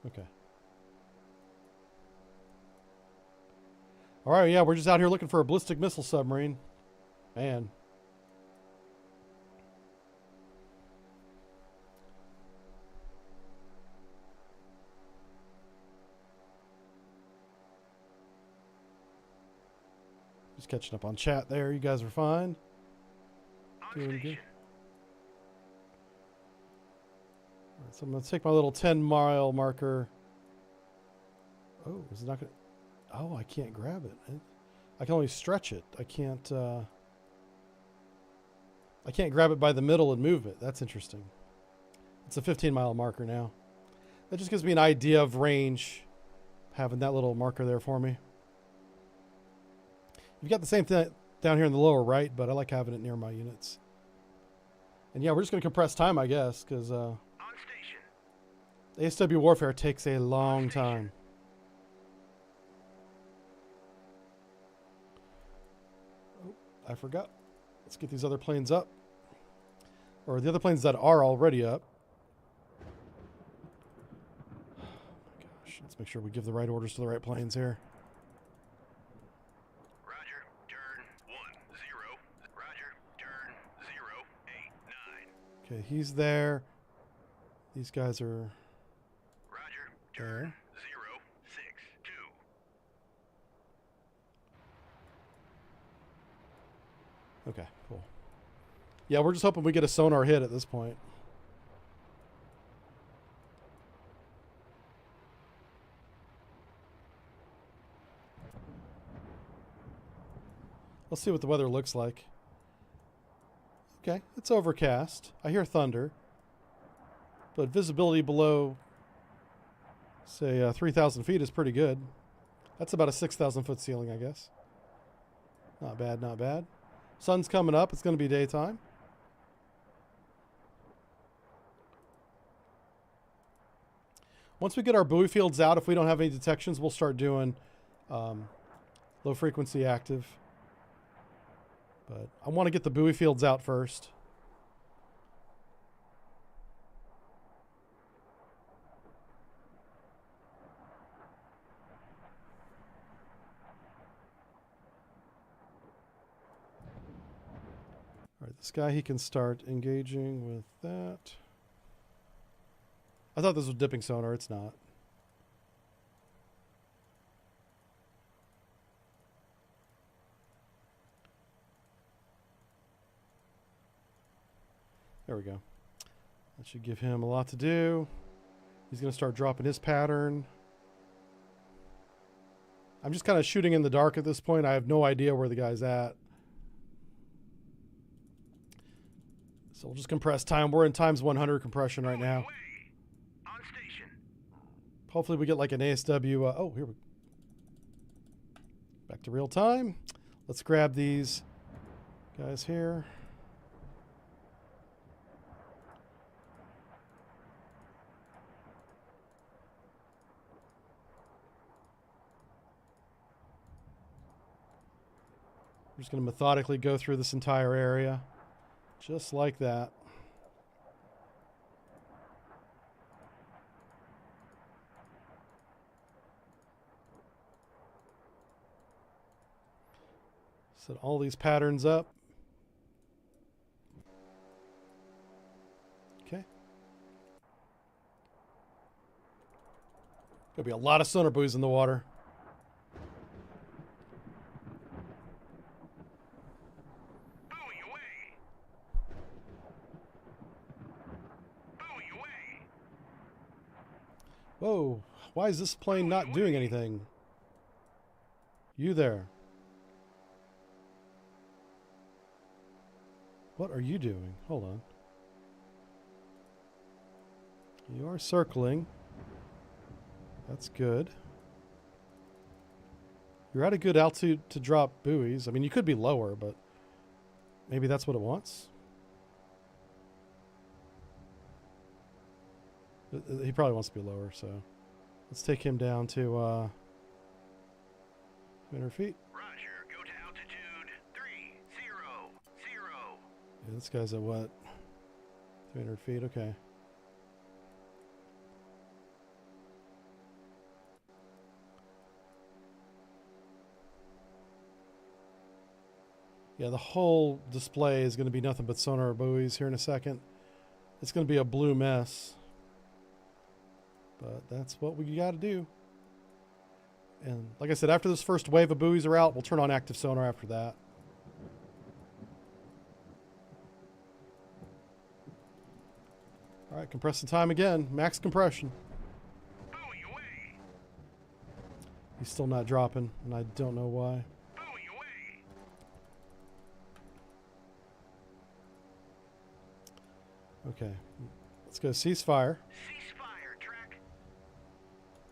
Okay. All right, yeah, we're just out here looking for a ballistic missile submarine. Man. Just catching up on chat there. You guys are fine. On Doing good. station. All right, so I'm going to take my little 10-mile marker. Oh, is it not going to... Oh, I can't grab it. I can only stretch it. I can't grab it by the middle and move it. That's interesting. It's a 15-mile marker now. That just gives me an idea of range, having that little marker there for me. You've got the same thing down here in the lower right, but I like having it near my units. And yeah, we're just going to compress time, I guess, because On station. ASW warfare takes a long time. Oh, I forgot. Let's get these other planes up. Or the other planes that are already up. Oh my gosh. Let's make sure we give the right orders to the right planes here. Roger. Turn 10. Roger. Turn 089. Okay, he's there. These guys are Roger. there. Turn 062. Okay, cool. Yeah, we're just hoping we get a sonar hit at this point. Let's see what the weather looks like. Okay, it's overcast. I hear thunder. But visibility below, say, 3,000 feet is pretty good. That's about a 6,000 foot ceiling, I guess. Not bad, not bad. Sun's coming up. It's going to be daytime. Once we get our buoy fields out, if we don't have any detections, we'll start doing low frequency active. But I want to get the buoy fields out first. All right, this guy, he can start engaging with that. I thought this was dipping sonar. It's not. There we go. That should give him a lot to do. He's going to start dropping his pattern. I'm just kind of shooting in the dark at this point. I have no idea where the guy's at. So we'll just compress time. We're in times 100 compression right now. On station. Hopefully we get like an ASW. Oh, here we go. Back to real time. Let's grab these guys here. We're just going to methodically go through this entire area. Just like that. Set all these patterns up. Okay. There'll be a lot of sonar buoys in the water. Whoa, why is this plane not doing anything? You there. What are you doing? Hold on. You are circling. That's good. You're at a good altitude to drop buoys. I mean, you could be lower, but maybe that's what it wants. He probably wants to be lower, so let's take him down to 200 feet. Roger, go to altitude 300. Yeah, this guy's at what? 300 feet, okay. Yeah, the whole display is going to be nothing but sonar buoys here in a second. It's going to be a blue mess. But that's what we got to do. And like I said, after this first wave of buoys are out, we'll turn on active sonar after that. All right, compressing time again. Max compression. Buoy away. He's still not dropping, and I don't know why. Buoy away. Okay, let's go ceasefire. Ceasefire, track.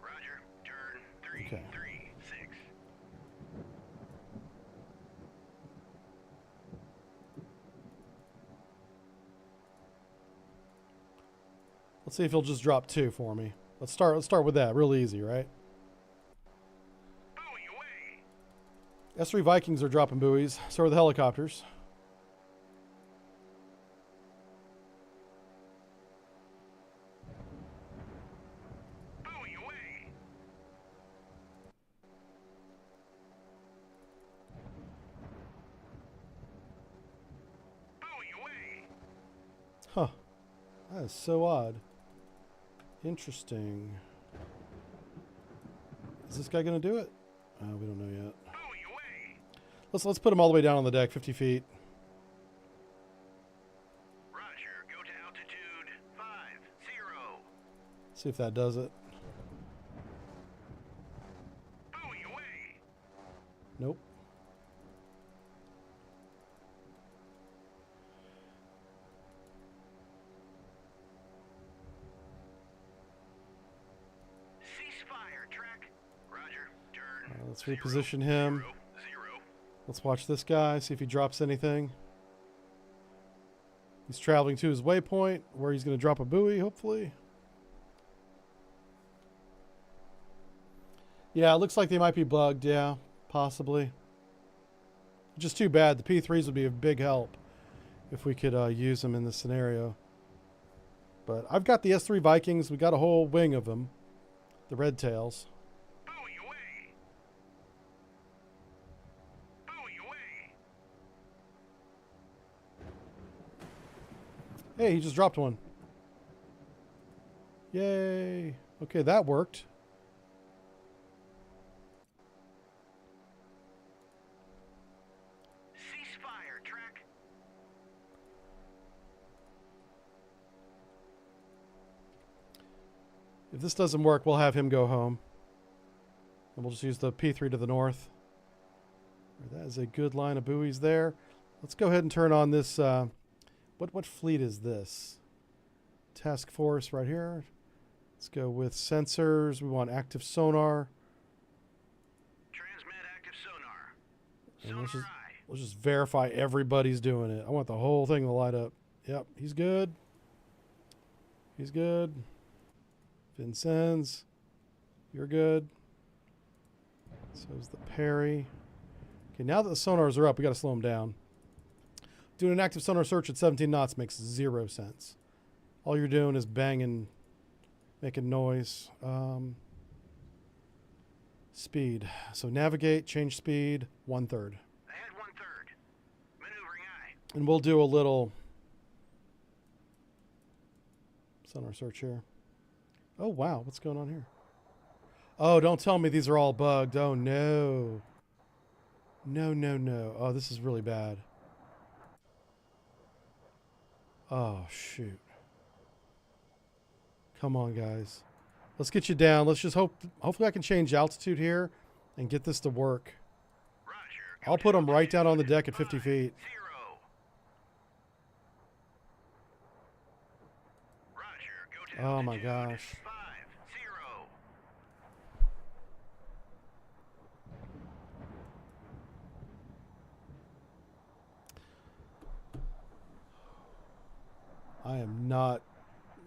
Roger, turn 336. Let's see if he'll just drop 2 for me. Let's start with that. Real easy, right? Buoy away. S3 Vikings are dropping buoys. So are the helicopters. Buoy away. Buoy away. Huh. That is so odd. Interesting. Is this guy going to do it? We don't know yet. Buoy away. Let's put him all the way down on the deck, 50 feet. See if that does it. Buoy away. Nope. Ceasefire, track. Roger, turn. Let's reposition him. Zero. Let's watch this guy, see if he drops anything. He's traveling to his waypoint where he's going to drop a buoy, hopefully. Yeah, it looks like they might be bugged. Yeah, possibly. Just too bad. The P3s would be a big help if we could use them in this scenario. But I've got the S3 Vikings. We got a whole wing of them. The red tails. Buoy away. Buoy away. Hey, he just dropped one. Yay. Okay, that worked. Ceasefire, track. If this doesn't work, we'll have him go home. And we'll just use the P3 to the north. That is a good line of buoys there. Let's go ahead and turn on this. What fleet is this? Task Force right here. Let's go with sensors. We want active sonar. Transmit active sonar. And Sonar eye. let's just verify everybody's doing it. I want the whole thing to light up. Yep, he's good. He's good. Vincennes, you're good. So is the Perry. Okay, now that the sonars are up, we got to slow them down. Doing an active sonar search at 17 knots makes 0 sense. All you're doing is banging, making noise. Speed. So navigate, change speed, 1/3. Ahead 1/3. Maneuvering eye. And we'll do a little sonar search here. Oh, wow. What's going on here? Oh, don't tell me these are all bugged. Oh, no. No, no, no. Oh, this is really bad. Oh, shoot. Come on, guys. Let's get you down. Let's just hopefully I can change altitude here and get this to work. Roger. I'll put them right down on the deck at 50 feet. 0. Roger. Go to Oh, my altitude. gosh. 50. I am not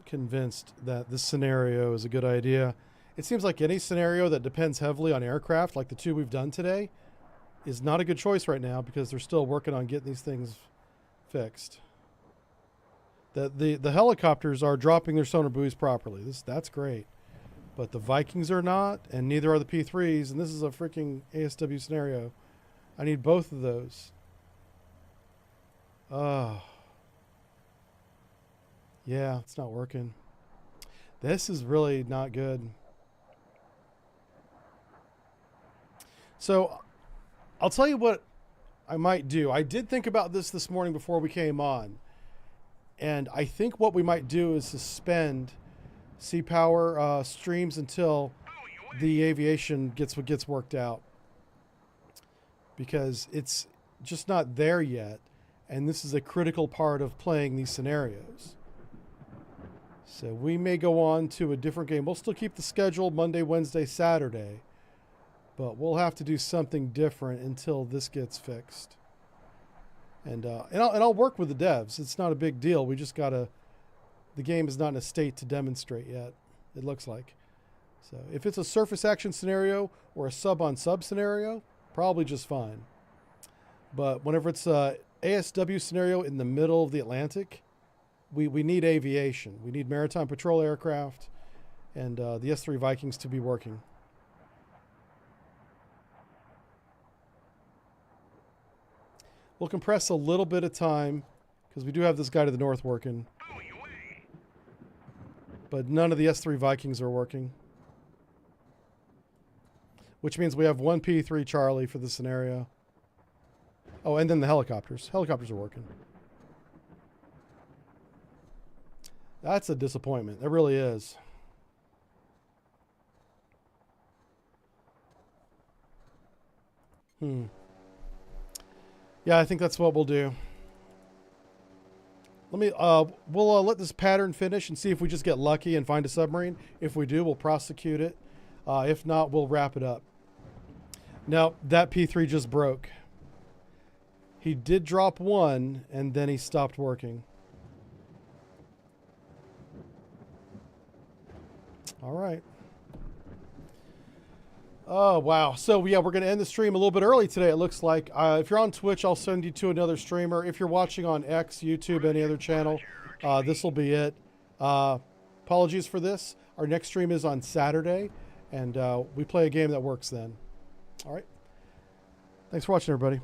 convinced that this scenario is a good idea. It seems like any scenario that depends heavily on aircraft, like the 2 we've done today, is not a good choice right now because they're still working on getting these things fixed. The helicopters are dropping their sonar buoys properly. That's great. But the Vikings are not, and neither are the P3s, and this is a freaking ASW scenario. I need both of those. Oh. Yeah, it's not working. This is really not good. So, I'll tell you what I might do. I did think about this morning before we came on. And I think what we might do is suspend sea power streams until the aviation gets what gets worked out. Because it's just not there yet. And this is a critical part of playing these scenarios. So we may go on to a different game. We'll still keep the schedule Monday, Wednesday, Saturday. But we'll have to do something different until this gets fixed. And I'll work with the devs. It's not a big deal. We just got to... The game is not in a state to demonstrate yet, it looks like. So if it's a surface action scenario or a sub-on-sub scenario, probably just fine. But whenever it's a ASW scenario in the middle of the Atlantic... We need aviation. We need maritime patrol aircraft and the S3 Vikings to be working. We'll compress a little bit of time because we do have this guy to the north working. But none of the S3 Vikings are working. Which means we have one P3 Charlie for the scenario. Oh, and then the helicopters. Helicopters are working. That's a disappointment. It really is. Yeah, I think that's what we'll do. Let me, we'll let this pattern finish and see if we just get lucky and find a submarine. If we do, we'll prosecute it. If not, we'll wrap it up. Now, that P3 just broke. He did drop one, and then he stopped working. All right. Oh, wow. So, yeah, we're going to end the stream a little bit early today, it looks like. If you're on Twitch, I'll send you to another streamer. If you're watching on X, YouTube, any other channel, this will be it. Apologies for this. Our next stream is on Saturday, and we play a game that works then. All right. Thanks for watching, everybody.